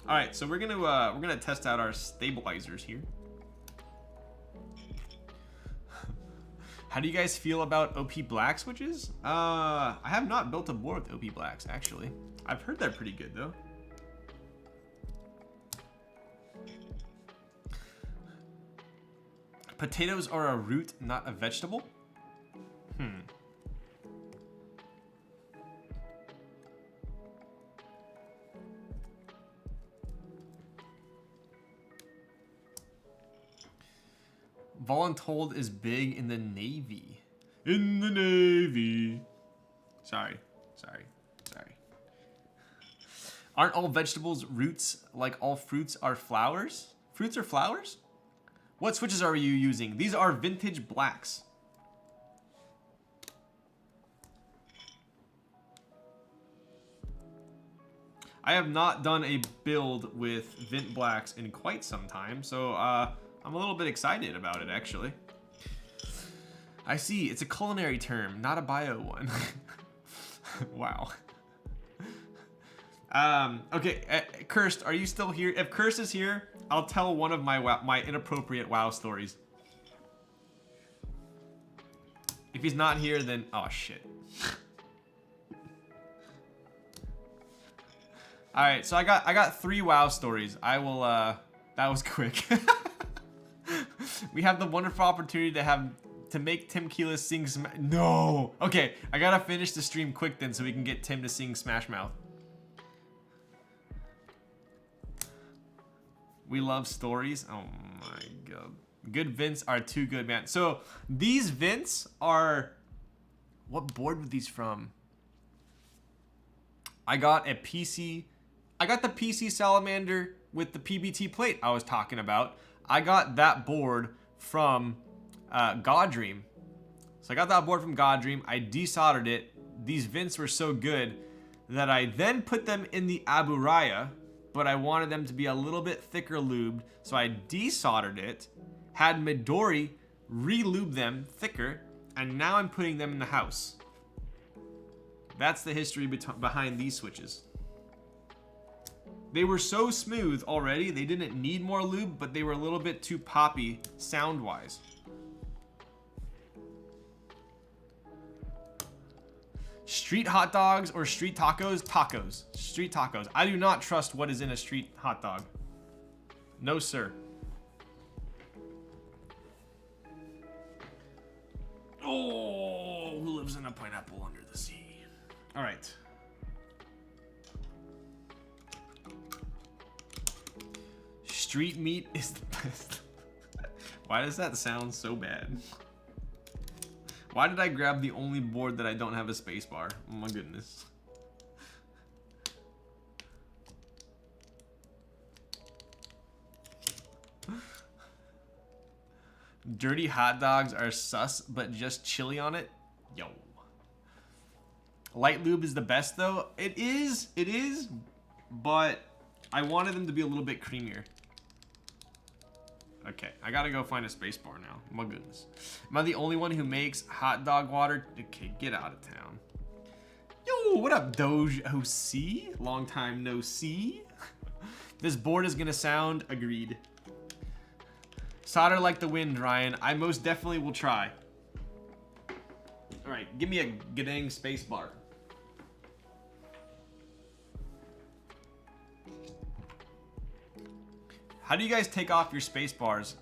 All right, so we're gonna test out our stabilizers here. How do you guys feel about OP black switches? I have not built a board with OP blacks actually. I've heard they're pretty good though. Potatoes are a root, not a vegetable? Voluntold is big in the Navy. In the Navy. Sorry. Aren't all vegetables roots like all fruits are flowers? Fruits are flowers? What switches are you using? These are vintage blacks. I have not done a build with Vint blacks in quite some time, so I'm a little bit excited about it actually. I see, it's a culinary term, not a bio one. Wow. Okay, Cursed, are you still here? If Cursed is here, I'll tell one of my inappropriate WoW stories. If he's not here, then oh shit. All right, so I got 3 WoW stories. I will. That was quick. We have the wonderful opportunity to make Tim Keelis sing No. Okay, I gotta finish the stream quick then, so we can get Tim to sing Smash Mouth. We love stories. Oh my god. Good Vints are too good, man. So these Vints are. What board were these from? I got a PC. I got the PC Salamander with the PBT plate I was talking about. I got that board from Goddream. So I got that board from Goddream. I desoldered it. These Vints were so good that I then put them in the Abu Raya, but I wanted them to be a little bit thicker lubed. So I desoldered it, had Midori re-lube them thicker, and now I'm putting them in the house. That's the history behind these switches. They were so smooth already, they didn't need more lube, but they were a little bit too poppy sound-wise. Street hot dogs or street tacos? Tacos. Street tacos. I do not trust what is in a street hot dog. No, sir. Oh, who lives in a pineapple under the sea? All right. Street meat is the best. Why does that sound so bad? Why did I grab the only board that I don't have a space bar? Oh my goodness. Dirty hot dogs are sus, but just chili on it? Yo. Light lube is the best though. It is, but I wanted them to be a little bit creamier. Okay, I gotta go find a space bar now. My goodness. Am I the only one who makes hot dog water? Okay, get out of town. Yo, what up, Doge OC? Long time no see. This board is gonna sound agreed. Solder like the wind, Ryan. I most definitely will try. All right, give me a dang space bar. How do you guys take off your space bars?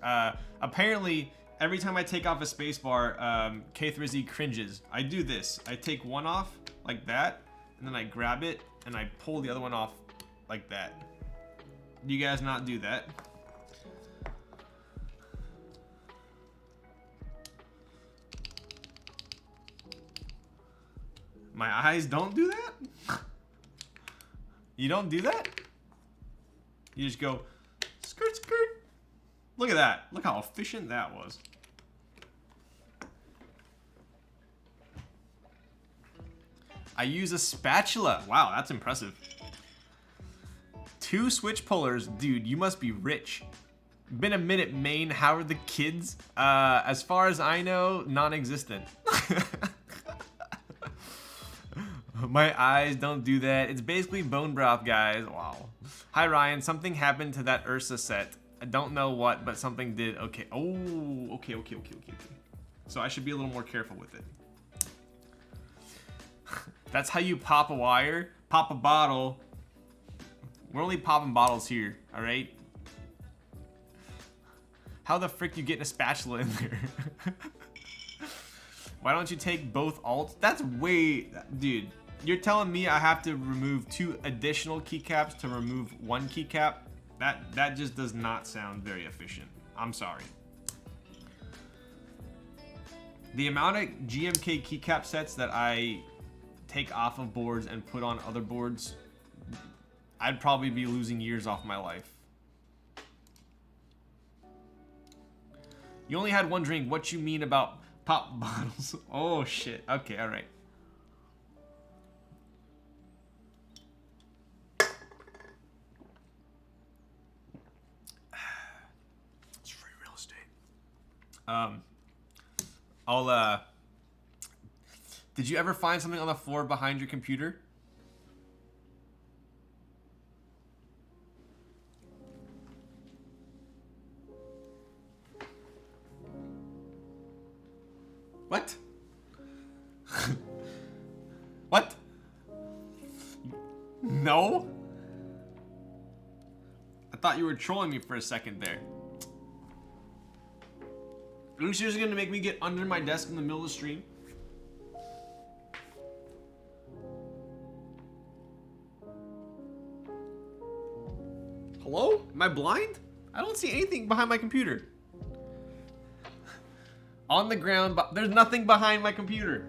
Apparently, every time I take off a space bar, K3Z cringes. I do this. I take one off like that, and then I grab it, and I pull the other one off like that. Do you guys not do that? My eyes don't do that? You don't do that? You just go, skirt, skirt. Look at that. Look how efficient that was. I use a spatula. Wow, that's impressive. 2 switch pullers. Dude, you must be rich. Been a minute, Maine. How are the kids? As far as I know, non-existent. My eyes don't do that. It's basically bone broth, guys. Wow. Hi, Ryan. Something happened to that Ursa set. I don't know what, but something did. Okay. Oh, okay. So I should be a little more careful with it. That's how you pop a wire, pop a bottle. We're only popping bottles here, all right? How the frick you getting a spatula in there? Why don't you take both alts? That's way, dude. You're telling me I have to remove 2 additional keycaps to remove 1 keycap? That just does not sound very efficient. I'm sorry. The amount of GMK keycap sets that I take off of boards and put on other boards, I'd probably be losing years off my life. You only had 1 drink. What you mean about pop bottles? Oh shit. Okay, all right. It's free real estate. Did you ever find something on the floor behind your computer? What? What? No? I thought you were trolling me for a second there. Are you seriously gonna make me get under my desk in the middle of the stream? Hello? Am I blind? I don't see anything behind my computer. On the ground, but there's nothing behind my computer.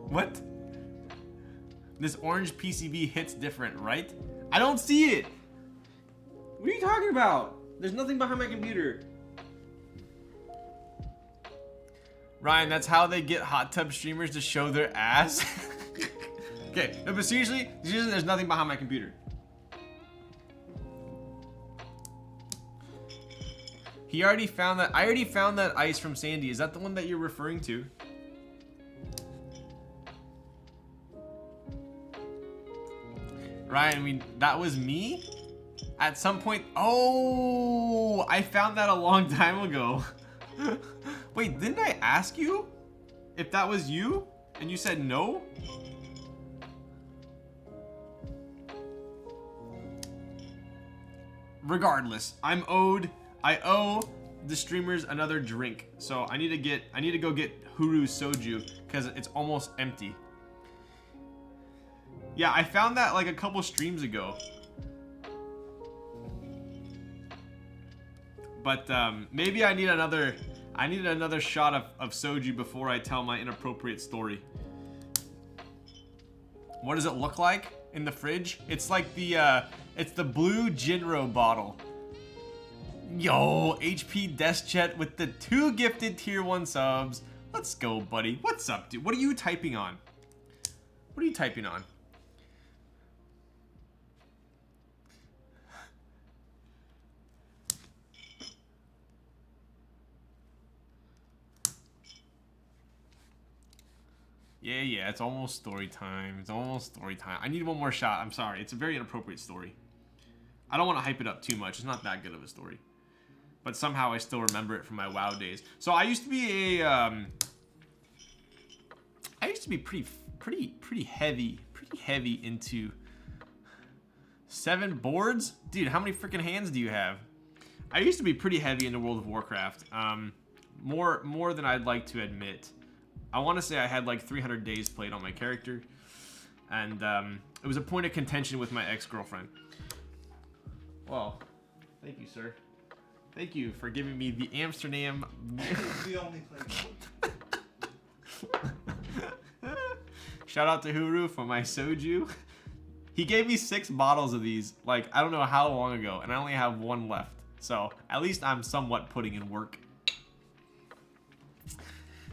What? This orange PCB hits different, right? I don't see it. What are you talking about? There's nothing behind my computer. Ryan, that's how they get hot tub streamers to show their ass. Okay, no, but seriously, there's nothing behind my computer. He already found that. I already found that ice from Sandy. Is that the one that you're referring to? Ryan, that was me? At some point. Oh, I found that a long time ago. Wait, didn't I ask you if that was you? And you said no? Regardless, I owe the streamers another drink. So I need to go get Huru's soju because it's almost empty. Yeah, I found that like a couple streams ago. But maybe I need another shot of soju before I tell my inappropriate story. What does it look like in the fridge? It's like it's the blue Jinro bottle. Yo, HP Deschet with the 2 gifted tier 1 subs. Let's go, buddy. What's up, dude? What are you typing on? What are you typing on? Yeah, it's almost story time. It's almost story time. I need one more shot. I'm sorry. It's a very inappropriate story. I don't want to hype it up too much. It's not that good of a story. But somehow I still remember it from my WoW days. So I used to be pretty heavy into 7 boards. Dude, how many freaking hands do you have? I used to be pretty heavy into World of Warcraft. More than I'd like to admit. I want to say I had like 300 days played on my character, and it was a point of contention with my ex-girlfriend. Well, thank you, sir. Thank you for giving me the Amsterdam. The only place. Shout out to Huru for my soju. He gave me 6 bottles of these, like, I don't know how long ago, and I only have 1 left. So, at least I'm somewhat putting in work.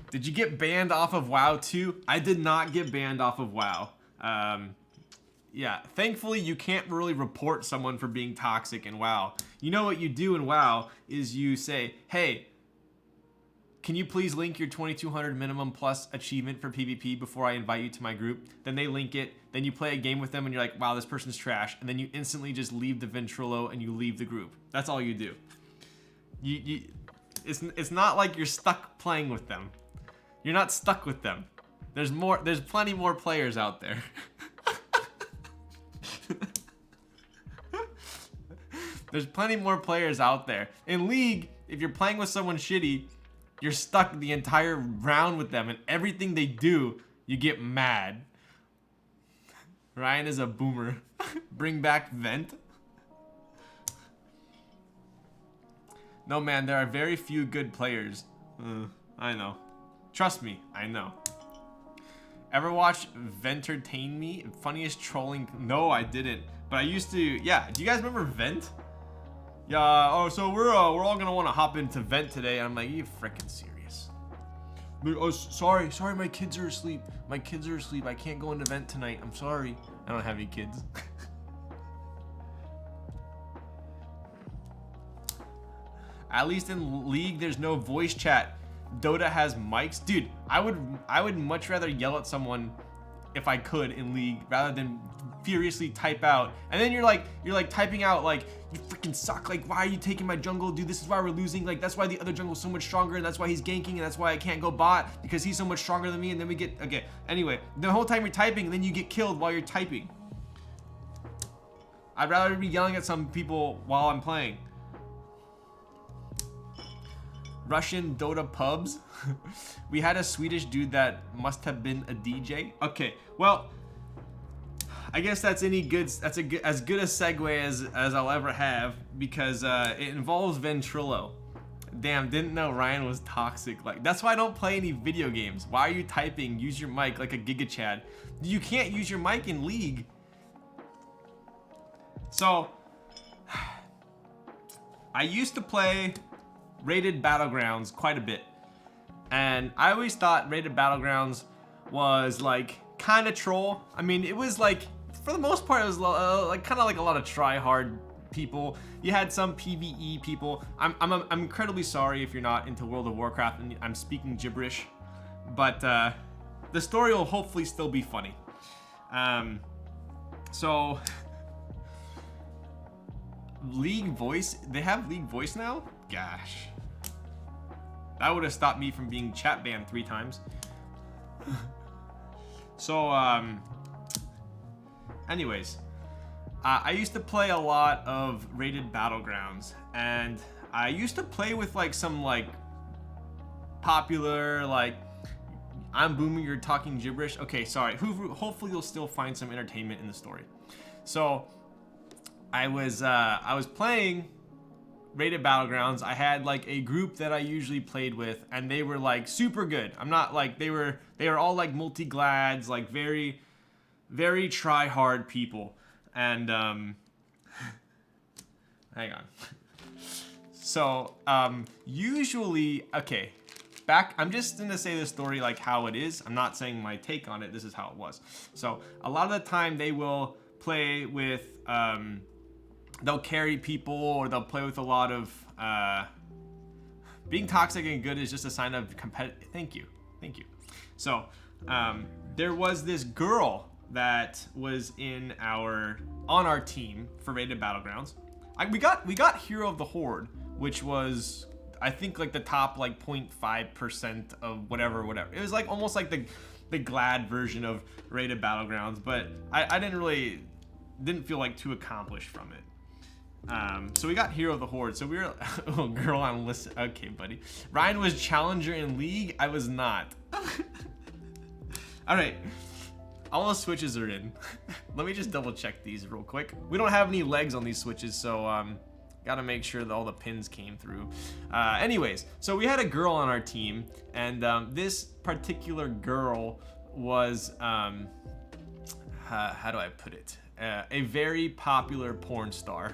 Did you get banned off of WoW too? I did not get banned off of WoW. Yeah, thankfully you can't really report someone for being toxic in WoW. You know what you do in WoW is you say, hey, can you please link your 2200 minimum plus achievement for PvP before I invite you to my group? Then they link it, then you play a game with them and you're like, wow, this person's trash. And then you instantly just leave the Ventrilo and you leave the group. That's all you do. It's not like you're stuck playing with them. You're not stuck with them. There's plenty more players out there. There's plenty more players out there. In League, if you're playing with someone shitty, you're stuck the entire round with them, and everything they do, you get mad. Ryan is a boomer. Bring back Vent. No, man, there are very few good players. I know. Trust me, I know. Ever watch Ventertain Me? Funniest trolling? No, I didn't. But I used to. Yeah. Do you guys remember Vent? Yeah. Oh, so we're all gonna want to hop into Vent today. And I'm like, you freaking serious? Oh, sorry, my kids are asleep. My kids are asleep. I can't go into Vent tonight. I'm sorry. I don't have any kids. At least in League, there's no voice chat. Dota has mics. Dude, I would much rather yell at someone if I could in League rather than furiously type out. And then you're like typing out like, you freaking suck. Like, why are you taking my jungle? Dude, this is why we're losing. Like, that's why the other jungle's so much stronger, and that's why he's ganking, and that's why I can't go bot because he's so much stronger than me. And then we get, okay. Anyway, the whole time you're typing, and then you get killed while you're typing. I'd rather be yelling at some people while I'm playing. Russian Dota pubs. We had a Swedish dude that must have been a DJ. Okay, well, I guess that's as good a segue as I'll ever have, because it involves Ventrilo. Damn, didn't know Ryan was toxic. Like, that's why I don't play any video games. Why are you typing? Use your mic like a Giga Chad. You can't use your mic in League. So, I used to play Rated Battlegrounds quite a bit, and I always thought Rated Battlegrounds was like kind of troll. I mean, it was like, for the most part, it was like kind of like a lot of try-hard people. You had some PvE people. I'm incredibly sorry if you're not into World of Warcraft and I'm speaking gibberish, but the story will hopefully still be funny. So League voice, they have League voice now? Gosh. That would have stopped me from being chat banned 3 times. So, anyways, I used to play a lot of Rated Battlegrounds, and I used to play with like some like popular, like, I'm booming, you're talking gibberish. Okay, sorry. Hopefully you'll still find some entertainment in the story. So, I was playing Rated Battlegrounds. I had like a group that I usually played with, and they were like super good. I'm not like, they were all like multi-glads, like very, very try-hard people. And hang on. So usually, okay, I'm just gonna say this story like how it is. I'm not saying my take on it. This is how it was. So a lot of the time they will play with they'll carry people, or they'll play with a lot of being toxic and good is just a sign of competitive. Thank you. So there was this girl that was on our team for Rated Battlegrounds. We got Hero of the Horde, which was, I think, like the top like 0.5% of whatever. It was like almost like the Glad version of Rated Battlegrounds, but I didn't feel like too accomplished from it. So we got Hero of the Horde. So we were, oh, girl, I'm listening. Okay, buddy. Ryan was challenger in League. I was not. All right. All the switches are in. Let me just double check these real quick. We don't have any legs on these switches, so Gotta make sure that all the pins came through. Anyways, so we had a girl on our team, and this particular girl was, how do I put it? A very popular porn star.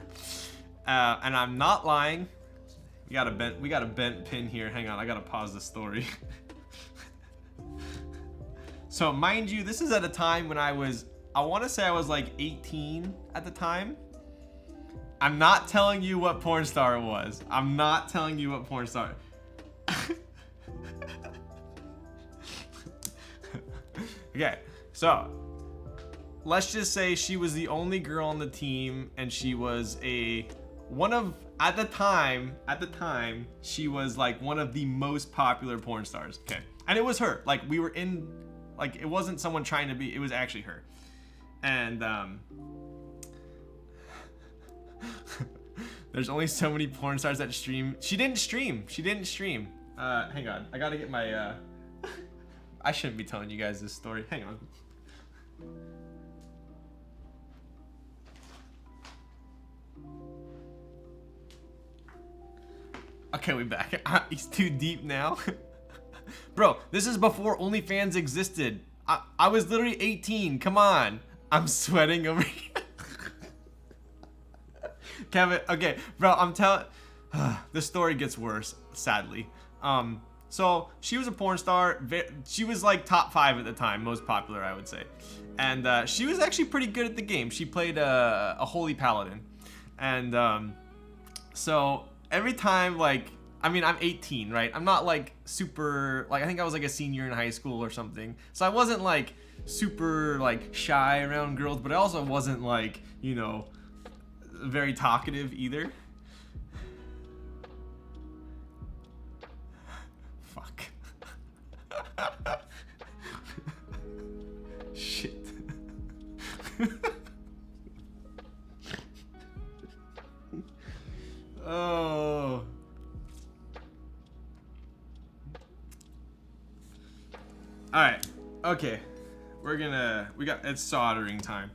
And I'm not lying. We got a bent pin here. Hang on, I gotta pause the story. So mind you, this is at a time when I want to say I was like 18 at the time. I'm not telling you what porn star it was. I'm not telling you what porn star. Okay, so let's just say she was the only girl on the team, and she was at the time she was like one of the most popular porn stars. Okay, and it was her. Like, we were in, like, it wasn't someone trying to be, it was actually her. And there's only so many porn stars that stream. She didn't stream. Hang on, I gotta get my I shouldn't be telling you guys this story. Hang on. Okay, we back. He's too deep now. Bro, this is before OnlyFans existed. I was literally 18. Come on. I'm sweating over here. Kevin, okay, bro, I'm telling. The story gets worse, sadly. So she was a porn star. She was like top 5 at the time, most popular, I would say. And she was actually pretty good at the game. She played a holy paladin. And so every time, like, I mean, I'm 18, right? I'm not like super, like, I think I was like a senior in high school or something. So I wasn't like super like shy around girls, but I also wasn't like, you know, very talkative either. Fuck. Shit. Oh. All right. Okay. It's soldering time.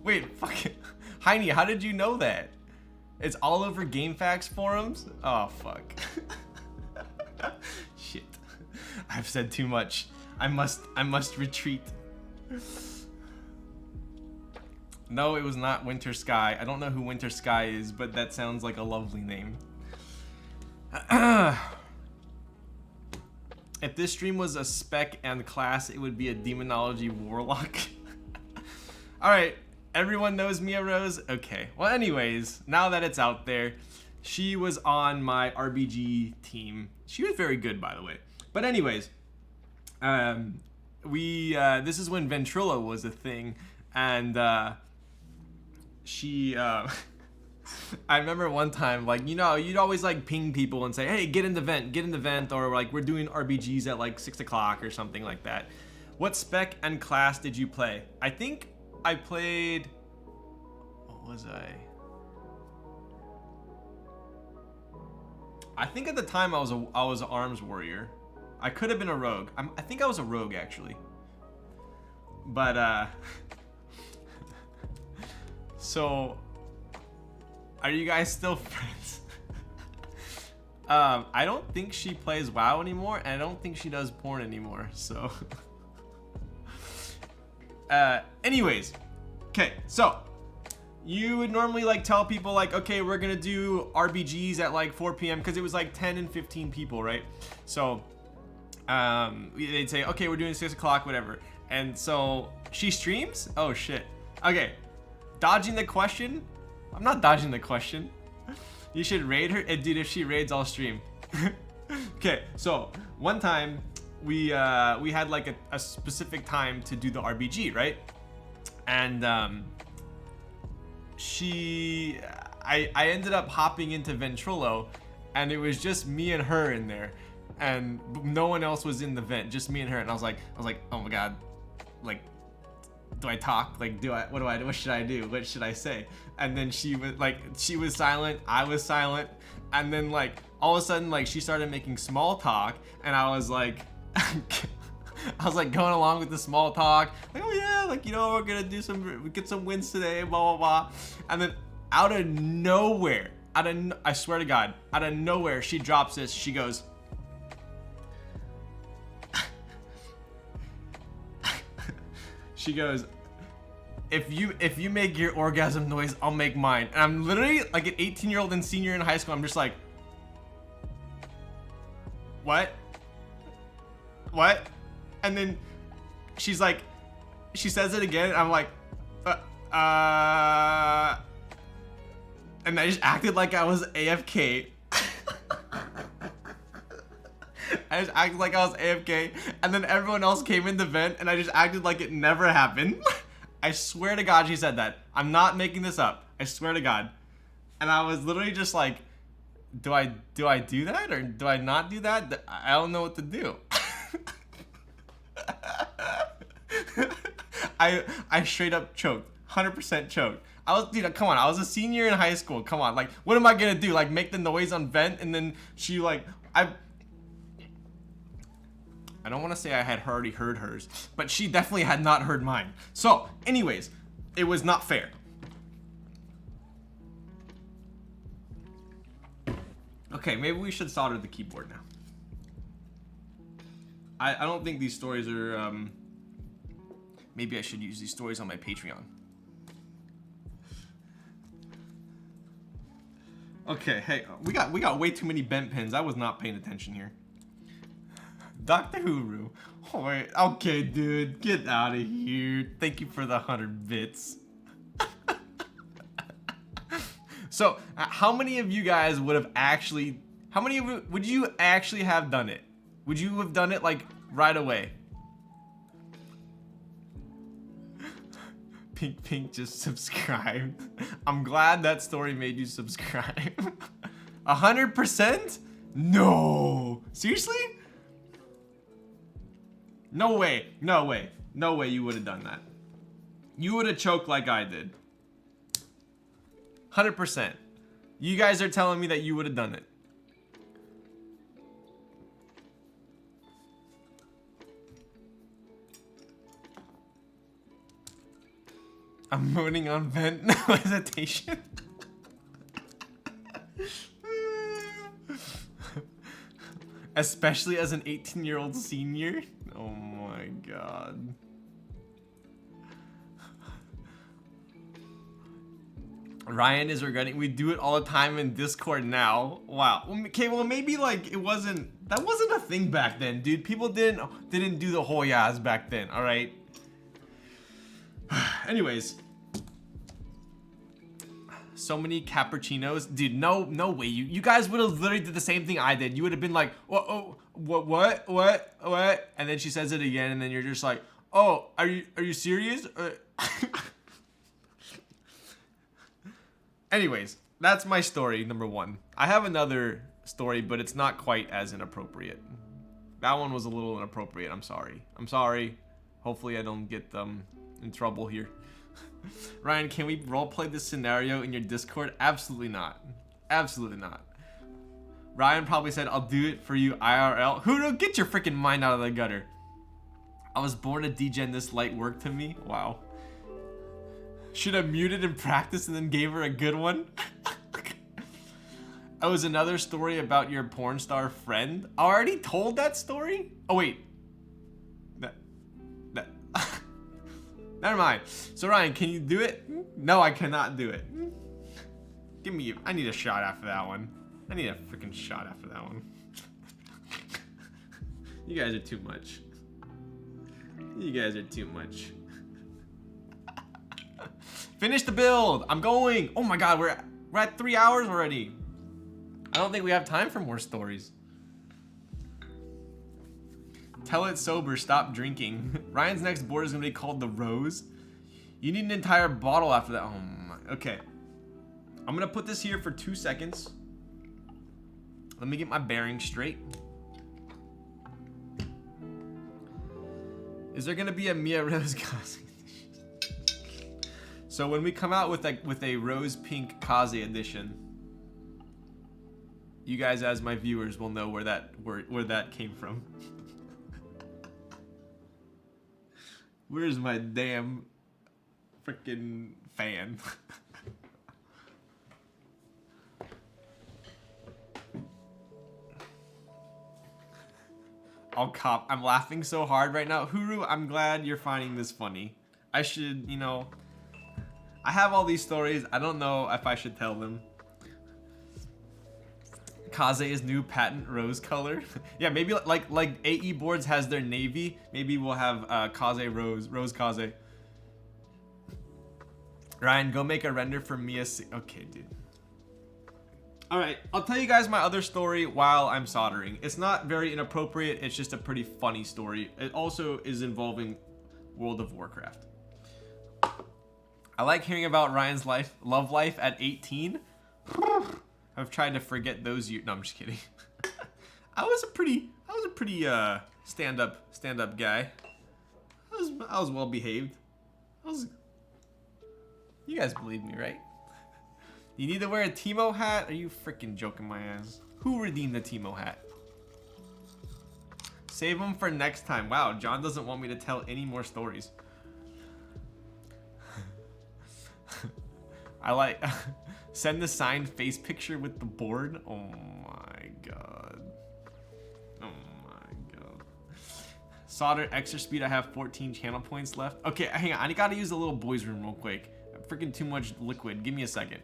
Wait, fuck it. Heine, how did you know that? It's all over GameFAQs forums? Oh, fuck. Shit. I've said too much. I must retreat. No, it was not Winter Sky. I don't know who Winter Sky is, but that sounds like a lovely name. If this stream was a spec and class, it would be a demonology warlock. Alright, everyone knows Mia Rose? Okay, well anyways, now that it's out there, she was on my RBG team. She was very good, by the way. But anyways, this is when Ventrilo was a thing, and she I remember one time, like, you know, you'd always like ping people and say, hey, get in the vent, or like, we're doing RBGs at like 6 o'clock or something like that. What spec and class did you play? I think I played, what was I think at the time I was an arms warrior. I could have been a rogue. I think I was a rogue actually. But so are you guys still friends? I don't think she plays WoW anymore, and I don't think she does porn anymore, so anyways, okay, so you would normally like tell people like, okay, we're gonna do RBGs at like 4 p.m. because it was like 10 and 15 people, right? So they'd say, okay, we're doing 6 o'clock, whatever. And so she streams? Oh shit. Okay, dodging the question? I'm not dodging the question. You should raid her. Dude, if she raids, I'll stream. Okay, so one time we had like a specific time to do the RBG, right? And I ended up hopping into Ventrilo, and it was just me and her in there, and no one else was in the vent, just me and her. And I was like, oh my god, like, do I talk? Like, what should I do? What should I say? And then she was silent, I was silent, and then like all of a sudden, like, she started making small talk, and I was like, going along with the small talk, like, oh yeah, like, you know, we're gonna get some wins today, blah blah blah, and then out of nowhere, I swear to God, out of nowhere, she drops this. She goes, she goes, if you make your orgasm noise, I'll make mine. And I'm literally like an 18-year-old and senior in high school. I'm just like, what? And then she's like, she says it again, and I'm like, and I just acted like I was AFK. I just acted like I was AFK, and then everyone else came in the vent, and I just acted like it never happened. I swear to God she said that. I'm not making this up. I swear to God. And I was literally just like, do I do that or do I not do that? I don't know what to do. I straight up choked. 100% choked. Dude, come on, I was a senior in high school. Come on, like, what am I gonna do? Like, make the noise on vent, and then she, like, I don't want to say I had already heard hers, but she definitely had not heard mine. So, anyways, it was not fair. Okay, maybe we should solder the keyboard now. I don't think these stories are, maybe I should use these stories on my Patreon. Okay, hey, we got way too many bent pins. I was not paying attention here. Dr. Huru. Oh, wait. Okay, dude, get out of here. Thank you for the 100 bits. So, how many of you guys would have actually, how many of you, would you actually have done it? Would you have done it, like, right away? Pink just subscribed. I'm glad that story made you subscribe. 100%? No. Seriously? No way. No way. No way you would have done that. You would have choked like I did. 100%. You guys are telling me that you would have done it. I'm moaning on vent, no hesitation. Especially as an 18-year-old senior. Oh my God. Ryan is regretting. We do it all the time in Discord now. Wow. Okay, well maybe like that wasn't a thing back then, dude. People didn't do the whole yas back then. All right. Anyways, so many cappuccinos, dude. No way. You guys would have literally did the same thing I did. You would have been like, what? And then she says it again, and then you're just like, oh, are you serious? Anyways, that's my story number 1. I have another story, but it's not quite as inappropriate. That one was a little inappropriate. I'm sorry. Hopefully I don't get in trouble here. Ryan, can we roleplay this scenario in your Discord? Absolutely not. Absolutely not. Ryan probably said, I'll do it for you IRL. Who, get your freaking mind out of the gutter. I was born a degen, this light work to me. Wow. Should have muted in practice and then gave her a good one. Oh, was another story about your porn star friend. I already told that story? Oh, wait. Never mind. So, Ryan, can you do it? No, I cannot do it. I need a shot after that one. I need a freaking shot after that one. You guys are too much. You guys are too much. Finish the build. I'm going. Oh my God, we're at 3 hours already. I don't think we have time for more stories. Tell it sober, stop drinking. Ryan's next board is gonna be called the Rose. You need an entire bottle after that. Oh my, okay. I'm gonna put this here for 2 seconds. Let me get my bearings straight. Is there gonna be a Mia Rose Kaze? So when we come out with a rose pink Kaze edition, You guys, as my viewers, will know where that came from. Where's my damn freaking fan? I'll cop. I'm laughing so hard right now. Huru, I'm glad you're finding this funny. I should, you know, I have all these stories. I don't know if I should tell them. Kaze's new patent rose color. Yeah, maybe like AE Boards has their navy. Maybe we'll have Kaze rose Kaze. Ryan, go make a render for Mia. Okay, dude. All right, I'll tell you guys my other story while I'm soldering. It's not very inappropriate. It's just a pretty funny story. It also is involving World of Warcraft. I like hearing about Ryan's love life at 18. I've tried to forget those years. No, I'm just kidding. I was a pretty stand-up guy. I was well behaved. You guys believe me, right? You need to wear a Teemo hat? Are you freaking joking my ass? Who redeemed the Teemo hat? Save them for next time. Wow, John doesn't want me to tell any more stories. I like send the signed face picture with the board. Oh my god. Oh my god. Solder extra speed. I have 14 channel points left. Okay, hang on. I gotta use the little boys room real quick. Freaking too much liquid. Give me a second.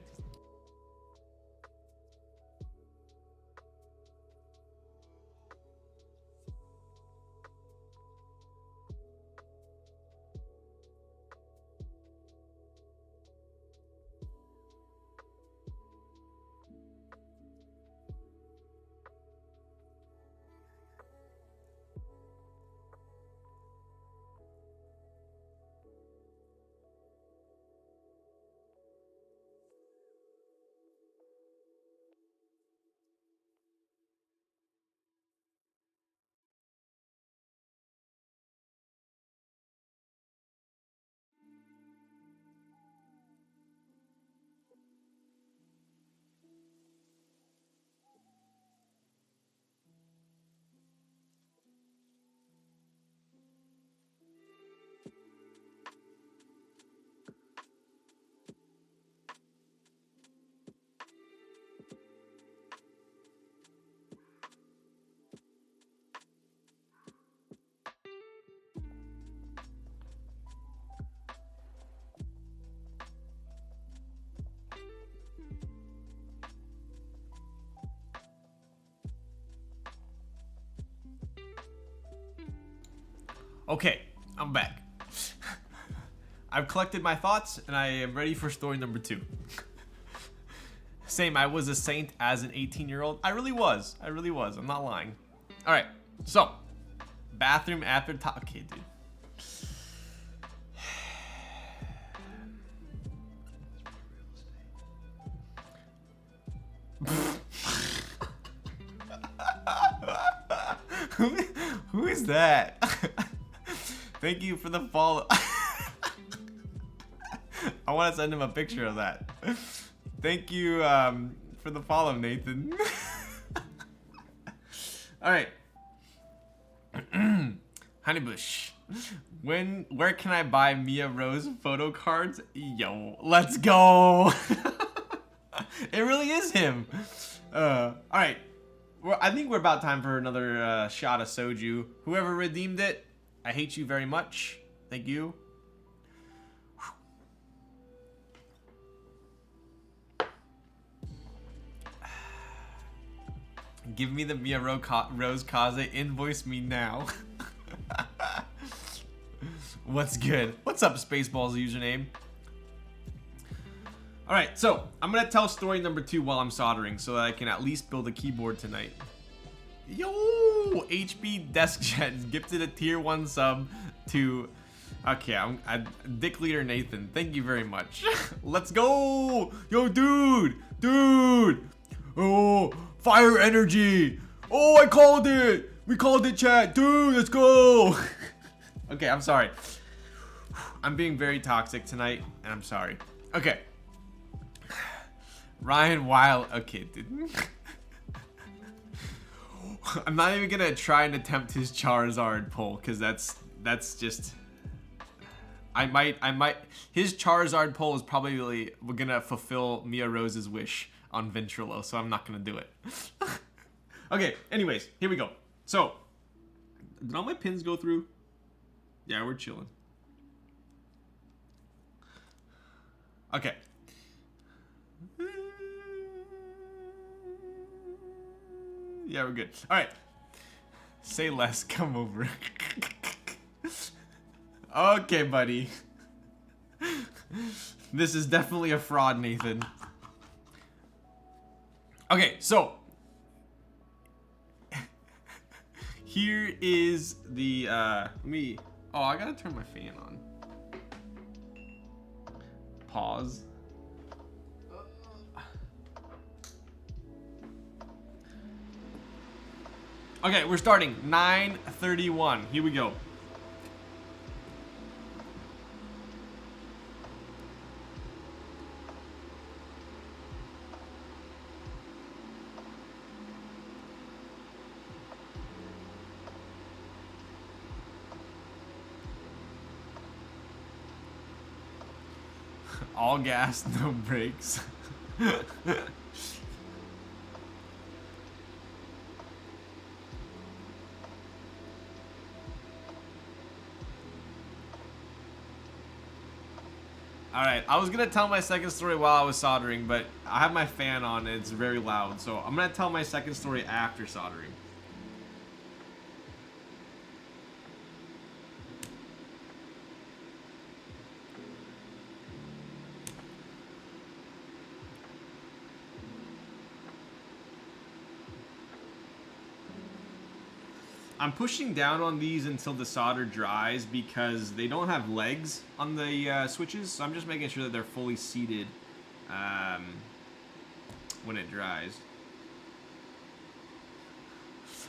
Okay, I'm back. I've collected my thoughts and I am ready for story number 2. Same, I was a saint as an 18-year-old. I really was. I'm not lying. All right, so bathroom after okay, dude. Who is that? Thank you for the follow. I want to send him a picture of that. Thank you for the follow, Nathan. All right. Honeybush. Where can I buy Mia Rose photo cards? Yo, let's go. It really is him. All right. Well, I think we're about time for another shot of soju. Whoever redeemed it, I hate you very much. Thank you. Give me the Mia Rose Kaze. Invoice me now. What's good? What's up, Spaceball's username? All right, so I'm gonna tell story number 2 while I'm soldering so that I can at least build a keyboard tonight. Yo, HB Desk Jet gifted a tier 1 sub to, okay, I'm Dick Leader Nathan. Thank you very much. Let's go. Yo, dude. Oh, fire energy. Oh, I called it. We called it, chat. Dude, let's go. Okay, I'm sorry. I'm being very toxic tonight, and I'm sorry. Okay. Ryan Wild. Okay, dude. I'm not even gonna try and attempt his Charizard pull, because that's just. I might. His Charizard pull is probably gonna fulfill Mia Rose's wish on Ventrilo, so I'm not gonna do it. Okay. Anyways, here we go. So, did all my pins go through? Yeah, we're chilling. Okay. Yeah, we're good. All right. Say less. Come over. Okay, buddy. This is definitely a fraud, Nathan. Okay, so here is the let me. Oh, I gotta turn my fan on. Pause. Okay, we're starting 9:31. Here we go. All gas, no brakes. Alright, I was gonna tell my second story while I was soldering, but I have my fan on and it's very loud, so I'm gonna tell my second story after soldering. I'm pushing down on these until the solder dries because they don't have legs on the switches, so I'm just making sure that they're fully seated when it dries.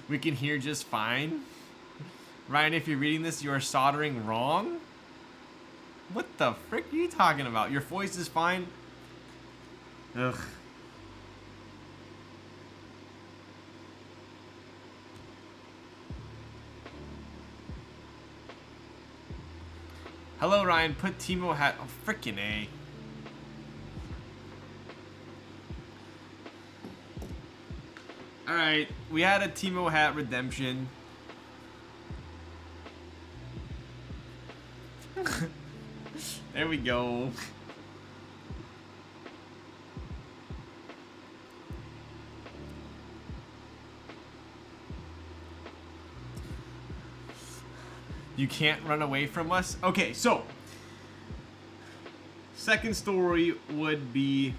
We can hear just fine. Ryan, if you're reading this, you are soldering wrong? What the frick are you talking about? Your voice is fine? Ugh. Hello, Ryan. Put Teemo hat. Oh, frickin' A. Alright, we had a Teemo hat redemption. There we go. You can't run away from us? Okay, so second story would be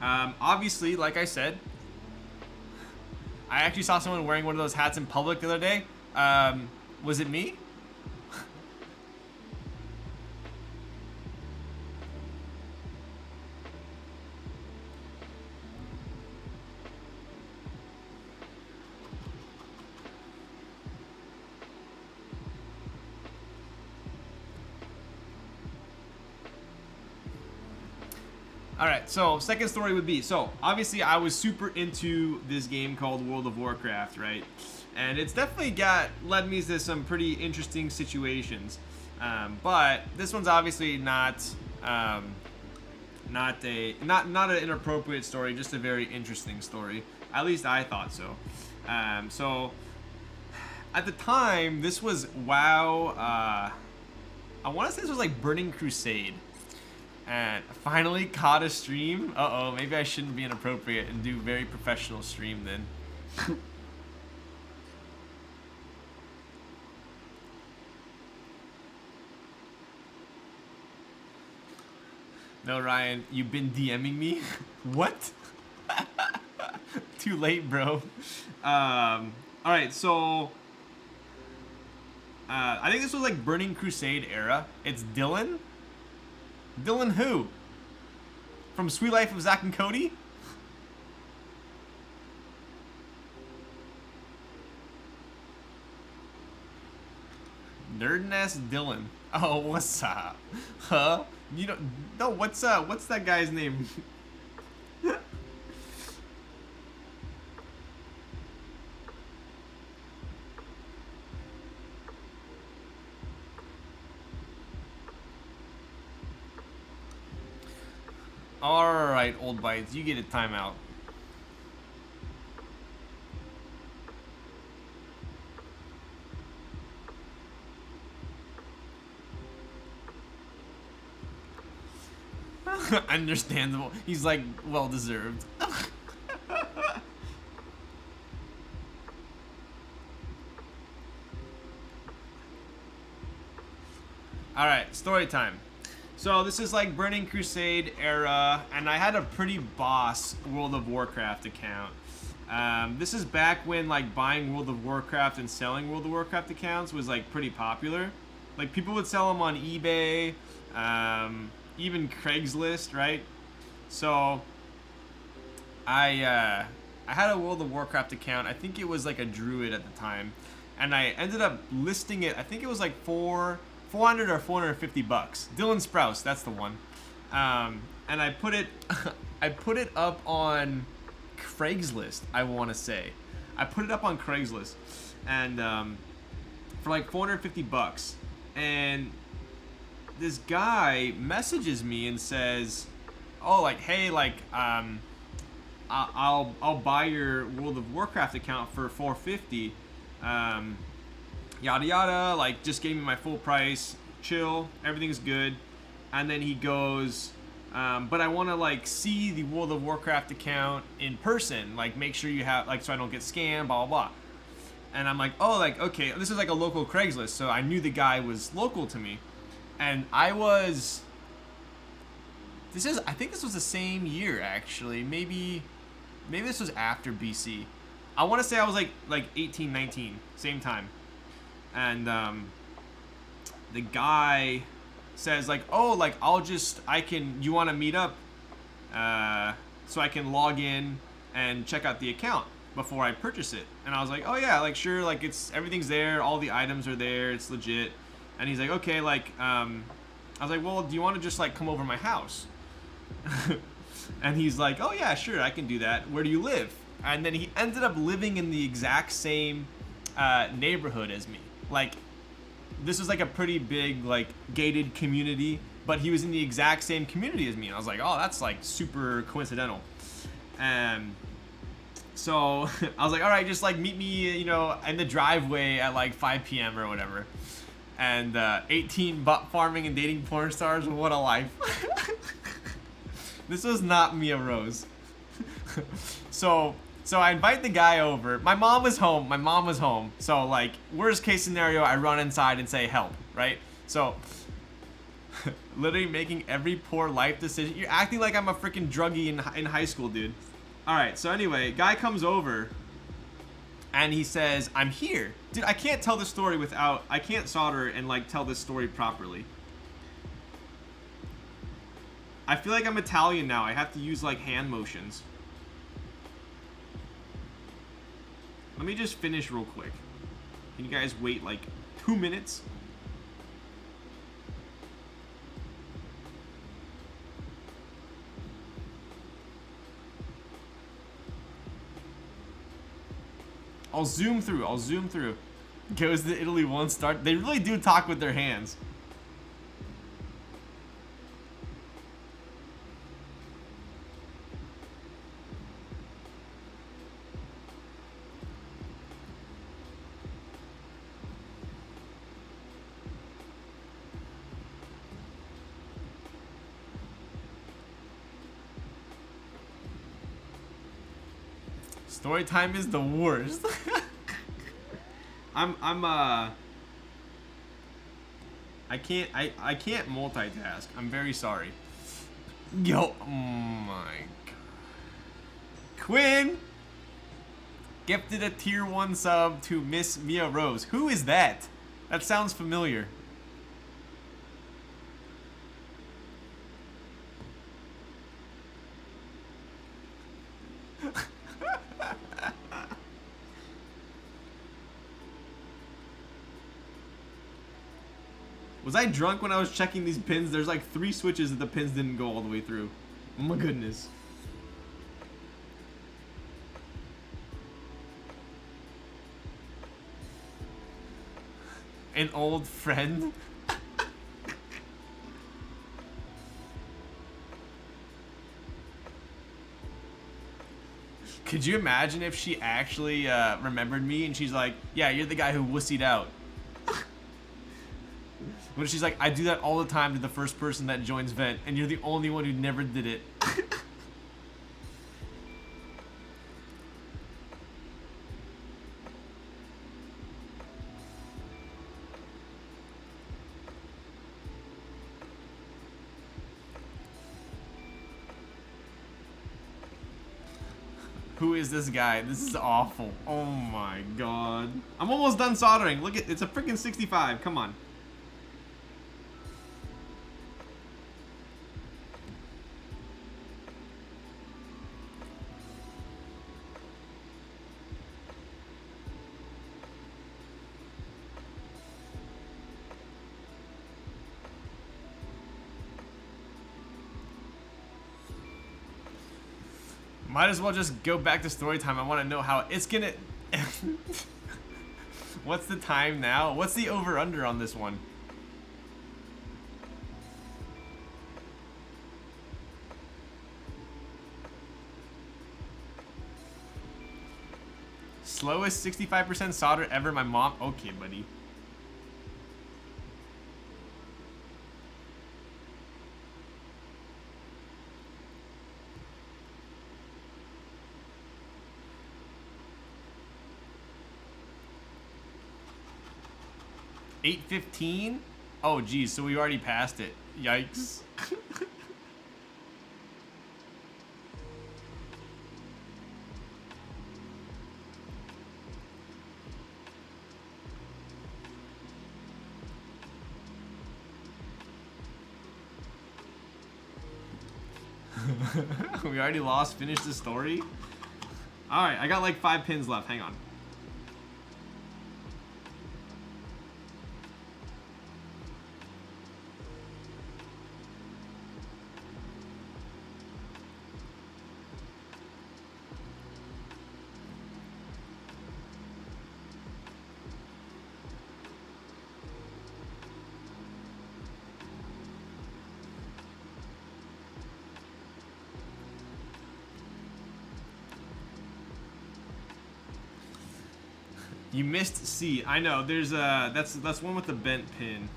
obviously, like I said, I actually saw someone wearing one of those hats in public the other day. Was it me? Alright, so second story would be, so obviously I was super into this game called World of Warcraft, right? And it's definitely led me to some pretty interesting situations. But this one's obviously not an inappropriate story, just a very interesting story. At least I thought so. So at the time, this was WoW, I want to say this was like Burning Crusade. And finally caught a stream. Uh-oh, maybe I shouldn't be inappropriate and do very professional stream then. No, Ryan, you've been DMing me? What? Too late, bro. Alright, so I think this was like Burning Crusade era. It's Dylan. Dylan who? From Sweet Life of Zack and Cody? Nerdness Dylan. Oh, what's up? Huh? You don't. No, what's up? What's that guy's name? Alright, old bites, you get a timeout. Understandable. He's like, well deserved. Alright, story time. So this is like Burning Crusade era, and I had a pretty boss World of Warcraft account. This is back when like buying World of Warcraft and selling World of Warcraft accounts was like pretty popular. Like people would sell them on eBay, even Craigslist, right? So I had a World of Warcraft account. I think it was like a druid at the time, and I ended up listing it. I think it was like 400 or 450 bucks. Dylan Sprouse, that's the one. And I put it I put it up on Craigslist, I want to say. I put it up on Craigslist, and for like 450 bucks. And this guy messages me and says, "Oh, like, hey, like, I'll buy your World of Warcraft account for 450. Yada yada. Like, just gave me my full price. Chill. Everything's good." And then he goes, "But I want to like see the World of Warcraft account in person. Like, make sure you have like so I don't get scammed. Blah blah blah." And I'm like, "Oh, like, okay." This is like a local Craigslist, so I knew the guy was local to me. And I think this was the same year, actually. Maybe this was after BC. I want to say I was like 18, 19, same time. And the guy says like, "Oh, like you want to meet up so I can log in and check out the account before I purchase it." And I was like, "Oh yeah, like sure, like everything's there, all the items are there, it's legit." And he's like, "Okay, like I was like, "Well, do you want to just like come over to my house?" And he's like, "Oh yeah, sure, I can do that. Where do you live?" And then he ended up living in the exact same neighborhood as me. Like, this was like a pretty big like gated community, but he was in the exact same community as me. And I was like, "Oh, that's like super coincidental." And so I was like, "All right, just like meet me, you know, in the driveway at like 5 p.m. or whatever." And 18 butt farming and dating porn stars, what a life. This was not Mia Rose. So I invite the guy over. My mom was home. So like, worst case scenario, I run inside and say help, right? So literally making every poor life decision. You're acting like I'm a freaking druggie in high school, dude. All right, so anyway, guy comes over and he says, "I'm here." Dude, I can't tell this story I can't solder and like tell this story properly. I feel like I'm Italian now. I have to use like hand motions. Let me just finish real quick. Can you guys wait like 2 minutes? I'll zoom through. Goes to Italy, won't start. They really do talk with their hands. Story time is the worst. I can't multitask. I'm very sorry. Yo, oh my god. Quinn gifted a tier 1 sub to Miss Mia Rose. Who is that? That sounds familiar. Was I drunk when I was checking these pins? There's like 3 switches that the pins didn't go all the way through. Oh my goodness. An old friend? Could you imagine if she actually remembered me and she's like, yeah, you're the guy who wussied out. When she's like, I do that all the time to the first person that joins Vent, and you're the only one who never did it. Who is this guy? This is awful. Oh my god. I'm almost done soldering. Look at, it's a freaking 65. Come on. Might as well just go back to story time. I want to know how it's gonna... What's the time now? What's the over-under on this one? Slowest 65% solder ever, my mom. Okay, buddy. $8.15? Oh, geez, so we already passed it. Yikes. We already lost. Finished the story? Alright, I got like 5 pins left. Hang on. You missed C. I know. There's that's one with the bent pin.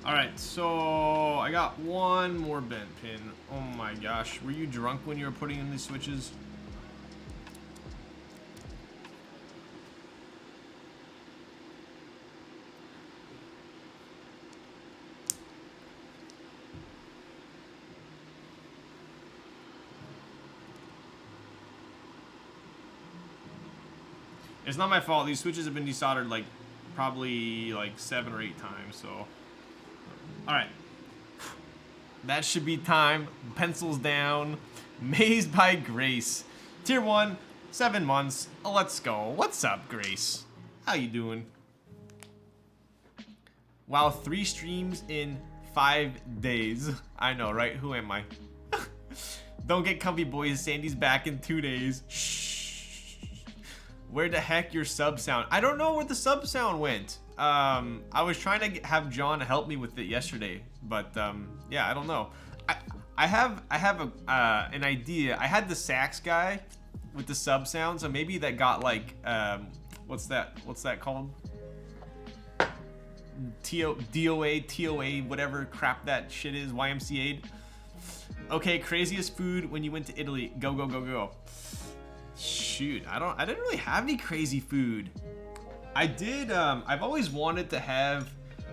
Alright, so I got one more bent pin. Oh my gosh. Were you drunk when you were putting in these switches? It's not my fault. These switches have been desoldered like probably like 7 or 8 times, so... Alright. That should be time. Pencils down. Mazed by Grace. Tier 1, 7 months. Let's go. What's up, Grace? How you doing? Wow, 3 streams in 5 days. I know, right? Who am I? Don't get comfy, boys. Sandy's back in 2 days. Shh. Where the heck your sub sound? I don't know where the sub sound went. I was trying to have John help me with it yesterday, but yeah, I don't know. I have an idea. I had the sax guy with the sub sound, so maybe that got like what's that called? DOA, TOA, whatever crap that shit is, YMCA'd. Okay, craziest food when you went to Italy. Go, go, go, go. Shoot, I didn't really have any crazy food. I did, I've always wanted to have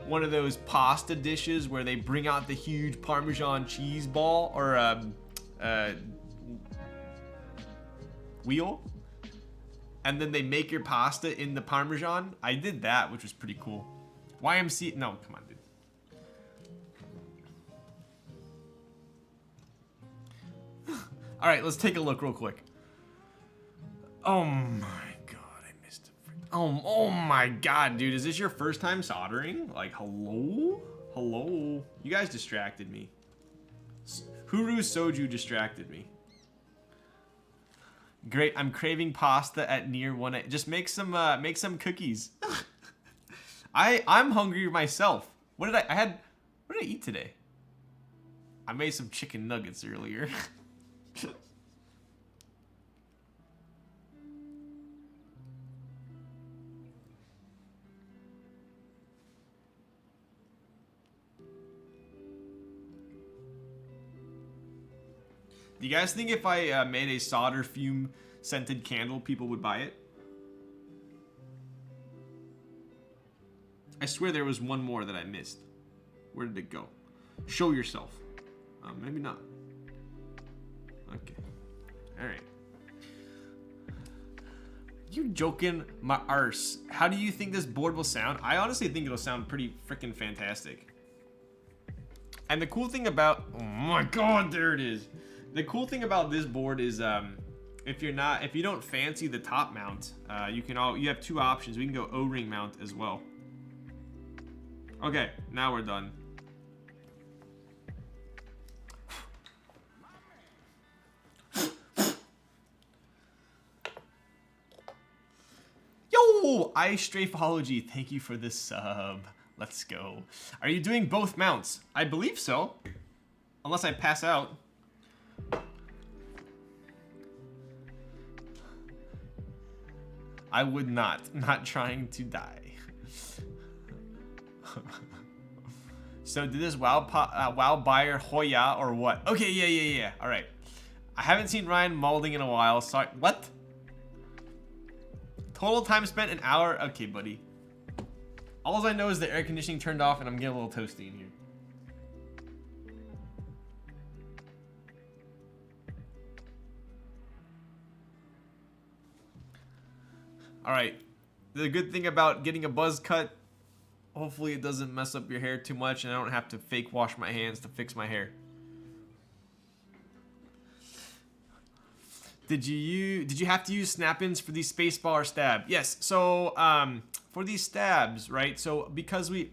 one of those pasta dishes where they bring out the huge Parmesan cheese ball or wheel, and then they make your pasta in the Parmesan. I did that, which was pretty cool. YMC, no, come on, dude. All right, let's take a look real quick. Oh my god, I missed it. Oh my god, dude, is this your first time soldering? Like, hello? Hello? You guys distracted me. Huru Soju distracted me. Great, I'm craving pasta at near 1 a.m. Just make some cookies. I'm hungry myself. What did I eat today? I made some chicken nuggets earlier. Do you guys think if I made a solder fume scented candle, people would buy it? I swear there was one more that I missed. Where did it go? Show yourself. Maybe not. Okay. Alright. You joking my arse. How do you think this board will sound? I honestly think it'll sound pretty freaking fantastic. And the cool thing about... Oh my god, there it is. The cool thing about this board is if you don't fancy the top mount, you have two options. We can go O-ring mount as well. Okay, now we're done. Yo, iStrafology, thank you for this sub. Let's go. Are you doing both mounts? I believe so. Unless I pass out. I would not trying to die. So did this WoW buyer Hoya or what? Okay, yeah. All right. I haven't seen Ryan Maulding in a while. Sorry, what? Total time spent an hour. Okay, buddy. All I know is the air conditioning turned off and I'm getting a little toasty in here. All right. The good thing about getting a buzz cut, hopefully it doesn't mess up your hair too much and I don't have to fake wash my hands to fix my hair. Did you have to use snap-ins for these spacebar or stab? Yes. So for these stabs, right? So because we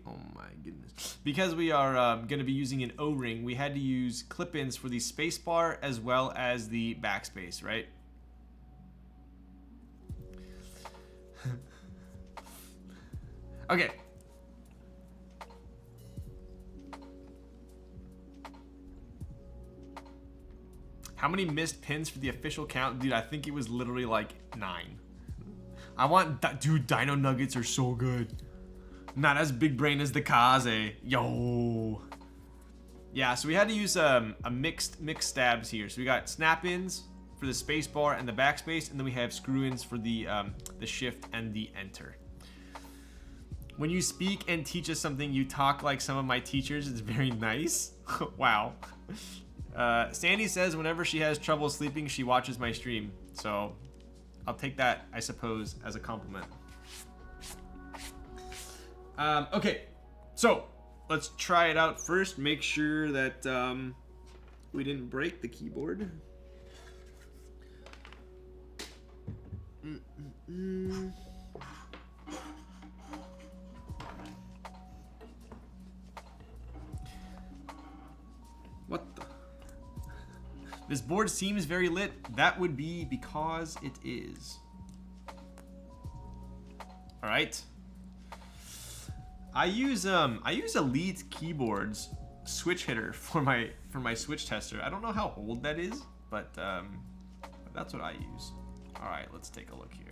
are going to be using an O-ring, we had to use clip-ins for the spacebar as well as the backspace, right? Okay. How many missed pins for the official count? Dude, I think it was literally like 9. I want that. Dude, Dino Nuggets are so good. Not as big brain as the Kaze. Yo. Yeah, so we had to use a mixed stabs here. So we got snap-ins for the space bar and the backspace, and then we have screw-ins for the shift and the enter. When you speak and teach us something, you talk like some of my teachers. It's very nice. Wow. Sandy says whenever she has trouble sleeping, she watches my stream. So I'll take that, I suppose, as a compliment. Okay, so let's try it out first. Make sure that we didn't break the keyboard. What the? This board seems very lit. That would be because it is. All right. I use Elite Keyboards switch hitter for my switch tester. I don't know how old that is, but that's what I use. All right, let's take a look here.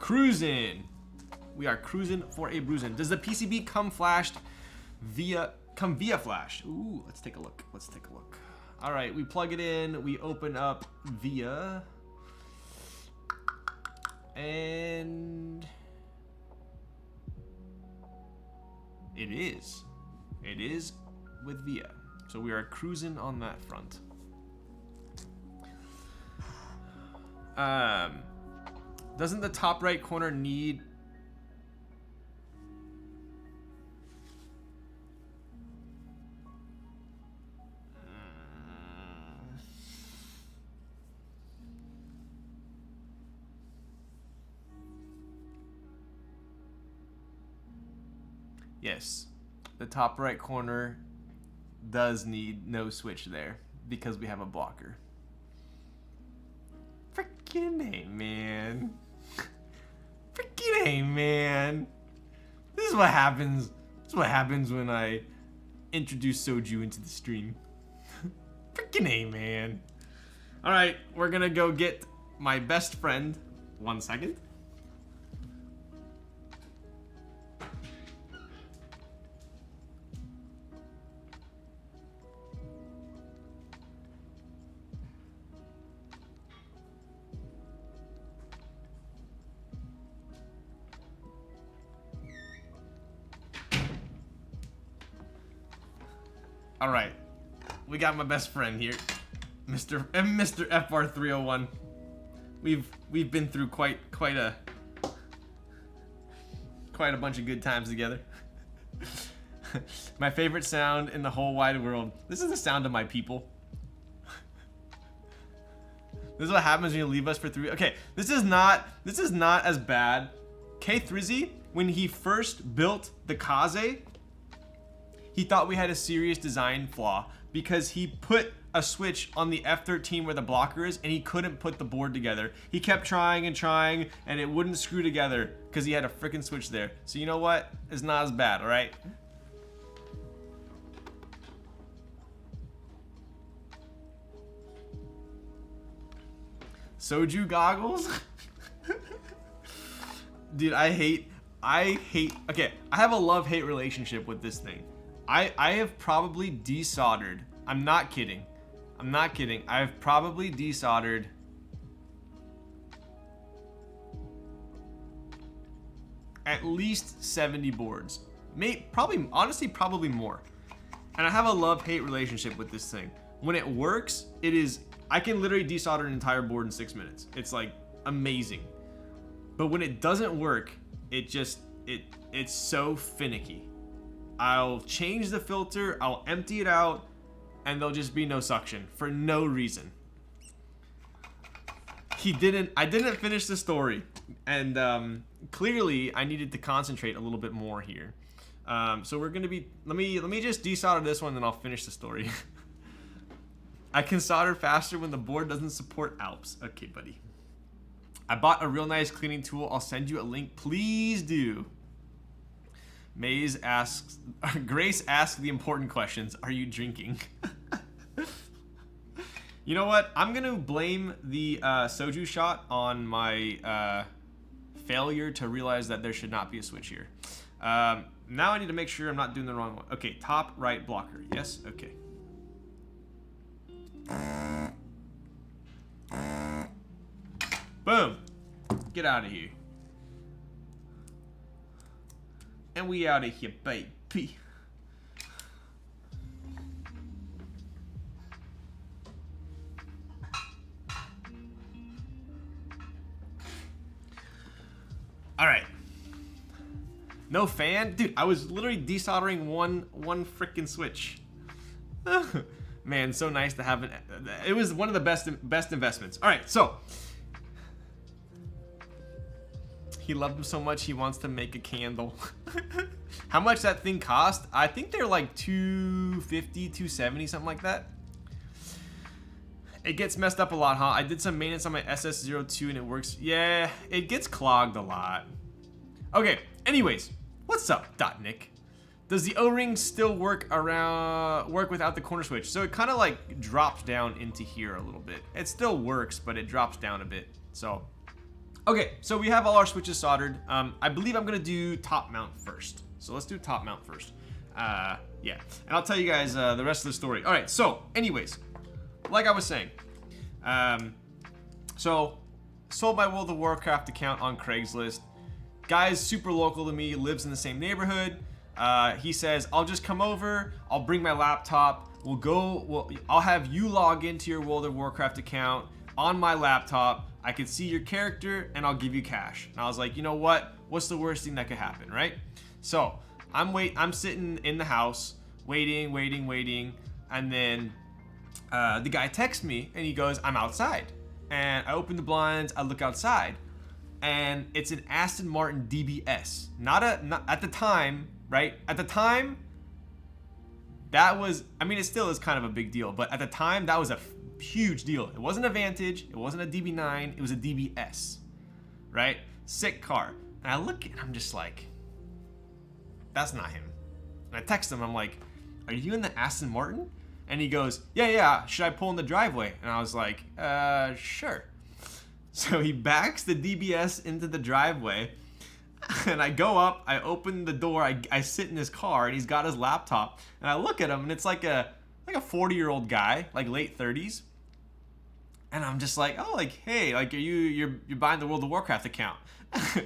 Cruising. We are cruising for a bruising. Does the PCB come via flash? Ooh, let's take a look. Let's take a look. All right, we plug it in. We open up via, and it is. It is with via. So we are cruising on that front. Doesn't the top right corner need? Yes, the top right corner does need no switch there because we have a blocker. Freaking hey, man. Freaking hey, man. This is what happens. This is what happens when I introduce Soju into the stream. Freaking hey, man. All right, we're gonna go get my best friend. 1 second. All right, we got my best friend here, Mr. FR301. We've been through quite a bunch of good times together. My favorite sound in the whole wide world. This is the sound of my people. This is what happens when you leave us for 3. Okay, this is not as bad. K Thrizzy, when he first built the Kaze, he thought we had a serious design flaw because he put a switch on the F13 where the blocker is and he couldn't put the board together. He kept trying and trying and it wouldn't screw together because he had a freaking switch there. So you know what? It's not as bad, all right? Soju goggles? Dude, I hate, okay, I have a love-hate relationship with this thing. I have probably desoldered. I'm not kidding. I'm not kidding. I've probably desoldered at least 70 boards. Honestly, probably more. And I have a love-hate relationship with this thing. When it works, I can literally desolder an entire board in 6 minutes. It's like amazing. But when it doesn't work, it's so finicky. I'll change the filter, I'll empty it out, and there'll just be no suction for no reason. I didn't finish the story, and clearly I needed to concentrate a little bit more here. So we're gonna be, let me just desolder this one, then I'll finish the story. I can solder faster when the board doesn't support Alps. Okay, buddy. I bought a real nice cleaning tool. I'll send you a link. Please do. Grace asks the important questions. Are you drinking? You know what? I'm going to blame the soju shot on my failure to realize that there should not be a switch here. Now I need to make sure I'm not doing the wrong one. Okay, top right blocker. Yes? Okay. Boom. Get out of here. And we out of here, baby. All right. No fan? Dude, I was literally desoldering one freaking switch. Man, so nice to have it was one of the best investments. All right, so he loved him so much he wants to make a candle. How much that thing cost? I think they're like $250, $270, something like that. It gets messed up a lot, huh? I did some maintenance on my SS02 and it works. Yeah, it gets clogged a lot. Okay, anyways, what's up, Nick? Does the O-ring still work without the corner switch? So it kind of like drops down into here a little bit. It still works, but it drops down a bit. So Okay, so we have all our switches soldered. I believe I'm gonna do top mount first. So let's do top mount first. Yeah, and I'll tell you guys the rest of the story. All right, so anyways, like I was saying, so sold my World of Warcraft account on Craigslist. Guy's super local to me, lives in the same neighborhood. He says, I'll just come over, I'll bring my laptop, I'll have you log into your World of Warcraft account on my laptop. I can see your character and I'll give you cash. And I was like, you know what? What's the worst thing that could happen, right? So I'm sitting in the house, waiting. And then the guy texts me and he goes, I'm outside. And I open the blinds, I look outside, and it's an Aston Martin DBS. Not at the time, right? At the time, that was, I mean, it still is kind of a big deal, but at the time, that was a huge deal. It wasn't a Vantage, it wasn't a DB9, it was a DBS, right? Sick car. And I look and I'm just like, that's not him. And I text him, I'm like, are you in the Aston Martin? And he goes, yeah, should I pull in the driveway? And I was like, sure. So he backs the DBS into the driveway, and I go up, I open the door, I sit in his car, and he's got his laptop, and I look at him, and it's like a 40-year-old guy, like late 30s. And I'm just like, oh, like, hey, like, you're buying the World of Warcraft account?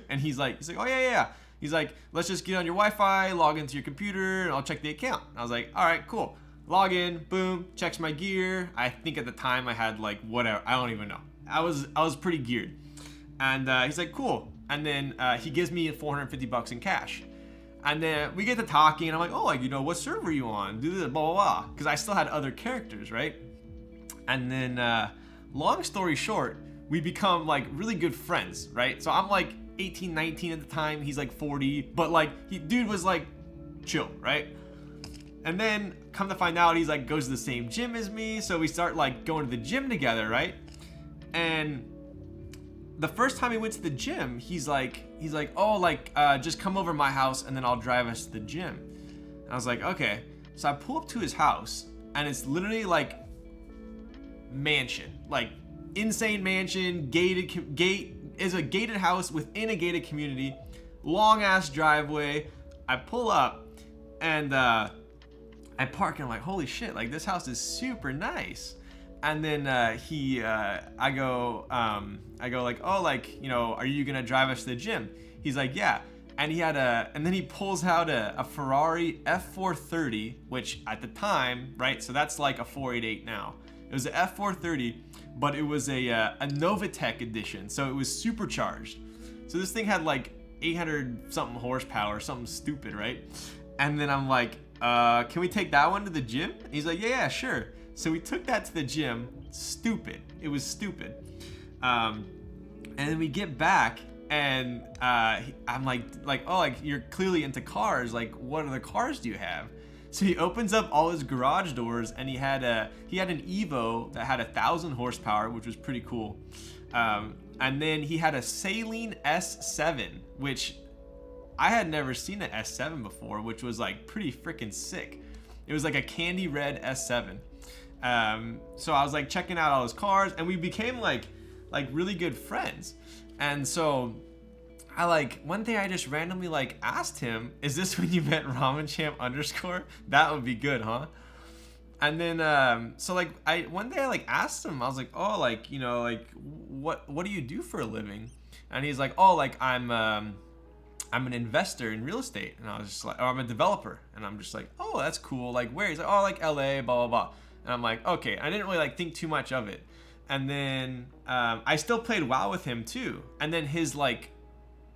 And he's like, oh yeah. He's like, let's just get on your Wi-Fi, log into your computer, and I'll check the account. And I was like, all right, cool. Log in, boom, checks my gear. I think at the time I had like whatever, I don't even know. I was pretty geared. And he's like, cool. And then he gives me $450 in cash. And then we get to talking, and I'm like, oh, like, you know, what server are you on? Do this, blah, blah, blah. Because I still had other characters, right? And then, long story short, we become like really good friends, right? So I'm like 18, 19 at the time. He's like 40, but like, dude was like chill, right? And then come to find out, he's like goes to the same gym as me. So we start like going to the gym together, right? And the first time he went to the gym, he's like, oh, like, just come over to my house and then I'll drive us to the gym. And I was like, okay. So I pull up to his house, and it's literally like mansion, like insane mansion, is a gated house within a gated community, long ass driveway. I pull up and I park, and I'm like, holy shit, like this house is super nice. And then I go like, oh, like, you know, are you gonna drive us to the gym? He's like, yeah. And and then he pulls out a Ferrari F430, which at the time, right? So that's like a 488 now. It was a F430, but it was a Novatech edition, so it was supercharged. So this thing had like 800 something horsepower, something stupid, right? And then I'm like, can we take that one to the gym? And he's like, yeah, sure. So we took that to the gym. Stupid. It was stupid. And then we get back, and I'm like, oh, like, you're clearly into cars. Like, what other cars do you have? So he opens up all his garage doors, and he had an Evo that had 1,000 horsepower, which was pretty cool. And then he had a Saline S7, which I had never seen an S7 before, which was like pretty freaking sick. It was like a candy red S7. So I was like checking out all his cars, and we became like really good friends. And so I like, one day I just randomly like asked him, is this when you met RamenChamp _? That would be good, huh? And then, so like one day I like asked him, I was like, oh, like, you know, like what do you do for a living? And he's like, oh, like I'm an investor in real estate. And I was just like, oh, I'm a developer. And I'm just like, oh, that's cool. Like, where? He's like, oh, like LA, blah, blah, blah. And I'm like, okay. I didn't really like think too much of it. And then I still played WoW with him too. And then his like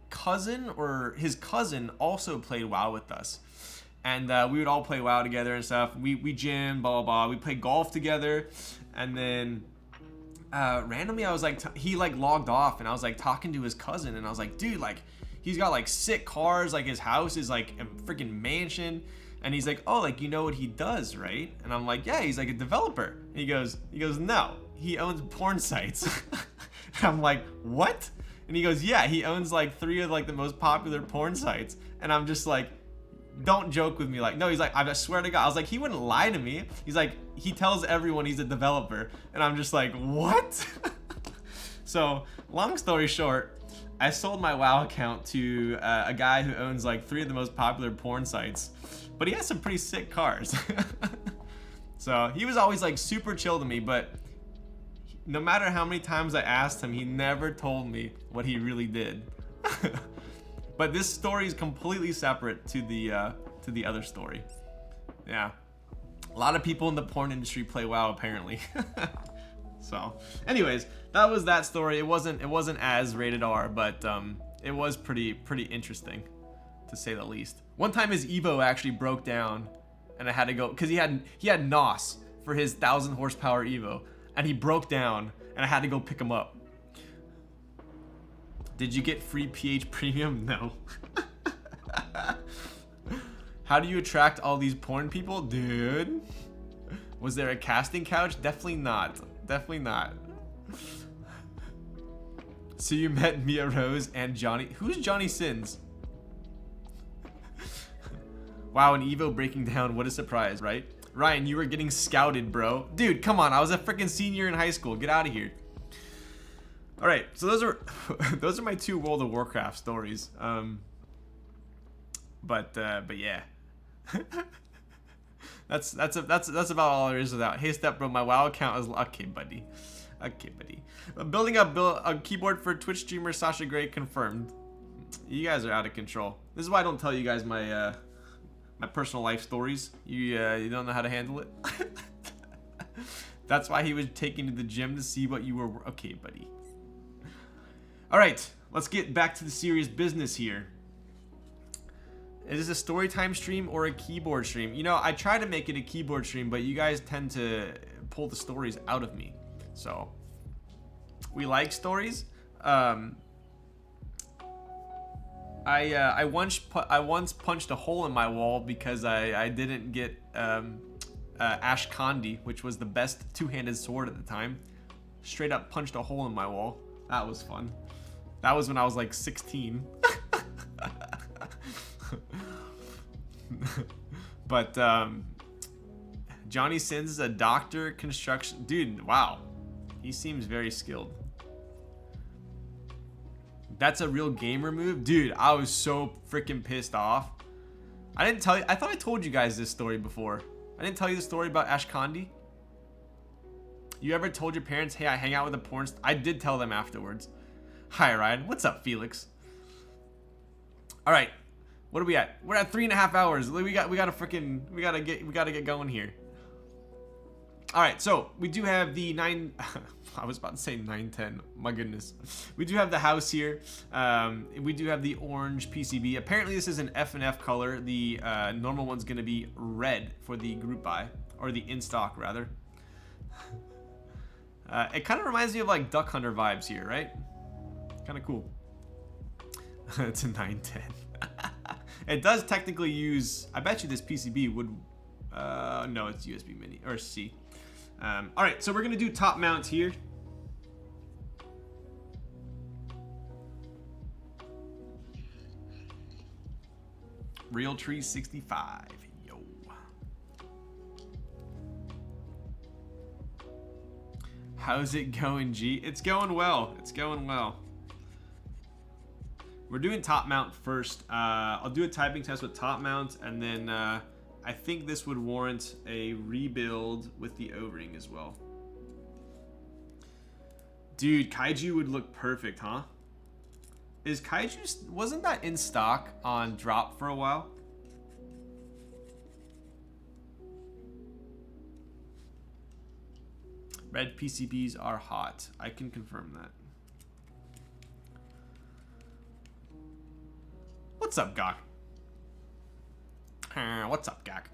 cousin also played WoW with us. And we would all play WoW together and stuff. We gym, blah, blah, blah. We played golf together. And then randomly I was like, he like logged off, and I was like talking to his cousin, and I was like, dude, like, he's got like sick cars, like his house is like a freaking mansion. And he's like, oh, like, you know what he does, right? And I'm like, yeah, he's like a developer. And he goes, no, he owns porn sites. And I'm like, what? And he goes, yeah, he owns like 3 of like the most popular porn sites. And I'm just like, don't joke with me. Like, no, he's like, I swear to God. I was like, he wouldn't lie to me. He's like, he tells everyone he's a developer. And I'm just like, what? So long story short, I sold my WoW account to a guy who owns like 3 of the most popular porn sites, but he has some pretty sick cars. So he was always like super chill to me, but no matter how many times I asked him, he never told me what he really did. But this story is completely separate to the other story. Yeah, a lot of people in the porn industry play WoW apparently. So, anyways, that was that story. It wasn't as rated R, but it was pretty interesting, to say the least. One time his Evo actually broke down, and I had to go because he had NOS for his 1,000 horsepower Evo, and he broke down, and I had to go pick him up. Did you get free PH Premium? No. How do you attract all these porn people, dude? Was there a casting couch? Definitely not. Definitely not. So you met Mia Rose and Johnny. Who's Johnny Sins? Wow, an Evo breaking down. What a surprise, right? Ryan, you were getting scouted, bro. Dude, come on. I was a freaking senior in high school. Get out of here. All right, so those are my 2 World of Warcraft stories. But yeah. That's about all there is of that. Hey, step bro, my WoW account is okay, buddy. Okay, buddy. Building up a keyboard for Twitch streamer Sasha Gray confirmed. You guys are out of control. This is why I don't tell you guys my my personal life stories. You don't know how to handle it. That's why he was taking to the gym to see what you were. Okay, buddy. All right, let's get back to the serious business here. Is this a story time stream or a keyboard stream? You know, I try to make it a keyboard stream, but you guys tend to pull the stories out of me. So, we like stories. I once punched a hole in my wall because I didn't get Ash Kandi, which was the best 2-handed sword at the time. Straight up punched a hole in my wall. That was fun. That was when I was like 16. But Johnny Sins is a doctor, construction dude. Wow, he seems very skilled. That's a real gamer move, dude. I was so freaking pissed off. I didn't tell you. I thought I told you guys this story before. I didn't tell you the story about Ash Kandi. You ever told your parents, hey, I hang out with a porn star? I did tell them afterwards. Hi, Ryan. What's up, Felix? All right. What are we at? We're at 3.5 hours. We gotta get going here. All right, so we do have the 9. I was about to say 910. My goodness. We do have the HAUS here. We do have the orange PCB. Apparently, this is an F&F color. The normal one's gonna be red for the group buy, or the in stock rather. It kind of reminds me of like Duck Hunter vibes here, right? Kind of cool. It's a 910. It does technically use. I bet you this PCB would. No, it's USB mini or C. All right, so we're gonna do top mount here. Realtree 65. Yo. How's it going, G? It's going well. It's going well. We're doing top mount first. I'll do a typing test with top mount, and then I think this would warrant a rebuild with the O-ring as well. Dude, Kaiju would look perfect, huh? Is Kaiju, wasn't that in stock on drop for a while? Red PCBs are hot. I can confirm that. What's up, Gok? What's up, Gok?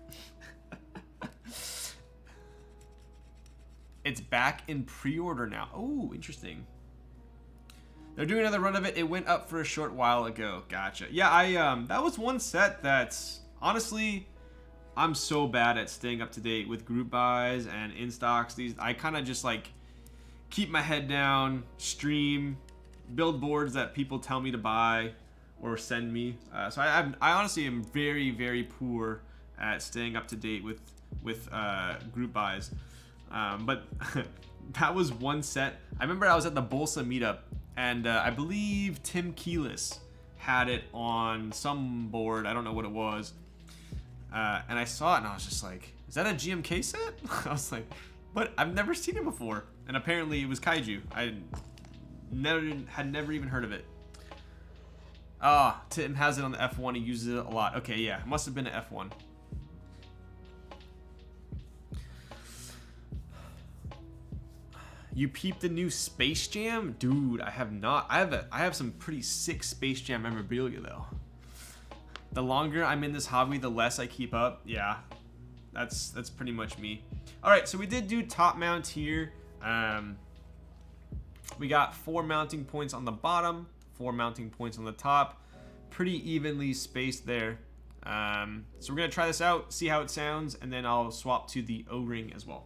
It's back in pre-order now. Oh, interesting. They're doing another run of it. It went up for a short while ago. Gotcha. Yeah, that was one set that's honestly, I'm so bad at staying up to date with group buys and in stocks. I kind of just like keep my head down, stream, build boards that people tell me to buy or send me. So I honestly am very, very poor at staying up to date with group buys. But that was one set. I remember I was at the Bolsa meetup And I believe Tim Keelis had it on some board. I don't know what it was. And I saw it and I was just like, is that a GMK set? I was like, but I've never seen it before. And apparently it was Kaiju. I had never even heard of it. Ah, Tim has it on the F1. He uses it a lot. Okay, yeah, it must have been an F1. You peeped the new Space Jam? Dude, I have not. I have some pretty sick Space Jam memorabilia though. The longer I'm in this hobby, the less I keep up. Yeah, that's pretty much me. All right, so we did do top mount here. We got 4 mounting points on the bottom, 4 mounting points on the top. Pretty evenly spaced there. So we're gonna try this out, see how it sounds, and then I'll swap to the O-ring as well.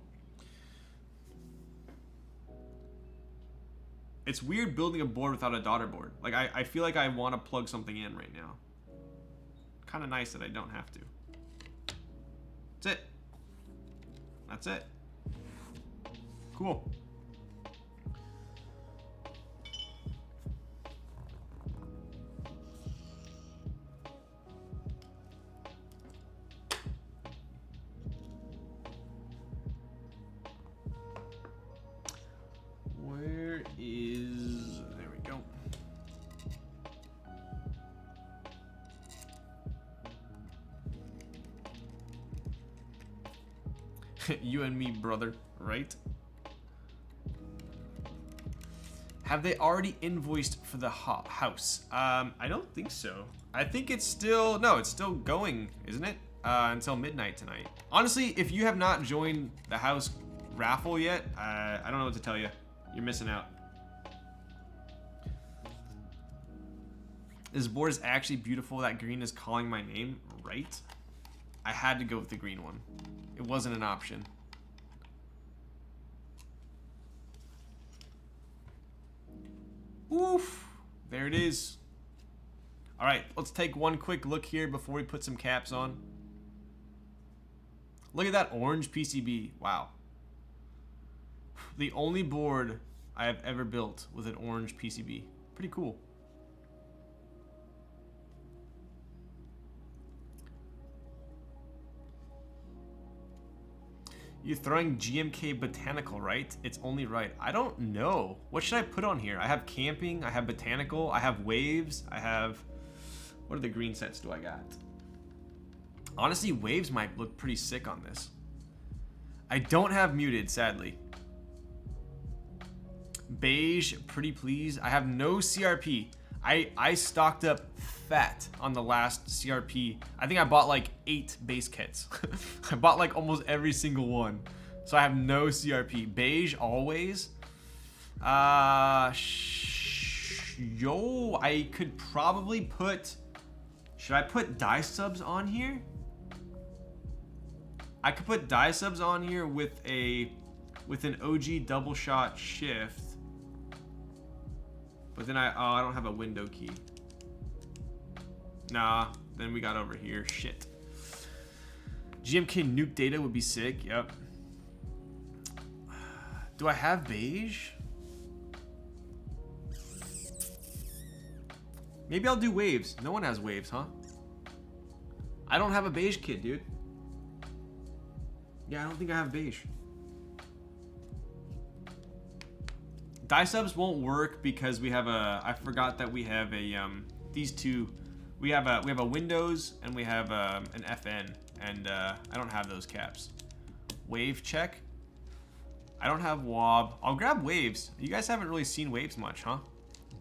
It's weird building a board without a daughter board. Like, I feel like I want to plug something in right now. Kind of nice that I don't have to. That's it. That's it. Cool. Where is... There we go. You and me, brother, right? Have they already invoiced for the house? I don't think so. I think it's still... No, it's still going, isn't it? Until midnight tonight. Honestly, if you have not joined the house raffle yet, I don't know what to tell you. You're missing out. This board is actually beautiful. That green is calling my name, right? I had to go with the green one. It wasn't an option. Oof. There it is. All right, let's take one quick look here before we put some caps on. Look at that orange PCB. Wow. The only board I have ever built with an orange PCB. Pretty cool. You're throwing GMK Botanical, right? It's only right. I don't know. What should I put on here? I have Camping, I have Botanical, I have Waves, I have... What are the green sets do I got? Honestly, Waves might look pretty sick on this. I don't have Muted, sadly. Beige, pretty please. I have no CRP. I stocked up fat on the last CRP. I think I bought like 8 base kits. I bought like almost every single one. So I have no CRP. Beige always. Yo, I could probably put... Should I put dye subs on here? I could put dye subs on here with an OG double shot shift. But then I don't have a window key. Nah, then we got over here. Shit. GMK nuke data would be sick. Yep. Do I have beige? Maybe I'll do waves. No one has waves, huh? I don't have a beige kit, dude. Yeah, I don't think I have beige. Dye subs won't work because we have a... I forgot that we have a... these two... We have a Windows and we have an FN. And I don't have those caps. Wave check. I don't have WOB. I'll grab waves. You guys haven't really seen waves much, huh?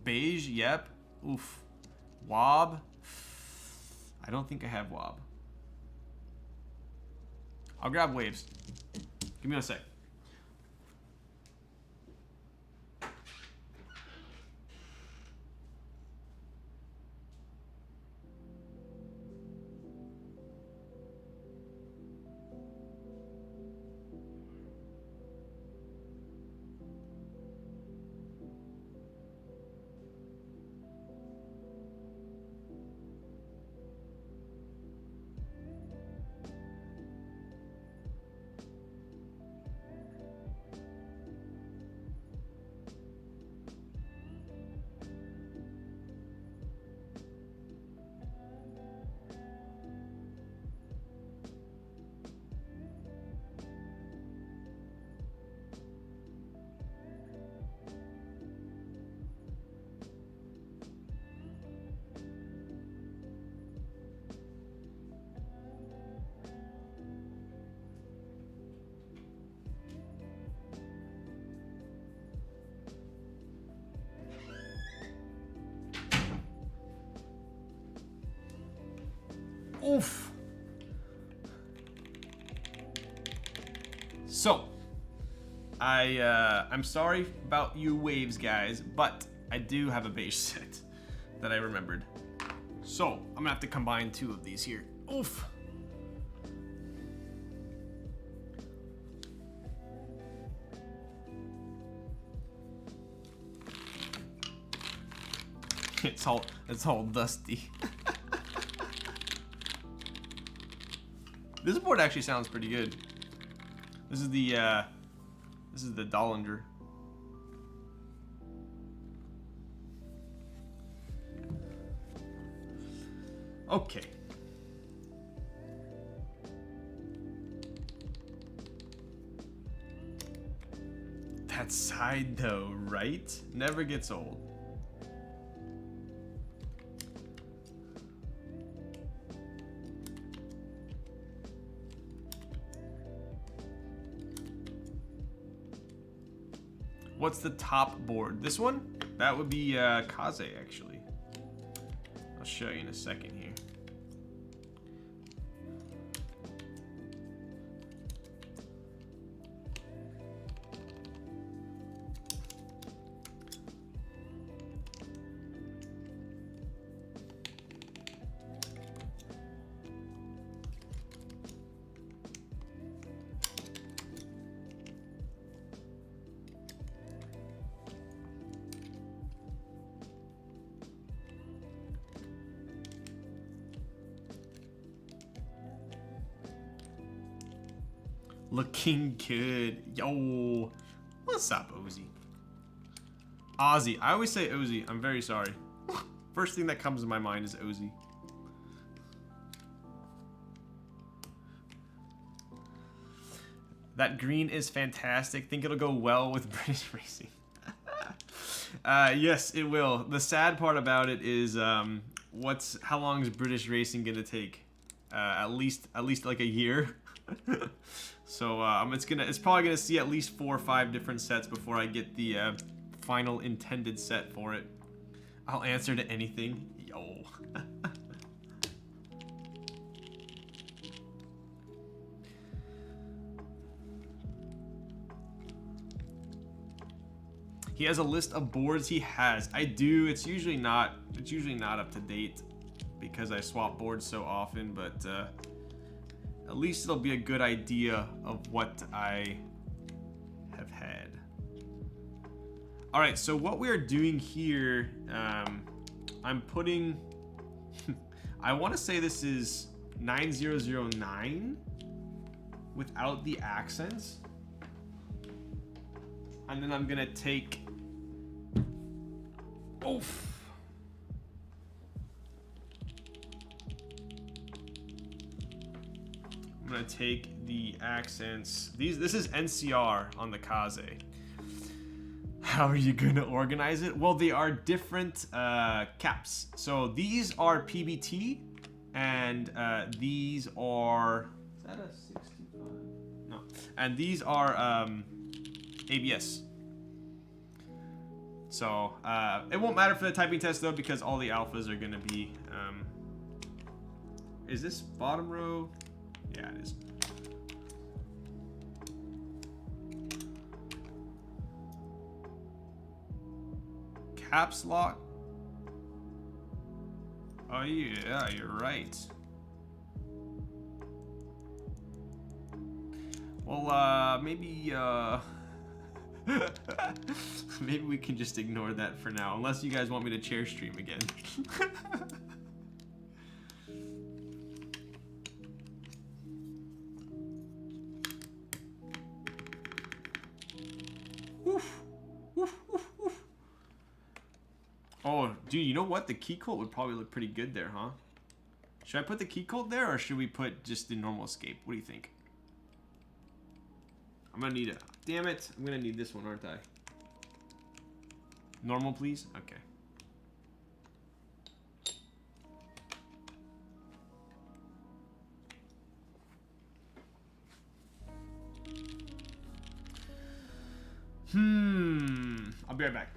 Beige, yep. Oof. WOB. I don't think I have WOB. I'll grab waves. Give me a sec. Oof. So, I'm sorry about you waves, guys, but I do have a base set that I remembered. So, I'm gonna have to combine two of these here. Oof. It's all dusty. This board actually sounds pretty good. This is the Dollinger. Okay. That side though, right? Never gets old. What's the top board? This one? That would be Kaze, actually. I'll show you in a second here. Looking good. Yo. What's up, Ozzy? Ozzy. I always say Ozzy. I'm very sorry. First thing that comes to my mind is Ozzy. That green is fantastic. Think it'll go well with British racing. Yes, it will. The sad part about it is how long is British racing gonna take? At least like a year. So it's probably gonna see at least 4 or 5 different sets before I get the final intended set for it. I'll answer to anything. Yo. He has a list of boards he has. I do. It's usually not up to date because I swap boards so often, but at least it'll be a good idea of what I have had. All right, so what we are doing here, I'm putting, I want to say this is 9009 without the accents. And then I'm gonna take, oof. I'm gonna take the accents. This is NCR on the Kaze. How are you gonna organize it? Well, they are different caps. So these are PBT, and these are. Is that a 65? No. And these are ABS. So it won't matter for the typing test though, because all the alphas are gonna be. Is this bottom row? Yeah, it is. Caps lock. Oh yeah, you're right. Well, maybe maybe we can just ignore that for now, unless you guys want me to chair stream again. Oof. Oof, oof, oof. Oh, dude, you know what? The key colt would probably look pretty good there, huh? Should I put the key colt there, or should we put just the normal escape? What do you think? I'm gonna need it. Damn it. I'm gonna need this one, aren't I? Normal, please? Okay. I'll be right back.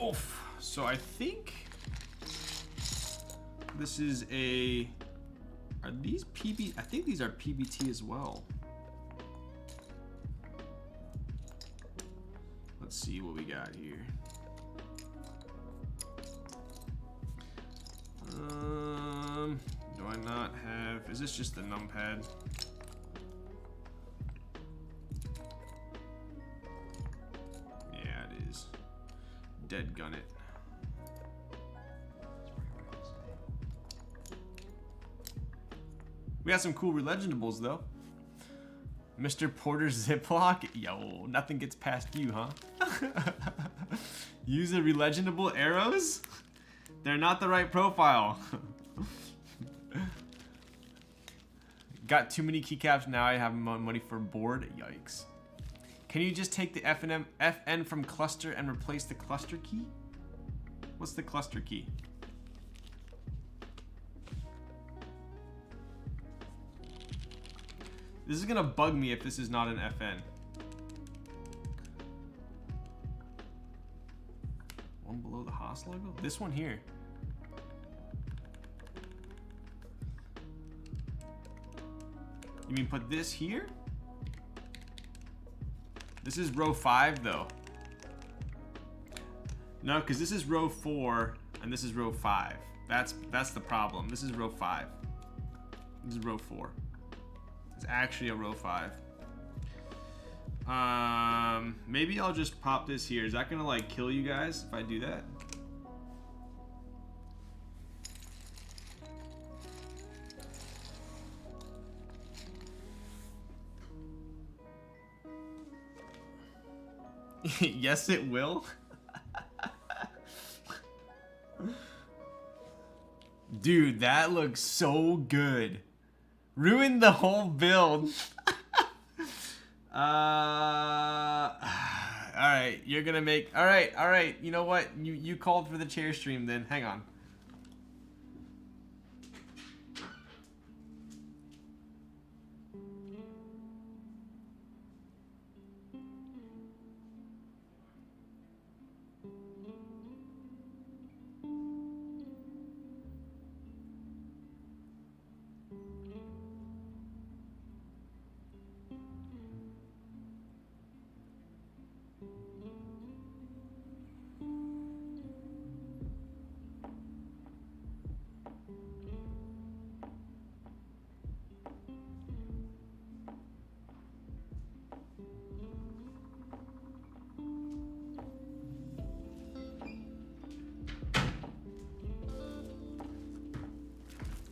Oof. So I think this is a. Are these PB? I think these are PBT as well. Let's see what we got here. Do I not have? Is this just the numpad? Yeah, it is. Dead gun it. We got some cool relegendables though. Mr. Porter's Ziploc. Yo, nothing gets past you, huh? Use the relegendable arrows? They're not the right profile. Got too many keycaps, now I have money for board. Yikes. Can you just take the FN from cluster and replace the cluster key? What's the cluster key? This is gonna bug me if this is not an FN. One below the HAUS logo? This one here. You mean put this here? This is row 5 though. No, because this is row 4 and this is row 5. That's the problem. This is row 5. This is row 4. It's actually a row 5. Maybe I'll just pop this here. Is that gonna like kill you guys if I do that? Yes, it will. Dude, that looks so good. Ruined the whole build. Alright, you're gonna make... Alright, you know what? You called for the chair stream then. Hang on.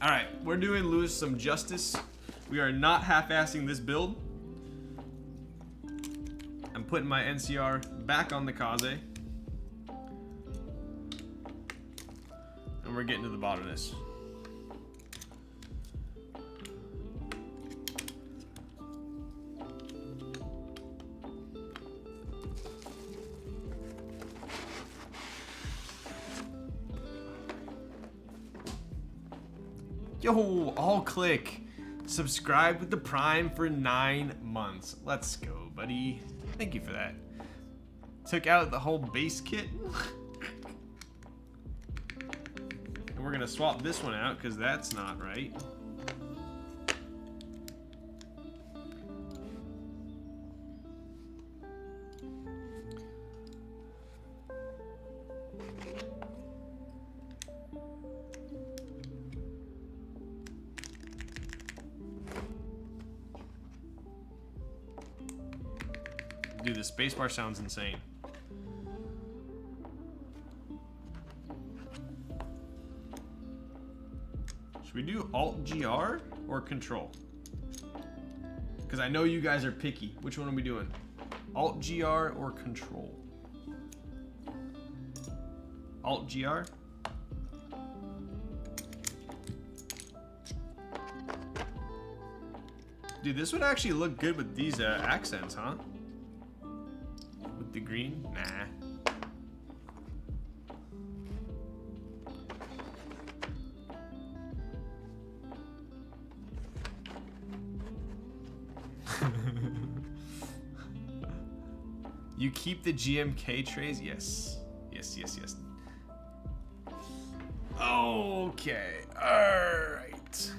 Alright, we're doing Lewis some justice. We are not half-assing this build. I'm putting my NCR back on the Kaze. And we're getting to the bottom of this. Yo, all click. Subscribe with the Prime for 9 months. Let's go, buddy. Thank you for that. Took out the whole base kit. And we're gonna swap this one out because that's not right. Dude, the spacebar sounds insane. Should we do Alt-GR or Control? Because I know you guys are picky. Which one are we doing? Alt-GR or Control? Alt-GR? Dude, this would actually look good with these accents, huh? With the green? Nah. You keep the GMK trays? Yes. Yes, yes, yes. Okay. All right.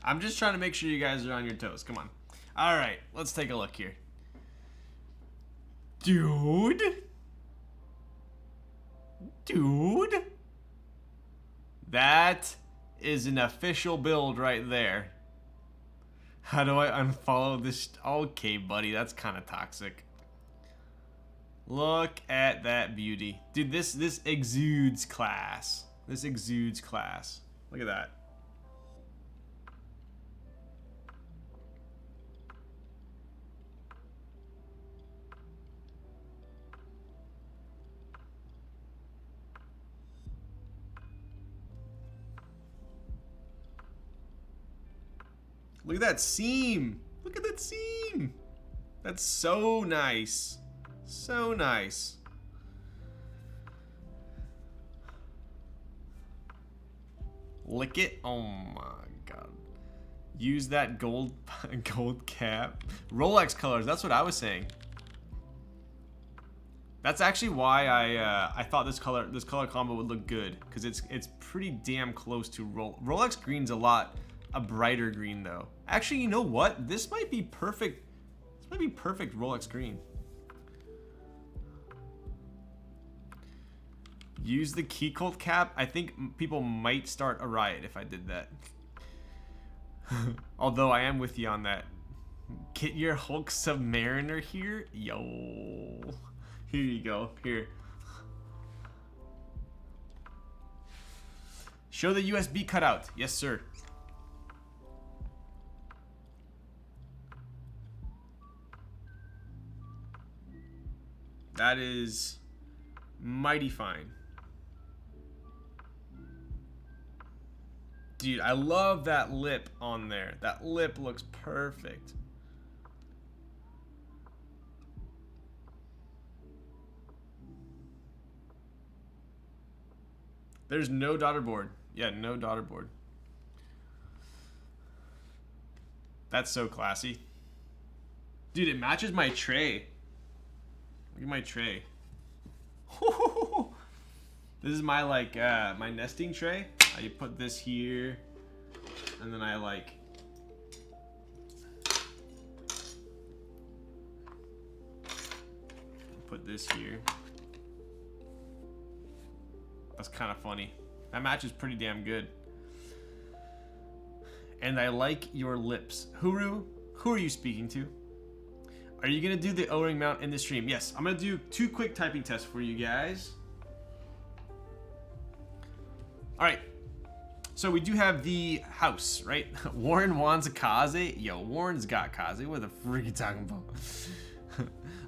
I'm just trying to make sure you guys are on your toes. Come on. All right, let's take a look here. Dude. That is an official build right there. How do I unfollow this? Okay, buddy, that's kind of toxic. Look at that beauty. Dude, this exudes class. This exudes class. Look at that. Look at that seam. Look at that seam. That's so nice. So nice. Lick it. Oh my god. Use that gold cap. Rolex colors. That's what I was saying. That's actually why I thought this color combo would look good, because it's pretty damn close to Rolex green's a brighter green though. Actually, you know what? This might be perfect. This might be perfect Rolex green. Use the Keycaps cap. I think people might start a riot if I did that. Although I am with you on that. Get your Hulk Submariner here. Yo. Here you go. Here. Show the USB cutout. Yes, sir. That is mighty fine. Dude, I love that lip on there. That lip looks perfect. There's no daughter board. Yeah, no daughter board. That's so classy. Dude, it matches my tray. Look at my tray. This is my my nesting tray. You put this here, and then I put this here. That's kind of funny. That matches pretty damn good. And I like your lips. Huru, who are you speaking to? Are you gonna do the O-ring mount in the stream? Yes, I'm gonna do 2 quick typing tests for you guys. All right. So we do have the HAUS, right? Warren wants a Kaze. Yo, Warren's got Kaze. What the frick are you talking about?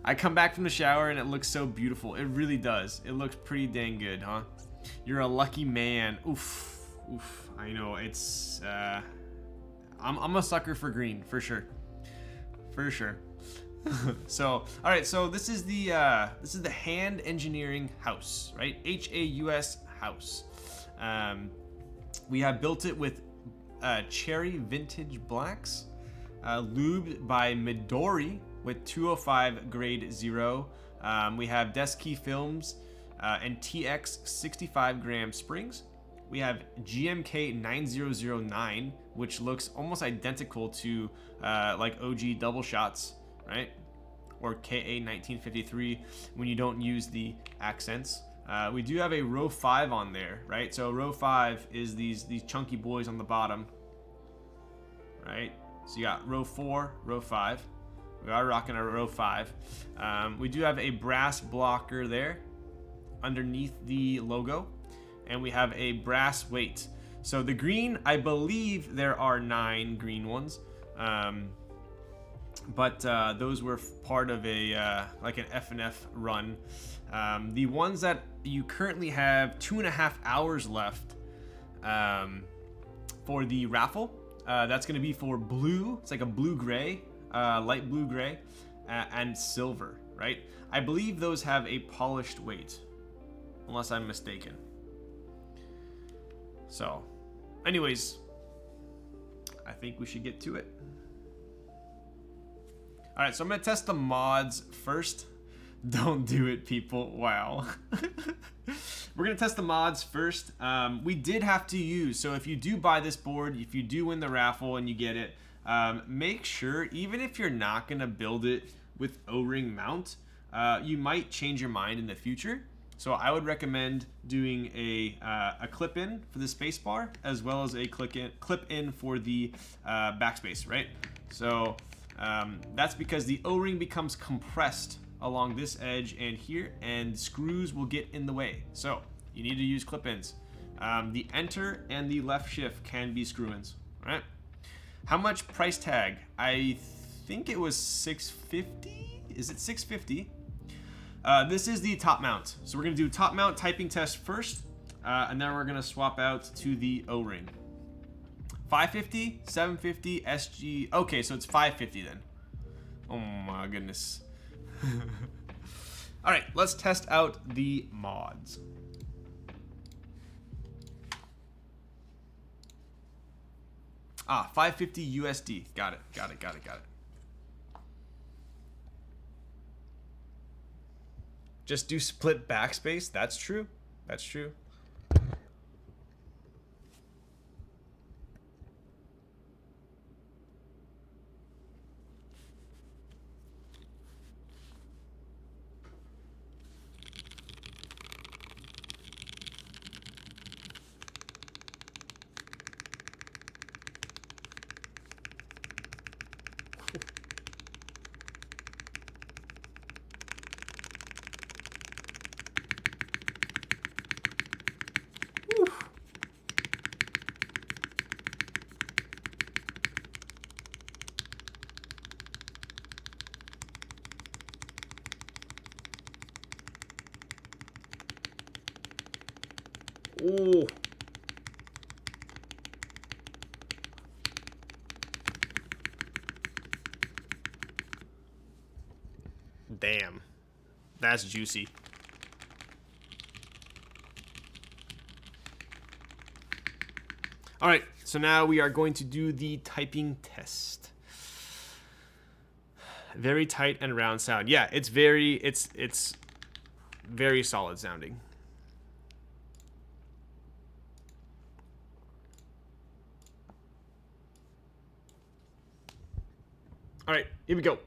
I come back from the shower and it looks so beautiful. It really does. It looks pretty dang good, huh? You're a lucky man. Oof. Oof. I know. It's... I'm a sucker for green, for sure. For sure. So, all right. So this is the hand engineering HAUS, right? HAUS HAUS. We have built it with cherry vintage blacks, lubed by Midori with 205 grade 0. We have desk key films and TX 65 gram springs. We have GMK 9009, which looks almost identical to like OG double shots, right? Or KA 1953 when you don't use the accents. We do have a row 5 on there, right? So row 5 is these chunky boys on the bottom, right? So you got row 4, row 5. We are rocking a row 5. We do have a brass blocker there underneath the logo, and we have a brass weight. So the green, I believe there are 9 green ones, but those were part of a like an F&F run. The ones that you currently have 2.5 hours left for the raffle. That's going to be for blue. It's like a blue-gray, light blue-gray, and silver, right? I believe those have a polished weight, unless I'm mistaken. So, anyways, I think we should get to it. All right, so I'm going to test the mods first. Don't do it, people. Wow. We're going to test the mods first. We did have to use, so if you do buy this board, if you do win the raffle and you get it, make sure, even if you're not going to build it with O-ring mount, you might change your mind in the future. So I would recommend doing a clip-in for the spacebar, as well as a clip-in for the backspace, right? So that's because the O-ring becomes compressed along this edge and here, and screws will get in the way. So you need to use clip-ins. The enter and the left shift can be screw-ins, right? How much price tag? I think it was $650. Is it $650? This is the top mount. So we're gonna do top mount typing test first, and then we're gonna swap out to the O-ring. 550, 750, SG. Okay, so it's 550 then. Oh my goodness. All right, let's test out the mods. Ah, 550 USD. Got it. Just do split backspace. That's true. Oh. Damn. That's juicy. All right, so now we are going to do the typing test. Very tight and round sound. Yeah, it's very solid sounding. All right, here we go.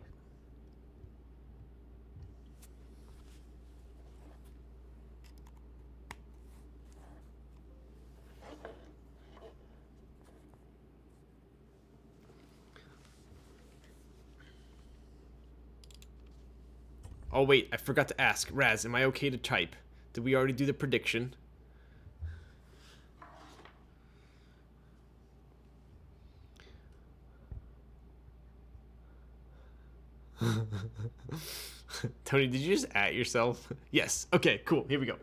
Oh wait, I forgot to ask. Raz, am I okay to type? Did we already do the prediction? Tony, did you just at yourself? Yes. Okay, cool. Here we go.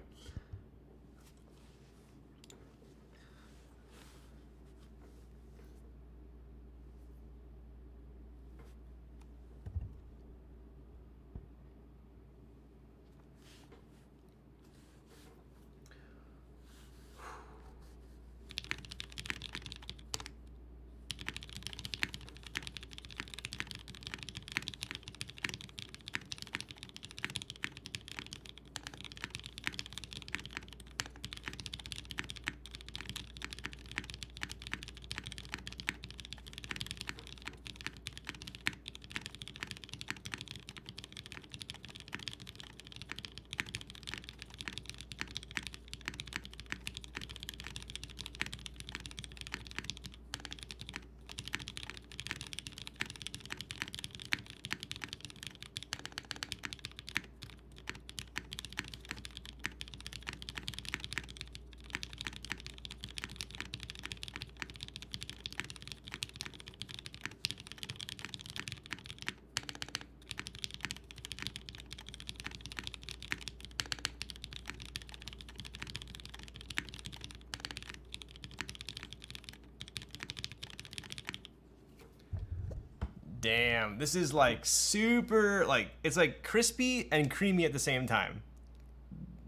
Damn, this is like super, like, it's like crispy and creamy at the same time.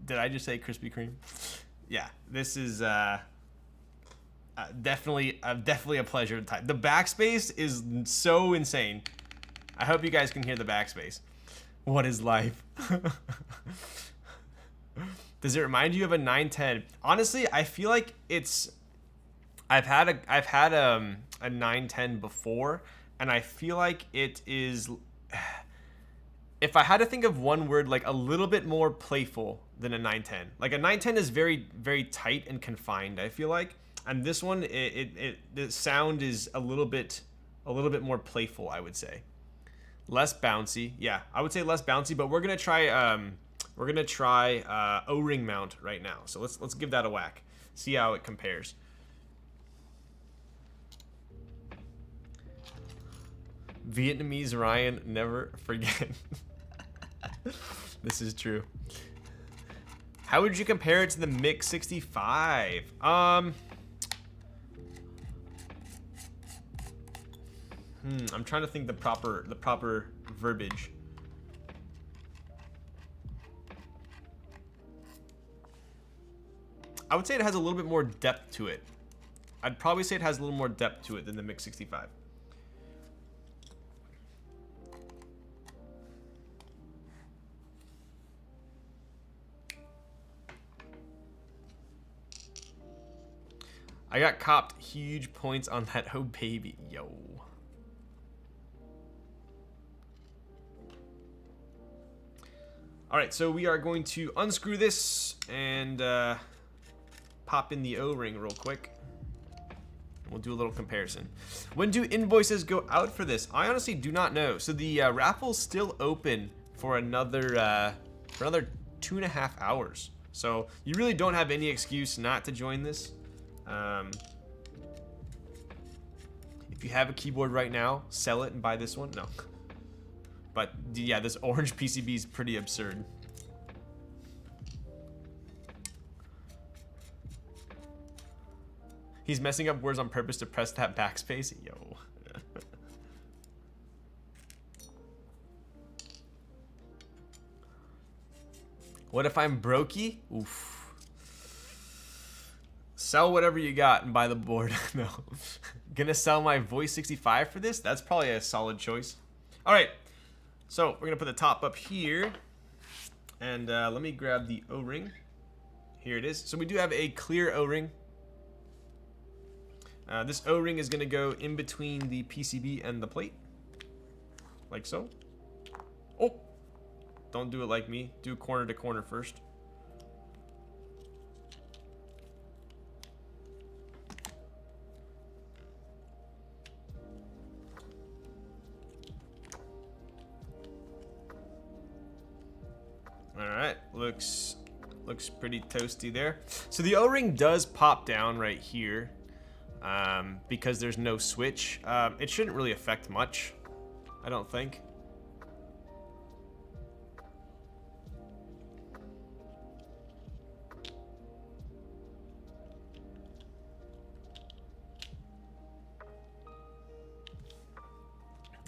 Did I just say Krispy Kreme? Yeah, this is definitely a pleasure to type. The backspace is so insane. I hope you guys can hear the backspace. What is life? Does it remind you of a 910? Honestly, I feel like it's. I've had a 910 before, and I feel like it is. If I had to think of one word, like a little bit more playful than a 910. Like a 910 is very, very tight and confined, I feel like, and this one, the sound is a little bit more playful, I would say. Less bouncy, yeah, I would say less bouncy, but we're gonna try O-ring mount right now. So let's give that a whack, see how it compares. Vietnamese Ryan, never forget. This is true. How would you compare it to the Mix 65? I'm trying to think the proper verbiage. I would say it has a little bit more depth to it. I'd probably say it has a little more depth to it than the Mix 65. I got copped huge points on that. Oh baby, yo. All right, so we are going to unscrew this and pop in the O-ring real quick. We'll do a little comparison. When do invoices go out for this? I honestly do not know. So the raffle's still open for another 2.5 hours. So you really don't have any excuse not to join this. If you have a keyboard right now, sell it and buy this one. No. But yeah, this orange PCB is pretty absurd. He's messing up words on purpose to press that backspace. Yo. What if I'm brokey? Oof. Sell whatever you got and buy the board. No. Gonna sell my Voice 65 for this? That's probably a solid choice. All right. So we're gonna put the top up here. And let me grab the O-ring. Here it is. So we do have a clear O-ring. This O-ring is gonna go in between the PCB and the plate. Like so. Oh! Don't do it like me. Do corner to corner first. Alright, looks pretty toasty there. So the O-ring does pop down right here because there's no switch. It shouldn't really affect much, I don't think.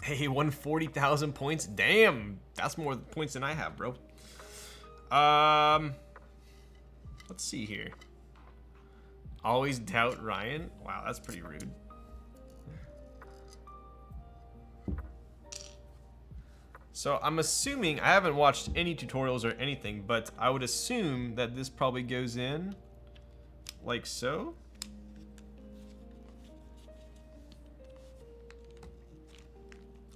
Hey, 140,000 points? Damn, that's more points than I have, bro. Let's see here. Always doubt Ryan? Wow, that's pretty rude. So I'm assuming, I haven't watched any tutorials or anything, but I would assume that this probably goes in like so.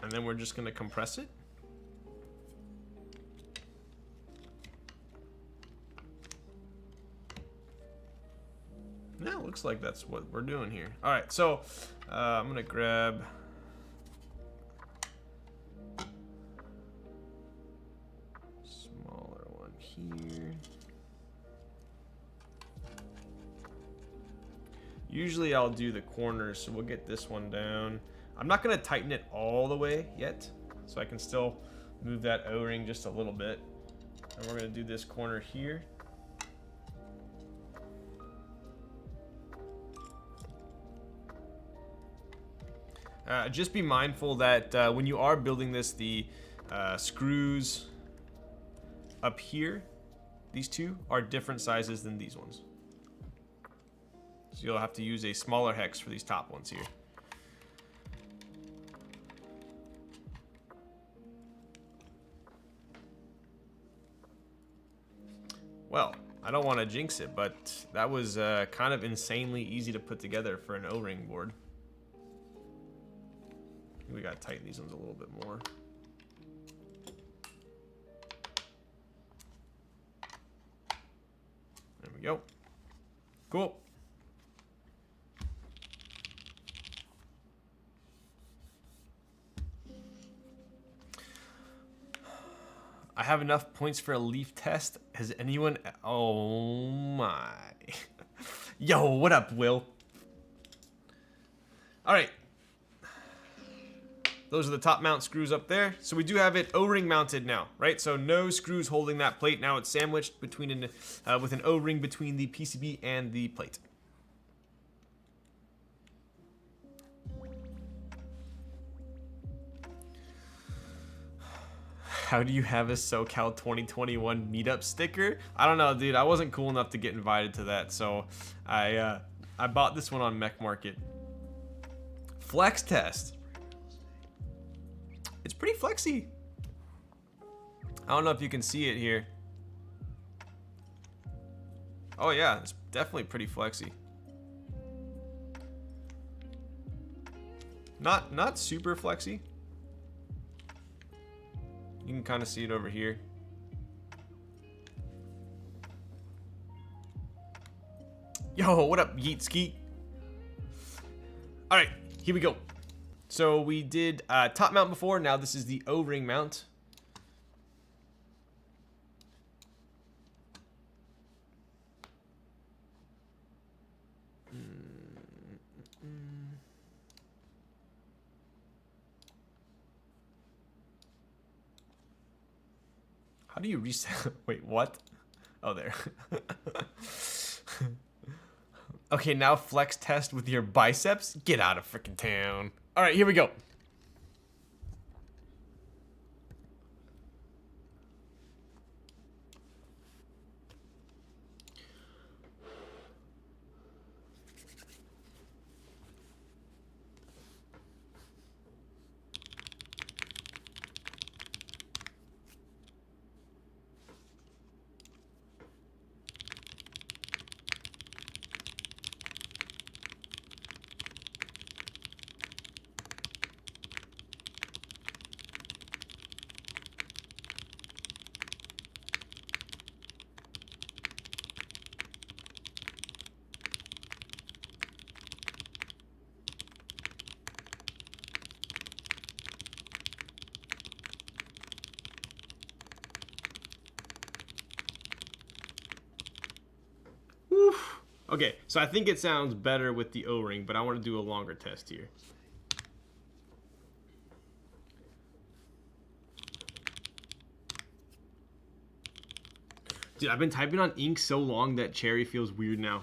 And then we're just gonna compress it. Yeah, looks like that's what we're doing here. All right, so I'm gonna grab smaller one here. Usually I'll do the corners, so we'll get this one down. I'm not gonna tighten it all the way yet, so I can still move that O-ring just a little bit. And we're gonna do this corner here. Just be mindful that when you are building this, the screws up here, these two, are different sizes than these ones. So you'll have to use a smaller hex for these top ones here. Well, I don't want to jinx it, but that was kind of insanely easy to put together for an O-ring board. We gotta tighten these ones a little bit more. There we go. Cool. I have enough points for a leaf test. Has anyone? Oh my. Yo, what up, Will? All right. Those are the top mount screws up there. So we do have it O-ring mounted now, right? So no screws holding that plate. Now it's sandwiched between with an O-ring between the PCB and the plate. How do you have a SoCal 2021 meetup sticker? I don't know, dude. I wasn't cool enough to get invited to that, so I bought this one on Mech Market. Flex test. It's pretty flexy. I don't know if you can see it here. Oh yeah, it's definitely pretty flexy. Not super flexy. You can kind of see it over here. Yo, what up, Yeet Skeet? All right, here we go. So we did top mount before. Now this is the O-ring mount. How do you reset? Wait, what? Oh, there. Okay, now flex test with your biceps. Get out of freaking town. All right, here we go. Okay, so I think it sounds better with the O-ring, but I want to do a longer test here. Dude, I've been typing on ink so long that cherry feels weird now.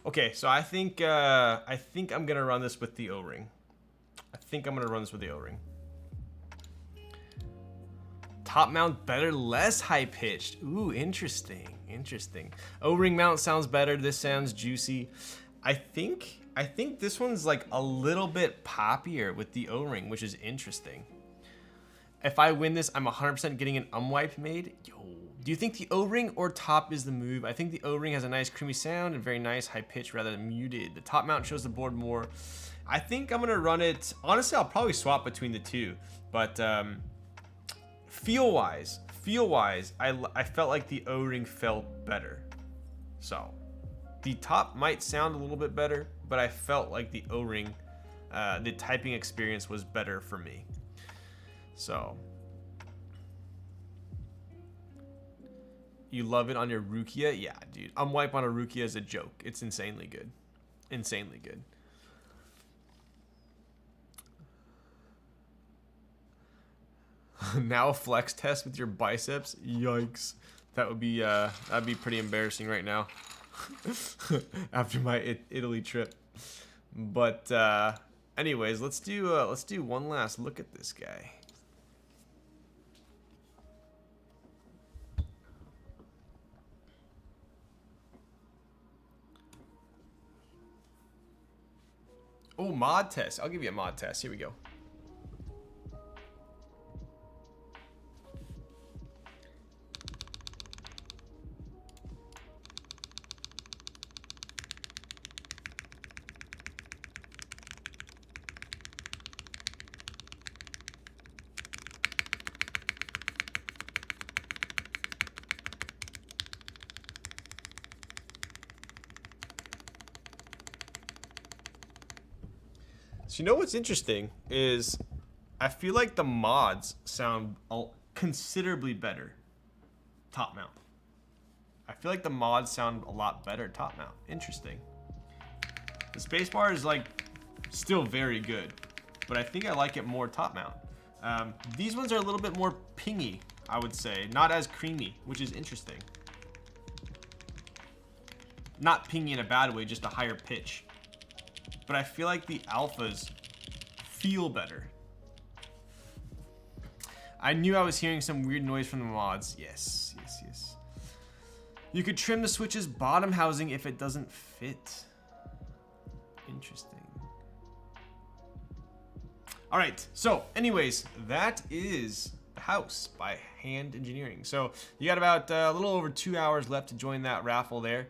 Okay, so I think I'm gonna run this with the O-ring. Top mount better, less high pitched. Ooh, interesting. O-ring mount sounds better. This sounds juicy. I think this one's like a little bit poppier with the O-ring, which is interesting. If I win this, I'm 100% getting an unwiped made. Yo, do you think the O-ring or top is the move? I think the O-ring has a nice creamy sound and very nice high pitch rather than muted. The top mount shows the board more. I think I'm gonna run it. Honestly, I'll probably swap between the two, but feel wise, I felt like the O-ring felt better. So the top might sound a little bit better, but I felt like the O-ring, the typing experience was better for me. So you love it on your Rukia? Yeah, dude. I'm wipe on a Rukia as a joke. It's insanely good. Insanely good. Now a flex test with your biceps? Yikes. That would be that'd be pretty embarrassing right now. After my Italy trip. But anyways, let's do one last look at this guy. Oh, mod test. I'll give you a mod test. Here we go. So you know what's interesting is I feel like the mods sound considerably better top mount. I feel like the mods sound a lot better top mount. Interesting. The spacebar is like still very good, but I think I like it more top mount. These ones are a little bit more pingy, I would say, not as creamy, which is interesting. Not pingy in a bad way, just a higher pitch. But I feel like the alphas feel better. I knew I was hearing some weird noise from the mods. Yes, yes, yes. You could trim the Switch's bottom housing if it doesn't fit. Interesting. All right, so anyways, that is the HAUS by Hand Engineering. So you got about a little over 2 hours left to join that raffle there.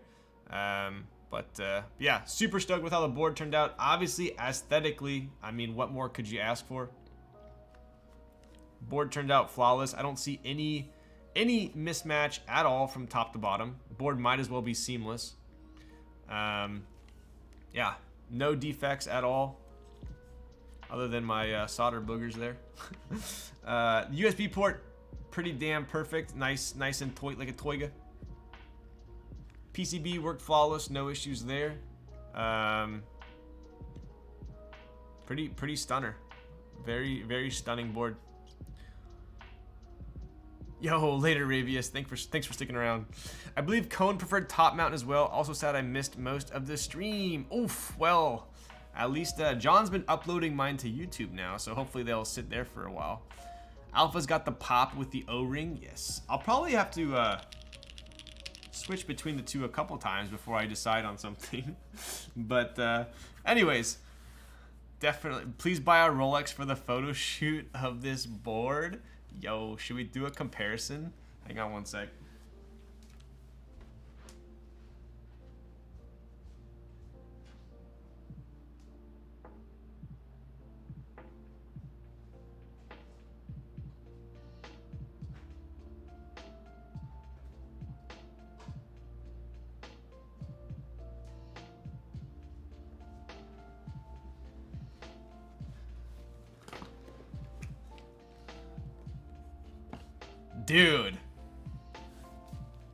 But yeah, super stoked with how the board turned out. Obviously, aesthetically, I mean, what more could you ask for? Board turned out flawless. I don't see any mismatch at all from top to bottom. Board might as well be seamless. Yeah, no defects at all, other than my solder boogers there. USB port, pretty damn perfect. Nice and toy like a Toyga. PCB worked flawless, no issues there. Pretty stunner. Very stunning board. Yo, later Ravius. Thanks for sticking around. I believe Cone preferred top mount as well. Also sad I missed most of the stream. Oof. Well, at least John's been uploading mine to YouTube now, so hopefully they'll sit there for a while. Alpha's got the pop with the O-ring. Yes. I'll probably have to switch between the two a couple times before I decide on something. But anyways, definitely please buy our Rolex for the photo shoot of this board. Yo, should we do a comparison? Hang on one sec.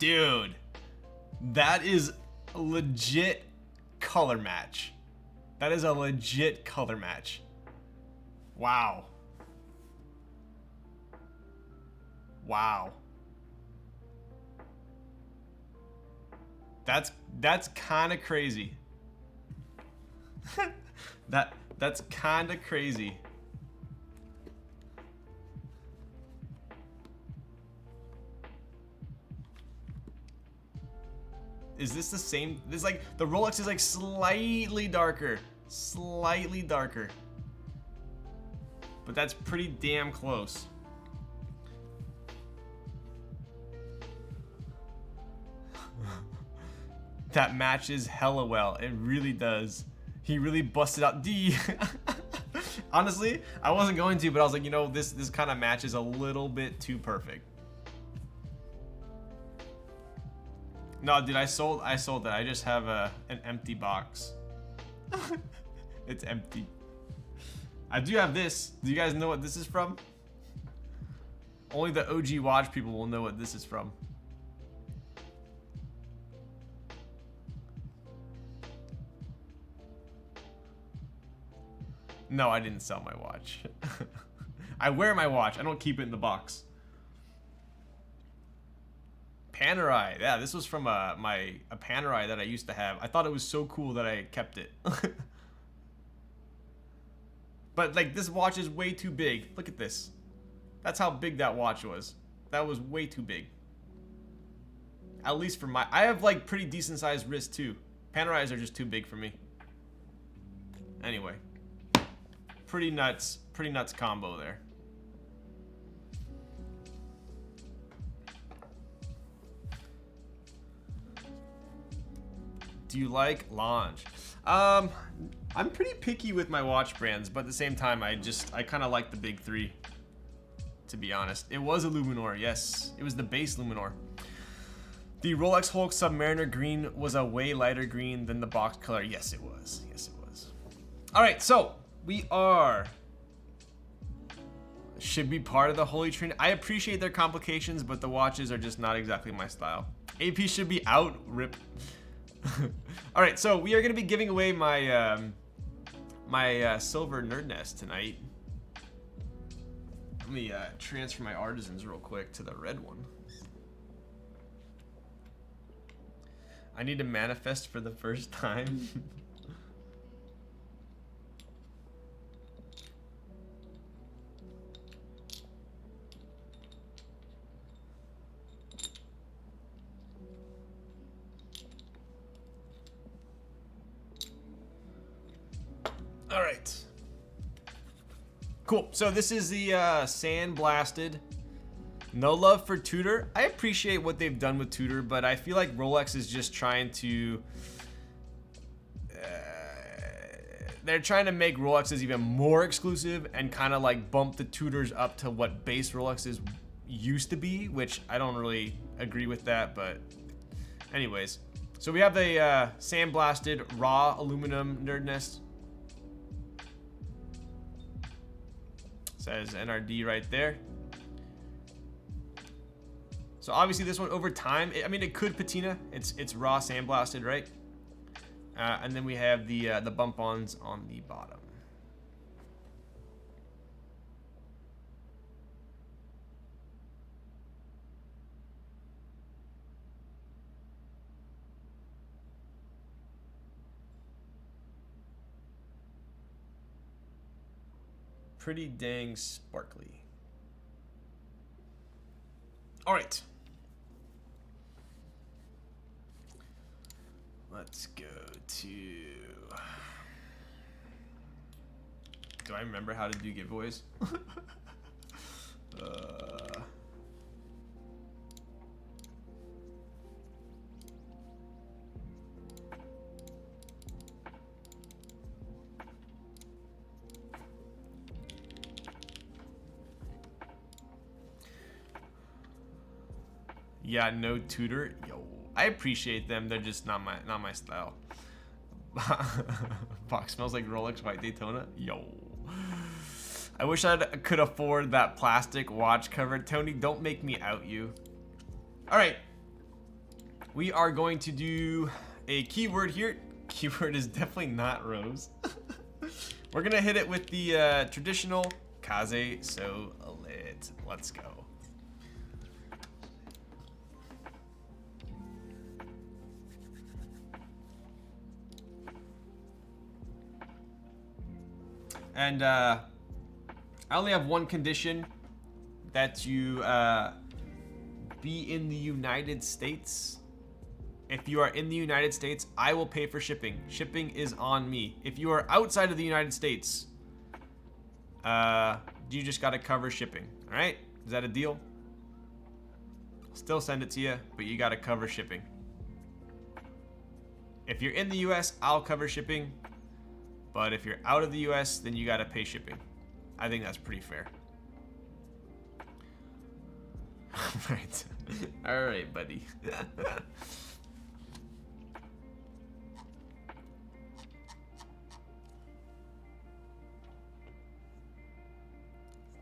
Dude, that is a legit color match. That is a legit color match. Wow. That's kind of crazy. That's kind of crazy. Is this the same? This like the Rolex is like slightly darker. But that's pretty damn close. That matches hella well. It really does. He really busted out D. Honestly, I wasn't going to, but I was like, you know, this kind of matches a little bit too perfect. No, dude, I sold it. I just have an empty box. It's empty. I do have this. Do you guys know what this is from? Only the OG watch people will know what this is from. No, I didn't sell my watch. I wear my watch. I don't keep it in the box. Panerai. Yeah, this was from a Panerai that I used to have. I thought it was so cool that I kept it. But like this watch is way too big. Look at this. That's how big that watch was. That was way too big. At least for my... I have like pretty decent sized wrists too. Panerais are just too big for me. Anyway. Pretty nuts combo there. Do you like Lange? I'm pretty picky with my watch brands, but at the same time, I kind of like the big three, to be honest. It was a Luminor, yes. It was the base Luminor. The Rolex Hulk Submariner green was a way lighter green than the box color. Yes, it was. Yes, it was. All right, so we should be part of the Holy Trinity. I appreciate their complications, but the watches are just not exactly my style. AP should be out. Rip. All right, so we are going to be giving away my my silver nerd nest tonight. Let me transfer my artisans real quick to the red one. I need to manifest for the first time. All right. Cool. So this is the sandblasted. No love for Tudor. I appreciate what they've done with Tudor, but I feel like Rolex is just trying to... they're trying to make Rolexes even more exclusive and kind of like bump the Tudors up to what base Rolexes used to be, which I don't really agree with that, but anyways. So we have the sandblasted raw aluminum nerd nest. Says NRD right there. So obviously this one over time, I mean it could patina. It's raw sandblasted, right? And then we have the bump-ons on the bottom. Pretty dang sparkly. All right. Let's go to... Do I remember how to do giveaways? Yeah, no Tudor. Yo, I appreciate them. They're just not my style. Box smells like Rolex White Daytona. Yo. I wish I could afford that plastic watch cover. Tony, don't make me out you. All right. We are going to do a keyword here. Keyword is definitely not rose. We're going to hit it with the traditional Kaze So Lit. Let's go. And I only have one condition, that you be in the United States. If you are in the United States, I will pay for shipping. Shipping is on me. If you are outside of the United States, you just gotta cover shipping, all right? Is that a deal? Still send it to you, but you gotta cover shipping. If you're in the US, I'll cover shipping. But if you're out of the US, then you gotta pay shipping. I think that's pretty fair. Right. All right, buddy.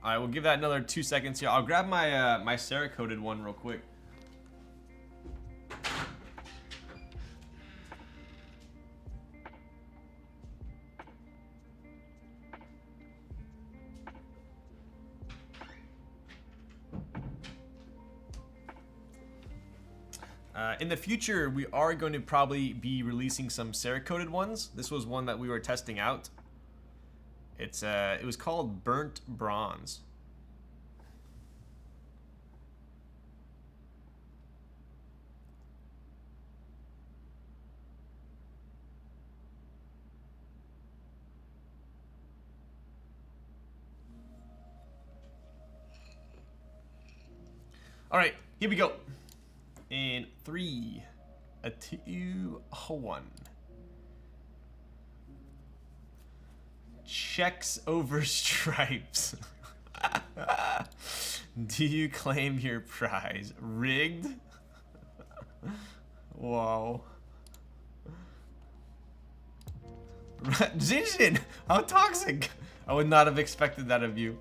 All right, we'll give that another 2 seconds here. I'll grab my my Cerakoted one real quick. In the future, we are going to probably be releasing some Cerakoted ones. This was one that we were testing out. It was called Burnt Bronze. All right, here we go. In 3, 2, 1. Checks over stripes. Do you claim your prize? Rigged? Whoa. Jinjin, how toxic. I would not have expected that of you.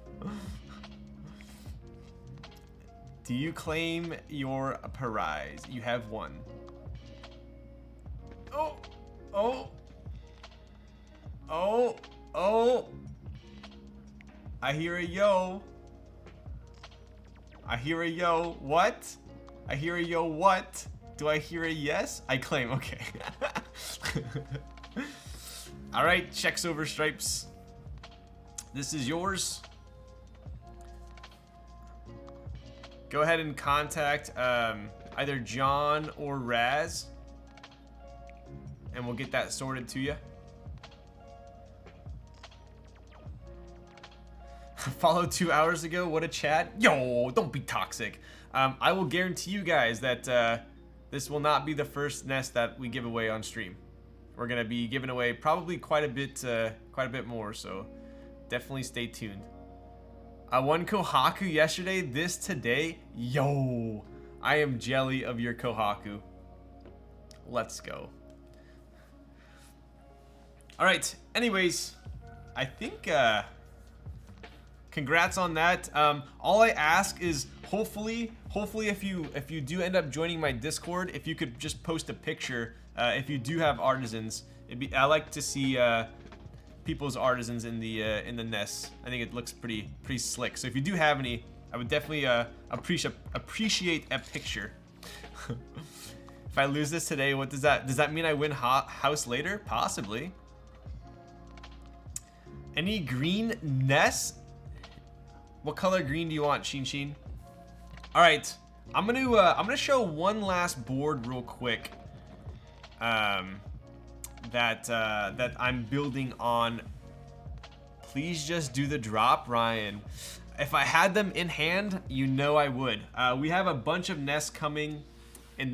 Do you claim your prize? You have one. Oh, oh, oh, oh. I hear a yo. I hear a yo. What? I hear a yo. What? Do I hear a yes? I claim. Okay. All right, checks over stripes. This is yours. Go ahead and contact either John or Raz, and we'll get that sorted to you. Followed 2 hours ago. What a chat. Yo, don't be toxic. I will guarantee you guys that this will not be the first nest that we give away on stream. We're gonna be giving away probably quite a bit more. So definitely stay tuned. I won Kohaku yesterday, this today. Yo, I am jelly of your Kohaku. Let's go. All right, anyways, I think, congrats on that. All I ask is hopefully if you do end up joining my Discord, if you could just post a picture, if you do have artisans. I like to see, people's artisans in the nests. I think it looks pretty slick. So if you do have any, I would definitely appreciate a picture. If I lose this today, what does that mean? I win house later? Possibly. Any green nests? What color green do you want, Sheen? All right, I'm gonna show one last board real quick. That I'm building on. Please just do the drop, Ryan. If I had them in hand, you know I would. We have a bunch of nests coming in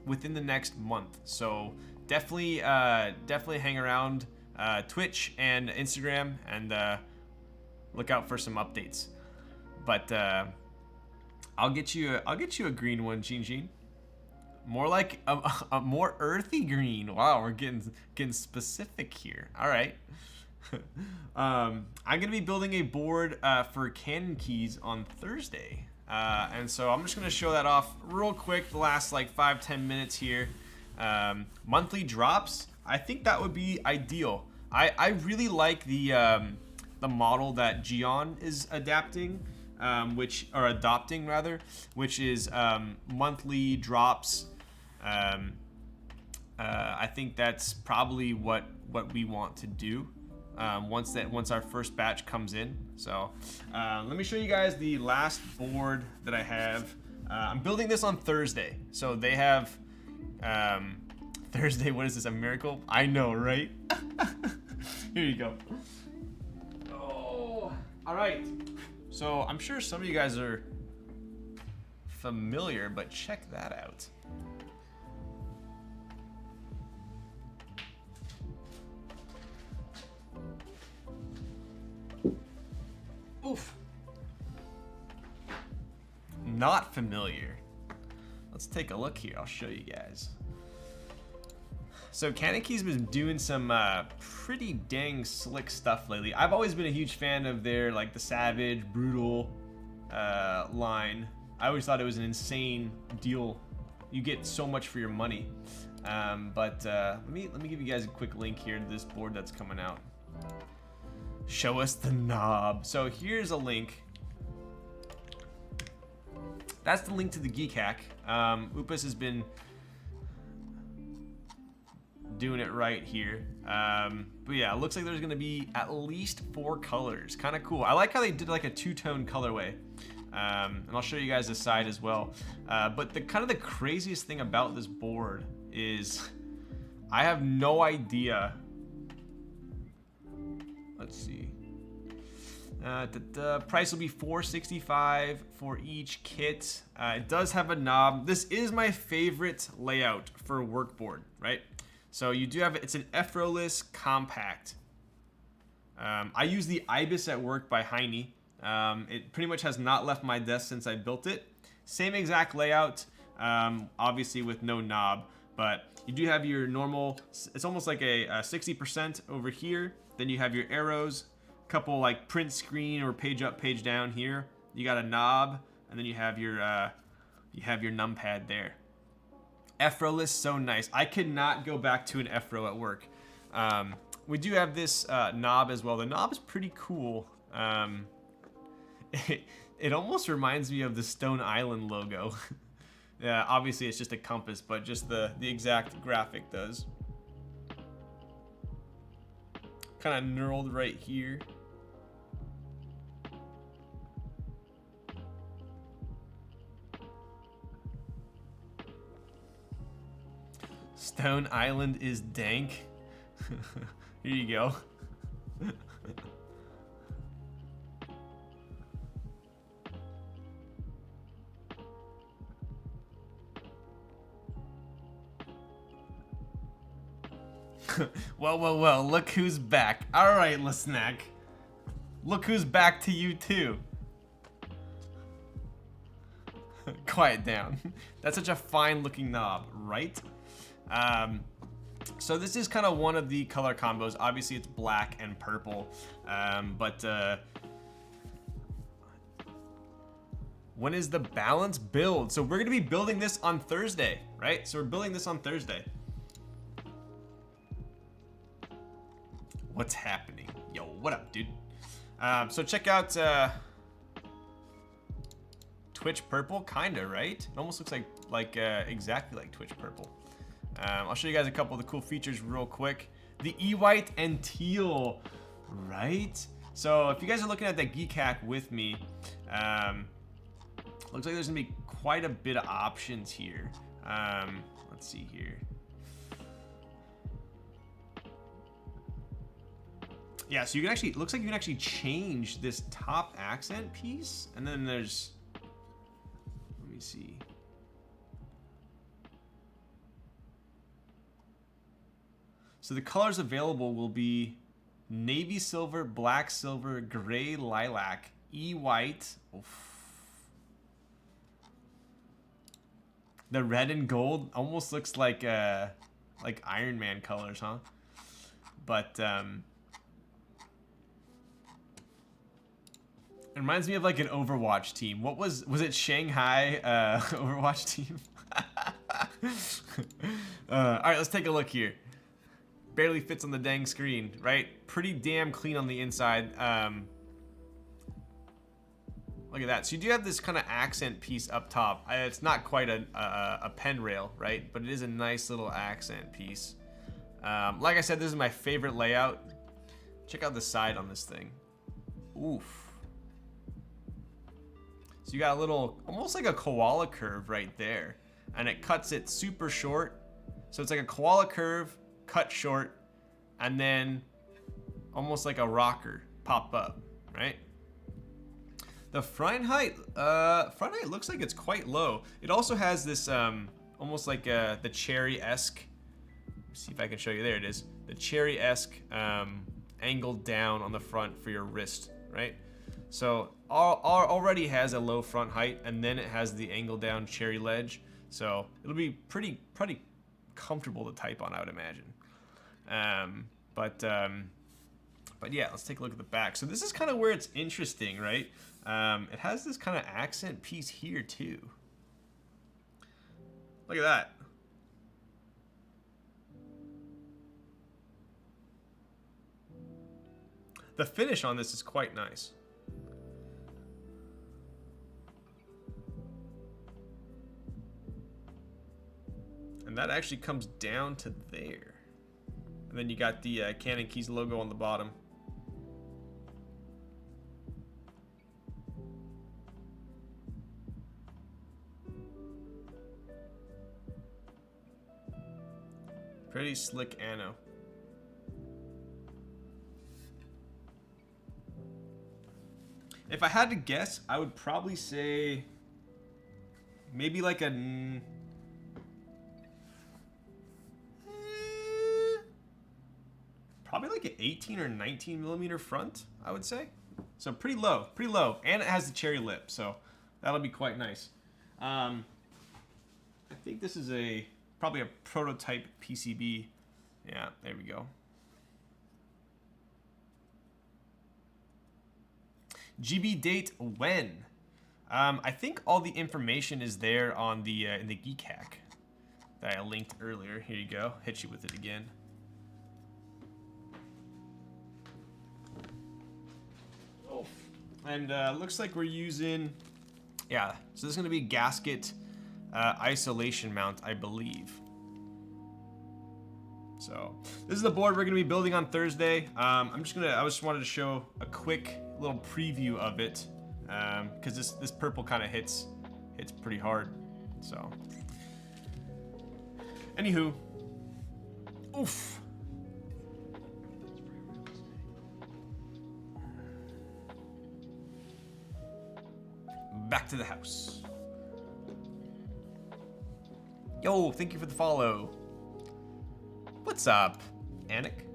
within the next month, so definitely hang around Twitch and Instagram and look out for some updates. But I'll get you a green one, Jin. More like a more earthy green. Wow, we're getting specific here. All right. I'm gonna be building a board for Canon keys on Thursday, and so I'm just gonna show that off real quick. The last like 5-10 minutes here. Monthly drops. I think that would be ideal. I really like the model that Gion is adopting, which is monthly drops. I think that's probably what we want to do once our first batch comes in. So let me show you guys the last board that I have. I'm building this on Thursday, so they have Thursday. What is this? A miracle? I know, right? Here you go. Oh, all right. So I'm sure some of you guys are familiar, but check that out. Oof. Not familiar. Let's take a look here. I'll show you guys. So Kanekey's been doing some pretty dang slick stuff lately. I've always been a huge fan of their like the Savage, Brutal line. I always thought it was an insane deal. You get so much for your money. But let me give you guys a quick link here to this board that's coming out. Show us the knob. So here's a link. That's the link to the Geekhack. Upus has been doing it right here. But yeah, it looks like there's gonna be at least 4 colors. Kind of cool. I like how they did like a 2-tone colorway. And I'll show you guys the side as well. But the kind of the craziest thing about this board is I have no idea. Let's see. The price will be $465 for each kit. It does have a knob. This is my favorite layout for a work board, right? So you do have, it's an Efroless compact. I use the Ibis at work by Heine. It pretty much has not left my desk since I built it. Same exact layout, obviously with no knob, but you do have your normal, it's almost like a 60% over here. Then you have your arrows, couple like print screen or page up, page down here. You got a knob, and then you have your numpad there. Efroless, so nice. I could not go back to an Efro at work. We do have this knob as well. The knob is pretty cool. It almost reminds me of the Stone Island logo. Yeah, obviously it's just a compass, but just the exact graphic does. Kind of knurled right here. Stone Island is dank. Here you go. Well, look who's back. All right, Lesnack. Look who's back to you too. Quiet down. That's such a fine looking knob, right? So this is kind of one of the color combos. Obviously it's black and purple, but when is the balance build? So we're gonna be building this on Thursday, right? So we're building this on Thursday. What's happening? Yo, what up, dude? So check out Twitch Purple, kinda, right? It almost looks like exactly like Twitch Purple. I'll show you guys a couple of the cool features real quick. The E-White and Teal, right? So if you guys are looking at that Geekhack with me, looks like there's gonna be quite a bit of options here. Let's see here. Yeah, so you can actually, it looks like you can actually change this top accent piece, and then there's, let me see. So the colors available will be navy silver, black silver, gray lilac, E-white. The red and gold almost looks like Iron Man colors, huh? But it reminds me of like an Overwatch team. What was it Shanghai Overwatch team? All right, let's take a look here. Barely fits on the dang screen, right? Pretty damn clean on the inside. Look at that. So you do have this kind of accent piece up top. It's not quite a pen rail, right? But it is a nice little accent piece. Like I said, this is my favorite layout. Check out the side on this thing. Oof. So you got a little, almost like a koala curve right there. And it cuts it super short. So it's like a koala curve, cut short, and then almost like a rocker pop up, right? The front height looks like it's quite low. It also has this almost like the cherry-esque, see if I can show you, there it is. The cherry-esque angled down on the front for your wrist, right? So already has a low front height, and then it has the angled down cherry ledge. So it'll be pretty comfortable to type on, I would imagine. But yeah, let's take a look at the back. So this is kind of where it's interesting, right? It has this kind of accent piece here too. Look at that. The finish on this is quite nice. And that actually comes down to there. And then you got the Canon Keys logo on the bottom. Pretty slick anno. If I had to guess, I would probably say maybe like a probably like an 18 or 19 millimeter front, I would say. So pretty low, and it has the cherry lip, so that'll be quite nice. I think this is probably a prototype PCB. Yeah, there we go. GB date when? I think all the information is there on the in the Keycaps that I linked earlier. Here you go. Hit you with it again. Oh, and looks like we're using, yeah. So this is gonna be gasket isolation mount, I believe. So this is the board we're gonna be building on Thursday. I just wanted to show a quick little preview of it, because this purple kind of hits pretty hard. So, anywho, oof. Back to the house. Yo, thank you for the follow. What's up, Anik?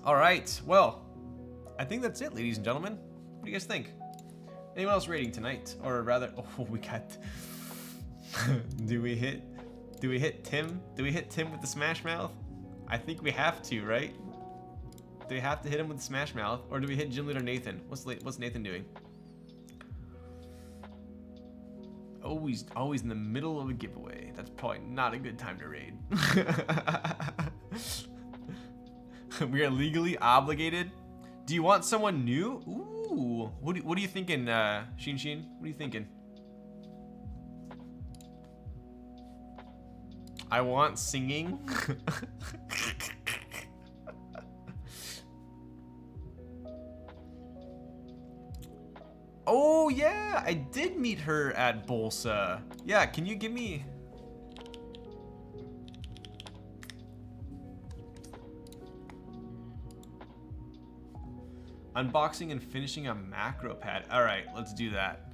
All right, well, I think that's it, ladies and gentlemen. What do you guys think? Anyone else rating tonight? Or rather, oh, we got. Do we hit Tim? Do we hit Tim with the Smash Mouth? I think we have to, right? Do we have to hit him with the Smash Mouth, or do we hit Gym Leader Nathan? What's Nathan doing? Always in the middle of a giveaway. That's probably not a good time to raid. We are legally obligated. Do you want someone new? Ooh, what are you thinking, Shin? What are you thinking? I want singing. Oh yeah, I did meet her at Bolsa. Yeah, can you give me? Unboxing and finishing a macro pad. All right, let's do that.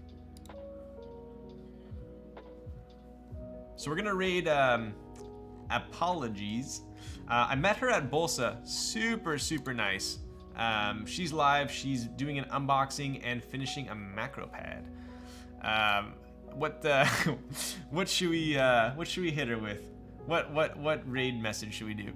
So we're gonna raid Apologies. I met her at Bolsa. Super nice. She's live. She's doing an unboxing and finishing a macro pad. What should we hit her with? What raid message should we do?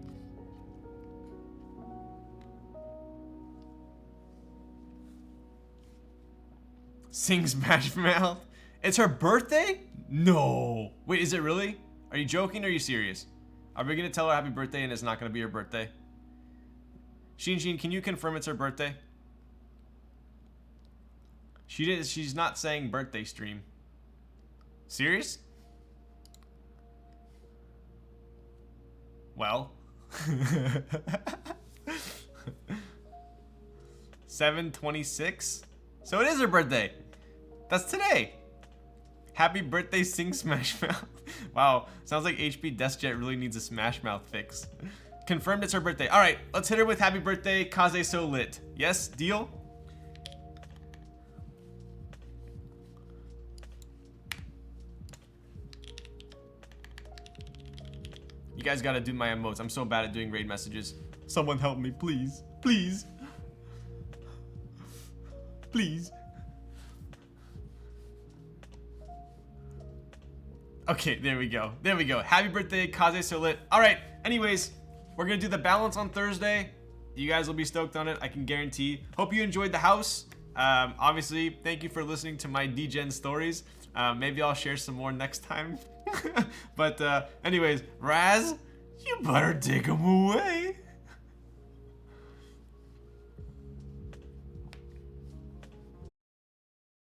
Sing Smash Mouth. It's her birthday? No. Wait, is it really? Are you joking or are you serious? Are we gonna tell her happy birthday and it's not gonna be her birthday? Shin, can you confirm it's her birthday? She's not saying birthday stream. Serious? Well. 7/26? So it is her birthday. That's today. Happy birthday, Sing Smash Mouth. Wow, sounds like HP DeskJet really needs a Smash Mouth fix. Confirmed it's her birthday. All right, let's hit her with happy birthday, Kaze So Lit. Yes, deal? You guys gotta do my emotes. I'm so bad at doing raid messages. Someone help me, please. Please. Please. Okay, there we go. There we go. Happy birthday, Kaze So Lit. All right, anyways, we're going to do the balance on Thursday. You guys will be stoked on it, I can guarantee. Hope you enjoyed the house. Obviously, thank you for listening to my DGen stories. Maybe I'll share some more next time. But anyways, Raz, you better take them away.